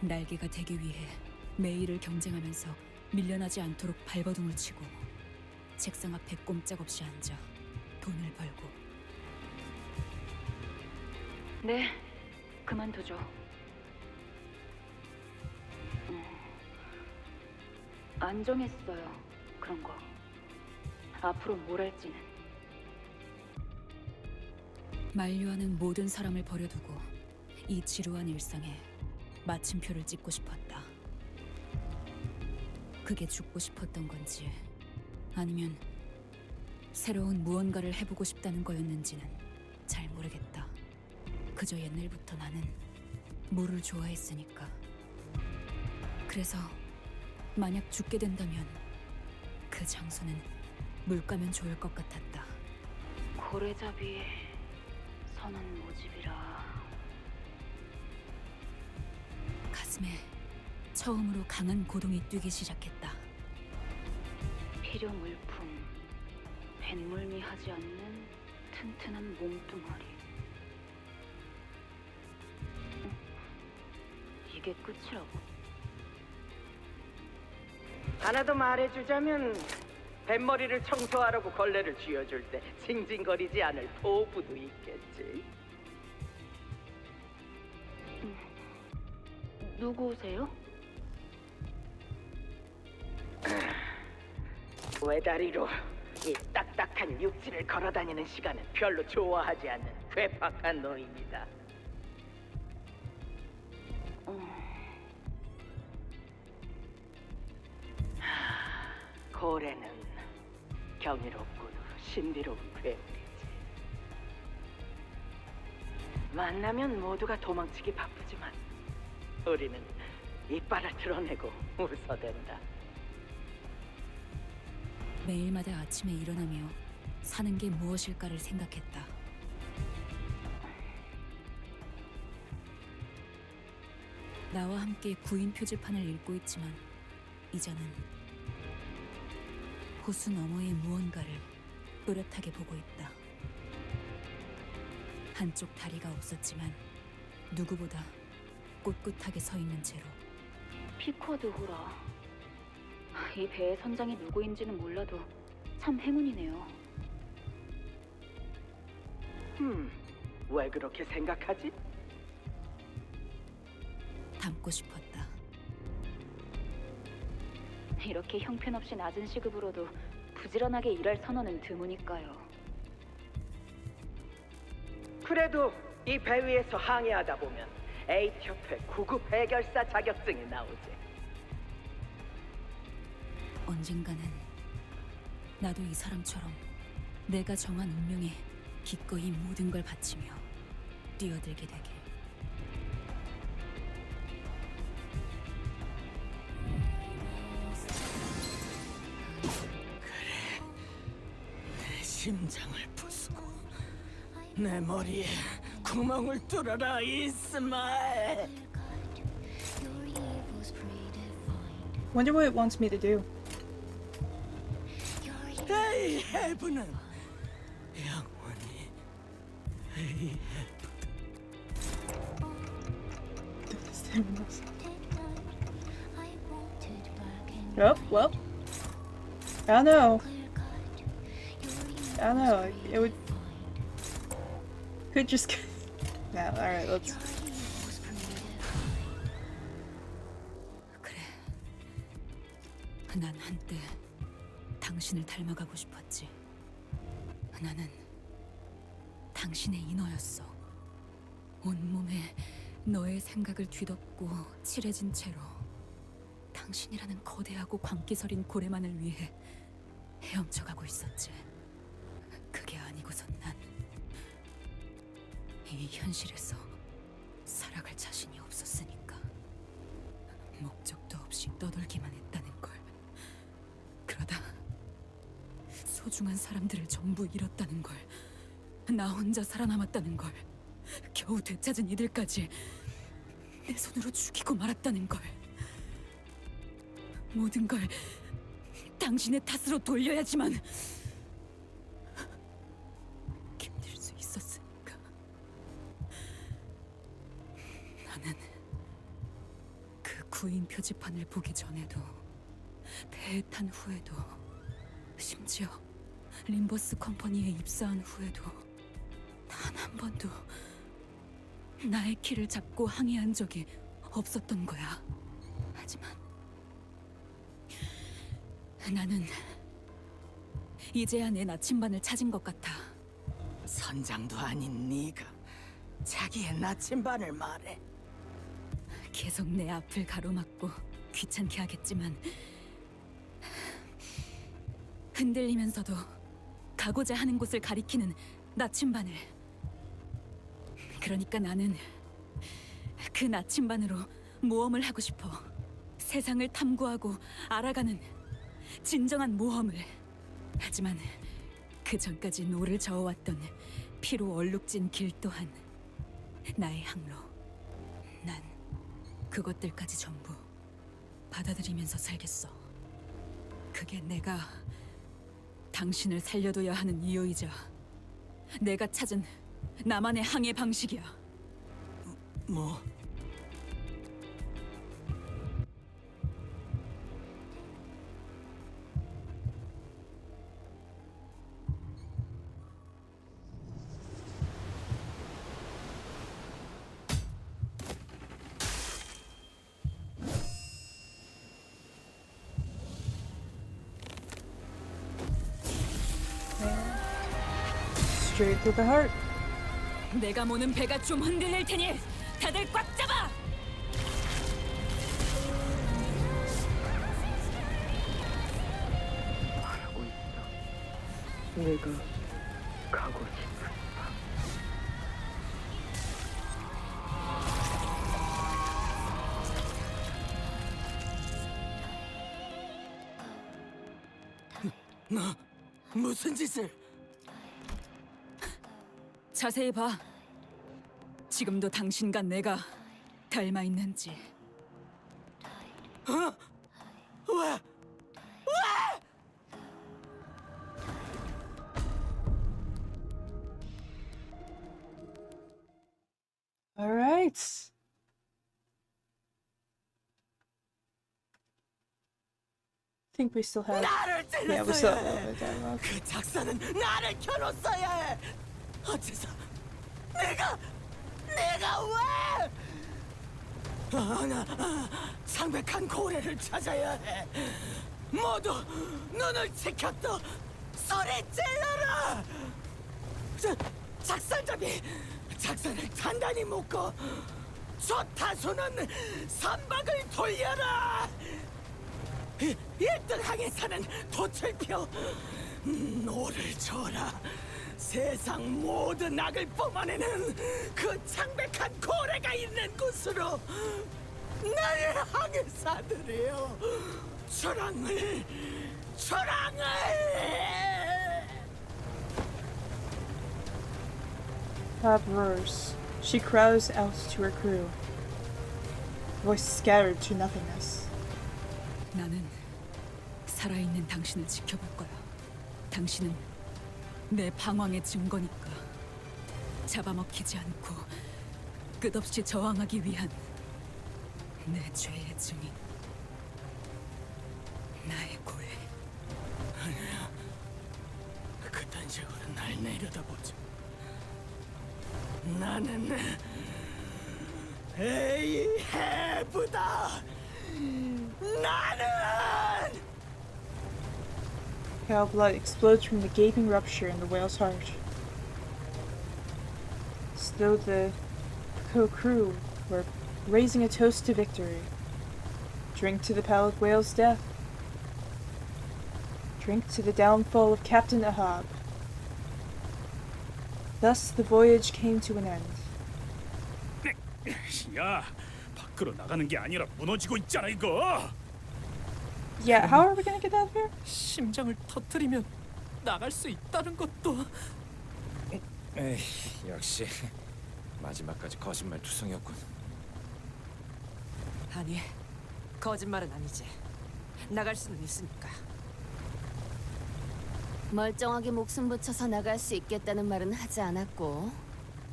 Speaker 3: 날개가 되기 위해 매일을 경쟁하면서 밀려나지 않도록 발버둥을 치고 책상 앞에 꼼짝없이 앉아 돈을 벌고
Speaker 6: 네, 그만두죠. 안 정했어요. 그런 거. 앞으로 뭘 할지는.
Speaker 3: 만류하는 모든 사람을 버려두고 이 지루한 일상에 마침표를 찍고 싶었다. 그게 죽고 싶었던 건지 아니면 새로운 무언가를 해보고 싶다는 거였는지는 잘 모르겠다. 그저 옛날부터 나는 물을 좋아했으니까. 그래서 만약 죽게 된다면 그 장소는 물가면 좋을 것 같았다.
Speaker 6: 고래잡이 선은 모집이라.
Speaker 3: 가슴에 처음으로 강한 고동이 뛰기 시작했다.
Speaker 6: 필요 물품, 뱃물미하지 않는 튼튼한 몸뚱아리. 이게 끝이라고?
Speaker 2: 하나 더 말해주자면 뱃머리를 청소하라고 걸레를 쥐어줄 때 징징거리지 않을 포부도 있겠지.
Speaker 6: 누구세요?
Speaker 2: 외다리로 이 딱딱한 육지를 걸어다니는 시간은 별로 좋아하지 않는 괴팍한 노인이다. 고래는 경이롭고도 신비로운 괴물이지. 만나면 모두가 도망치기 바쁘지만 우리는 이빨을 드러내고 웃어댄다.
Speaker 3: 매일마다 아침에 일어나며 사는 게 무엇일까를 생각했다. 나와 함께 구인 표지판을 읽고 있지만 이제는 호수 너머의 무언가를 또렷하게 보고 있다. 한쪽 다리가 없었지만 누구보다 꿋꿋하게 서 있는 채로.
Speaker 6: 피쿼드 호라. 이 배의 선장이 누구인지는 몰라도 참 행운이네요.
Speaker 2: 왜 그렇게 생각하지?
Speaker 3: 닮고 싶었다.
Speaker 6: 이렇게 형편없이 낮은 시급으로도 부지런하게 일할 선원은 드무니까요.
Speaker 2: 그래도 이 배 위에서 항해하다 보면 A협회 구급 해결사 자격증이 나오지.
Speaker 3: 언젠가는 나도 이 사람처럼 내가 정한 운명에 기꺼이 모든 걸 바치며 뛰어들게 되길.
Speaker 2: 내 심장을 부수고 내 머리에 구멍을 뚫어라, 이스마엘.
Speaker 1: Wonder what it wants me to do.
Speaker 2: 에이 헤브는 영원히 에이
Speaker 1: Oh, well. I don't know. I don't know. It would. Could just. No, alright, let's.
Speaker 3: 그래. 난 한때 당신을 닮아가고 싶었지. 나는 당신의 인어였어. 온몸에 너의 생각을 뒤덮고 칠해진 채로 당신이라는 거대하고 광기서린 고래만을 위해 헤엄쳐가고 있었지. 그게 아니고선 난 이 현실에서 살아갈 자신이 없었으니까. 목적도 없이 떠돌기만 했다는 걸. 그러다 소중한 사람들을 전부 잃었다는 걸. 나 혼자 살아남았다는 걸. 겨우 되찾은 이들까지 내 손으로 죽이고 말았다는 걸. 모든 걸 당신의 탓으로 돌려야지만 힘들 수 있었으니까. 나는 그 구인 표지판을 보기 전에도, 배에 탄 후에도, 심지어 림버스 컴퍼니에 입사한 후에도 단 한 번도 나의 키를 잡고 항의한 적이 없었던 거야. 하지만 나는 이제야 내 나침반을 찾은 것 같아.
Speaker 2: 선장도 아닌 네가 자기의 나침반을 말해.
Speaker 3: 계속 내 앞을 가로막고 귀찮게 하겠지만 흔들리면서도 가고자 하는 곳을 가리키는 나침반을. 그러니까 나는 그 나침반으로 모험을 하고 싶어. 세상을 탐구하고 알아가는 진정한 모험을. 하지만 그 전까지 노를 저어왔던 피로 얼룩진 길 또한 나의 항로. 난 그것들까지 전부 받아들이면서 살겠어. 그게 내가 당신을 살려둬야 하는 이유이자 내가 찾은 나만의 항해 방식이야.
Speaker 2: 뭐?
Speaker 1: Straight through the heart.
Speaker 3: 내가 모는 배가 좀 흔들릴 테니 다들 꽉 잡아!
Speaker 8: 말하고 있어. 내가 가고 싶은 밤.
Speaker 2: 너 무슨 짓을?
Speaker 3: 자세히 봐. 지금도 당신과 내가 닮아 있는지.
Speaker 2: 어? 왜?
Speaker 1: All right. I think we still have.
Speaker 2: 나를
Speaker 1: Yeah, we still
Speaker 2: 찔렀어야
Speaker 1: have a
Speaker 2: 해.
Speaker 1: little bit of dialogue.
Speaker 2: 그 작사는 나를 켜놓았어야 해. 어째서 내가 왜? 나 창백한 고래를 찾아야 해. 모두 눈을 지켰다. 소리 질러라. 작사를 단단히 묶어 조타수는 선박을 돌려라. 1등 항해사는 도철표. 노를 줘라. 세상 모든 악을 뿜어내는 그 창백한 고래가 있는 곳으로 나의 항해사들이여, 초랑을.
Speaker 1: Bob roars. She cries out to her crew. Voice scattered to nothingness.
Speaker 3: 나는 살아있는 당신을 지켜볼 거야. 당신은 내 방황의 증거니까. 잡아먹히지 않고 끝없이 저항하기 위한 내 죄의 증인. 나의 고해.
Speaker 2: 아니야, 그딴 식으로 날 내려다보지. 나는 에이헤브다. 나는.
Speaker 1: Pale blood explodes from the gaping rupture in the whale's heart. As though the crew were raising a toast to victory. Drink to the pallid whale's death. Drink to the downfall of Captain Ahab. Thus the voyage came to an end.
Speaker 4: 야, 밖으로 나가는 게 아니라 무너지고 있잖아 이거.
Speaker 1: Yeah, how are we gonna get out of here?
Speaker 13: 심장을 터뜨리면 나갈 수 있다는 것도.
Speaker 5: 에이, 역시 마지막까지 거짓말 투성이었군.
Speaker 7: 아니, 거짓말은 아니지. 나갈 수는 있으니까.
Speaker 14: 멀쩡하게 목숨 붙여서 나갈 수 있겠다는 말은 하지 않았고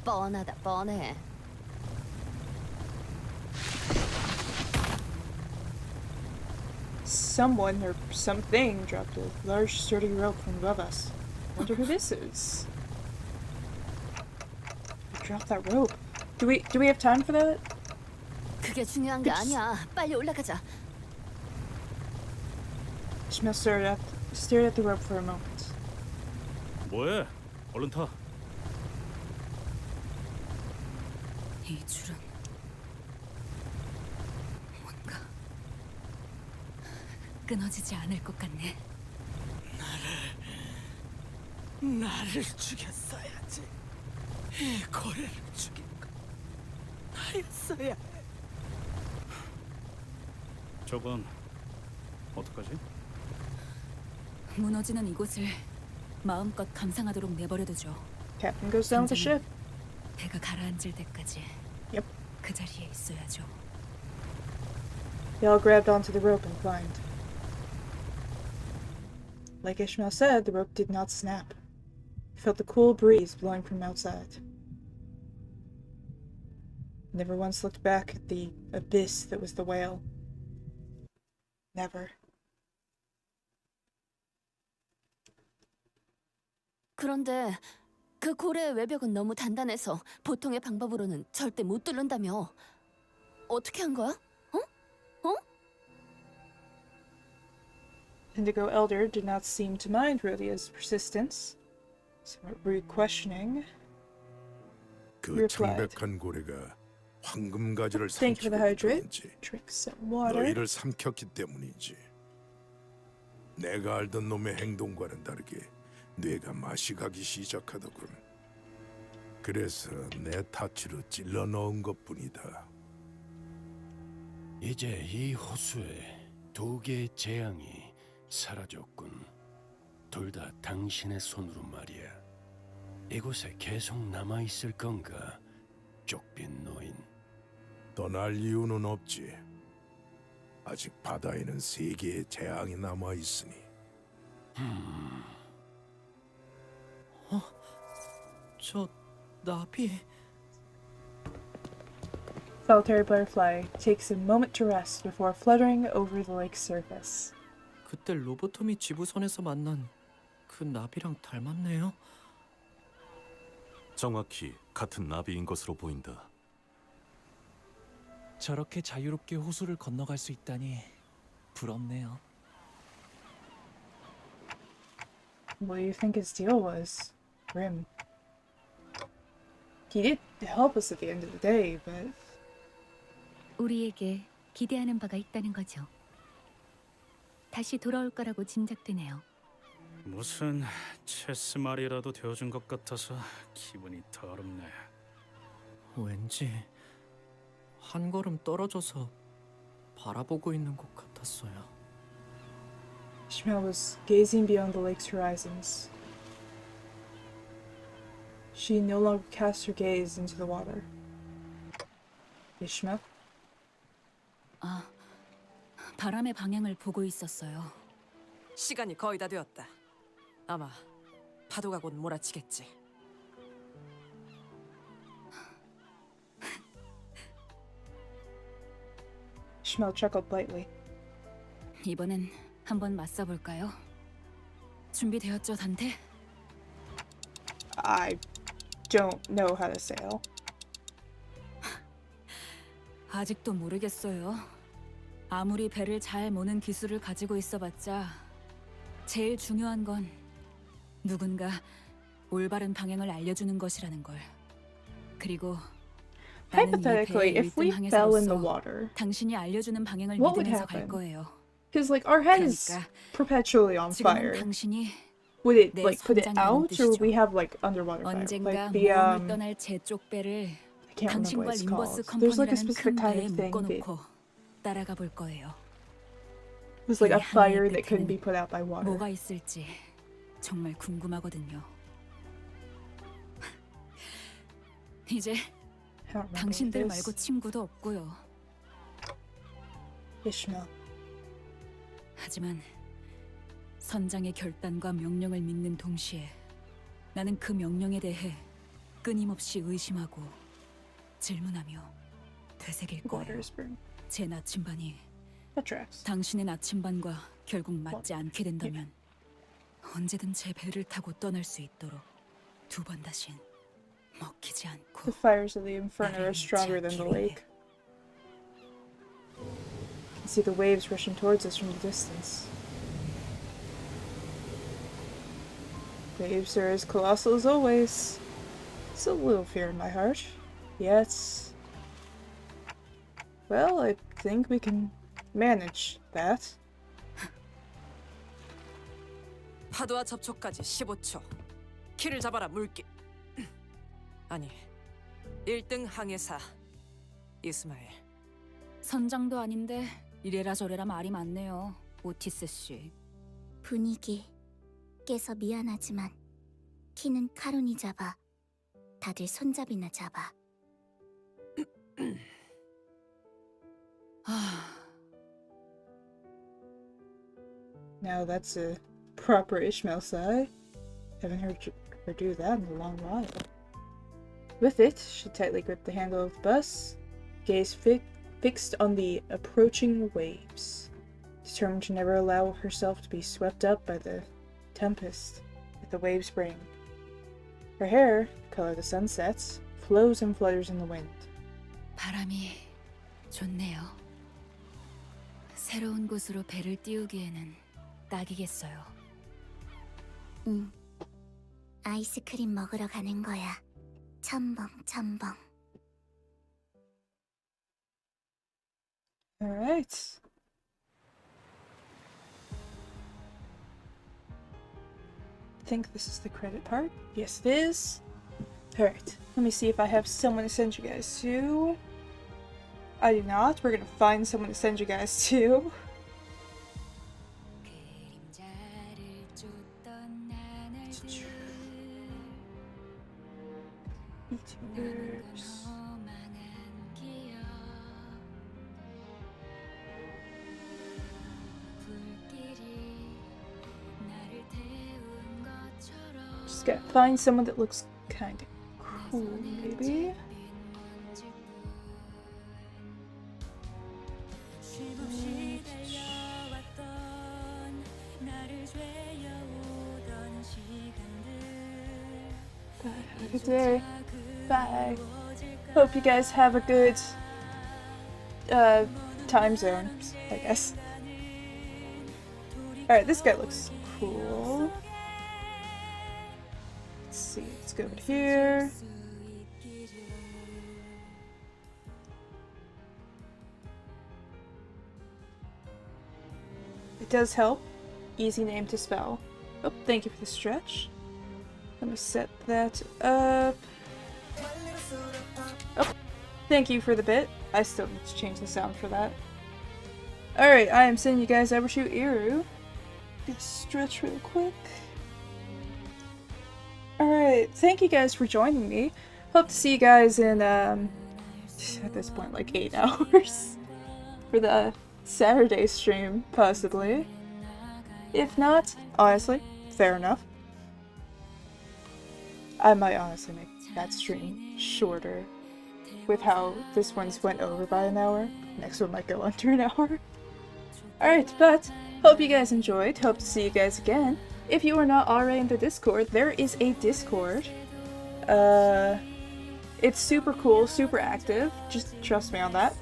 Speaker 14: 뻔하다 뻔해.
Speaker 1: Someone or something dropped a large sturdy rope from above us. Wonder who this is. Who dropped that rope? Do we have time for that?
Speaker 14: 그게 중요한 게 아니야. 빨리 올라가자.
Speaker 1: Ishmael stared at the rope for a moment.
Speaker 4: 뭐해? 얼른 타.
Speaker 3: 이 줄은 뭔가 끊어지지 않을 것 같네.
Speaker 2: 나를 죽였어야지. 이 고래를 죽인 건 나였어야 해.
Speaker 4: 저건 어떡하지?
Speaker 3: 무너지는 이곳을 마음껏 감상하도록 내버려두죠.
Speaker 1: Captain goes down with the ship.
Speaker 3: 배가 가라앉을 때까지
Speaker 1: Yep.
Speaker 3: 그 자리에 있어야죠.
Speaker 1: They all grabbed onto the rope and climbed. Like Ishmael said, the rope did not snap. He felt the cool breeze blowing from outside. Never once looked back at the abyss that was the whale. Never.
Speaker 14: 그런데 그 고래의 외벽은 너무 단단해서 보통의 방법으로는 절대 못 뚫는다며. 어떻게 한 거야?
Speaker 1: Indigo Elder did not seem to mind Rhodia's persistence. Somewhat rude questioning.
Speaker 15: 그
Speaker 1: replied.
Speaker 15: 창백한 고래가 황금 가지를
Speaker 1: Thank you for the
Speaker 15: 삼키고
Speaker 1: hydrate.
Speaker 15: 있다는지
Speaker 1: Drink some water.
Speaker 15: 너희를 삼켰기 때문이지. 내가 알던 놈의 행동과는 다르게 뇌가 맛이 가기 시작하더군. 그래서 내 타치로 찔러 넣은 것뿐이다.
Speaker 16: 이제 이 호수에 두 개의 재앙이 사라졌군. 둘 다 당신의 손으로 말이야. 이곳에 계속 남아있을 건가, 쪽빈 노인?
Speaker 15: 떠날 이유는 없지. 아직 바다에는 3개의 재앙이 남아있으니.
Speaker 13: 저 나비.
Speaker 1: Solitary butterfly takes a moment to rest before fluttering over the lake's surface.
Speaker 13: 그때 로보토미 지부선에서 만난 그 나비랑 닮았네요.
Speaker 11: 정확히 같은 나비인 것으로 보인다.
Speaker 17: 저렇게 자유롭게 호수를 건너갈 수 있다니 부럽네요.
Speaker 1: What do you think his deal was for him? He did help us at the end of the day, but
Speaker 18: 우리에게 기대하는 바가 있다는 거죠. 다시 돌아올 거라고 짐작되네요.
Speaker 4: 무슨 체스 말이라도 되어준 것 같아서 기분이 더럽네.
Speaker 13: 왠지 한 걸음 떨어져서 바라보고 있는 것 같았어요.
Speaker 1: Ishmael was gazing beyond the lake's horizons. She no longer cast her gaze into the water. Ishmael?
Speaker 3: 바람의 방향을 보고 있었어요.
Speaker 7: 시간이 거의 다 되었다. 아마 파도가 곧 몰아치겠지.
Speaker 1: Ishmael chuckled lightly.
Speaker 3: 이번엔 한번 맞서볼까요? 준비되었죠, 단테?
Speaker 1: I don't know how to sail.
Speaker 3: 아직도 모르겠어요. 아무리 배를 잘 모는 기술을 가지고 있어봤자 제일 중요한 건 누군가 올바른 방향을 알려주는 것이라는 걸. 그리고 나는 이
Speaker 1: Hypothetically,
Speaker 3: 배의
Speaker 1: if we
Speaker 3: 1등
Speaker 1: fell in the
Speaker 3: 항해사로서
Speaker 1: water,
Speaker 3: 당신이 알려주는 방향을
Speaker 1: what would
Speaker 3: 믿으면서 갈
Speaker 1: happen?
Speaker 3: 거예요.
Speaker 1: Because like our head is
Speaker 3: 그러니까
Speaker 1: perpetually on
Speaker 3: 지금은
Speaker 1: fire.
Speaker 3: 당신이
Speaker 1: Would it
Speaker 3: 내
Speaker 1: like put it
Speaker 3: 선장이라는
Speaker 1: out, or would
Speaker 3: 뜻이죠.
Speaker 1: we have like underwater fire?
Speaker 3: 언젠가
Speaker 1: Like the
Speaker 3: 모험을 떠날 제쪽 배를
Speaker 1: I can't remember
Speaker 3: 당신과
Speaker 1: what it's
Speaker 3: 림버스
Speaker 1: called. There's like a
Speaker 3: 컴퍼니라는
Speaker 1: specific
Speaker 3: 큰
Speaker 1: kind
Speaker 3: 배에
Speaker 1: of thing that
Speaker 3: 묶어놓고 따라가 볼 거예요.
Speaker 1: was like a
Speaker 3: 이
Speaker 1: fire
Speaker 3: 항해의
Speaker 1: that couldn't be
Speaker 3: 끝에는
Speaker 1: put out by water.
Speaker 3: 뭐가 있을지 정말 궁금하거든요. 이제
Speaker 1: I don't remember
Speaker 3: 당신들
Speaker 1: what it
Speaker 3: 말고
Speaker 1: is.
Speaker 3: 친구도 없고요.
Speaker 1: Ishmael.
Speaker 3: 하지만 선장의 결단과 명령을 믿는 동시에 나는 그 명령에 대해 끊임없이 의심하고 질문하며 되새길
Speaker 1: Water
Speaker 3: 거예요.
Speaker 1: is burning.
Speaker 3: 제 나침반이
Speaker 1: That tracks.
Speaker 3: 당신의 나침반과 결국 맞지 않게 된다면 언제든 제 배를 타고 떠날 수 있도록 두 번 다신 먹히지 않고
Speaker 1: The fires of the inferno are stronger than the lake. You can see the waves rushing towards us from the distance. Waves are as colossal as always. It's a little fear in my heart. Yet, well, I think we can manage that.
Speaker 7: 파도와 접촉까지 15초. 키를 잡아라 물기. 아니, 1등 항해사 이스마엘.
Speaker 3: 선장도 아닌데 이래라 저래라 말이 많네요, 오티스 씨.
Speaker 10: 분위기 깨서 미안하지만 키는 카론이 잡아. 다들 손잡이나 잡아.
Speaker 1: Now that's a proper Ishmael sigh. Haven't heard her do that in a long while. With it, she tightly gripped the handle of the bus, gaze fixed on the approaching waves, determined to never allow herself to be swept up by the tempest that the waves bring. Her hair, the color of the sunsets, flows and flutters in the wind.
Speaker 3: 바람이 좋네요. 새로운 곳으로 배를 띄우기에는 딱이겠어요.
Speaker 10: 응. 아이스크림 먹으러 가는 거야. 첨벙.
Speaker 1: Alright. I think this is the credit part. Yes, it is. Alright, let me see if I have someone to send you guys to. I do not. We're gonna find someone to send you guys to. YouTubers. Just gotta find someone that looks kinda cool, maybe. Bye. Have a good day. Bye. Hope you guys have a good time zone, I guess. Alright, this guy looks cool. Let's see, let's go over here. It does help. Easy name to spell. Oh, thank you for the stretch. Let me set that up. Oh, thank you for the bit. I still need to change the sound for that. Alright, I am sending you guys over to Iru. Just stretch real quick. Alright, thank you guys for joining me. Hope to see you guys in, at this point, like 8 hours. For the Saturday stream, possibly. If not, honestly, fair enough. I might honestly make that stream shorter. With how this one's went over by an hour. Next one might go under an hour. Alright, but hope you guys enjoyed. Hope to see you guys again. If you are not already in the Discord, there is a Discord. It's super cool, super active. Just trust me on that.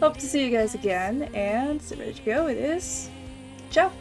Speaker 1: Hope to see you guys again, and ready to go. It is. Ciao!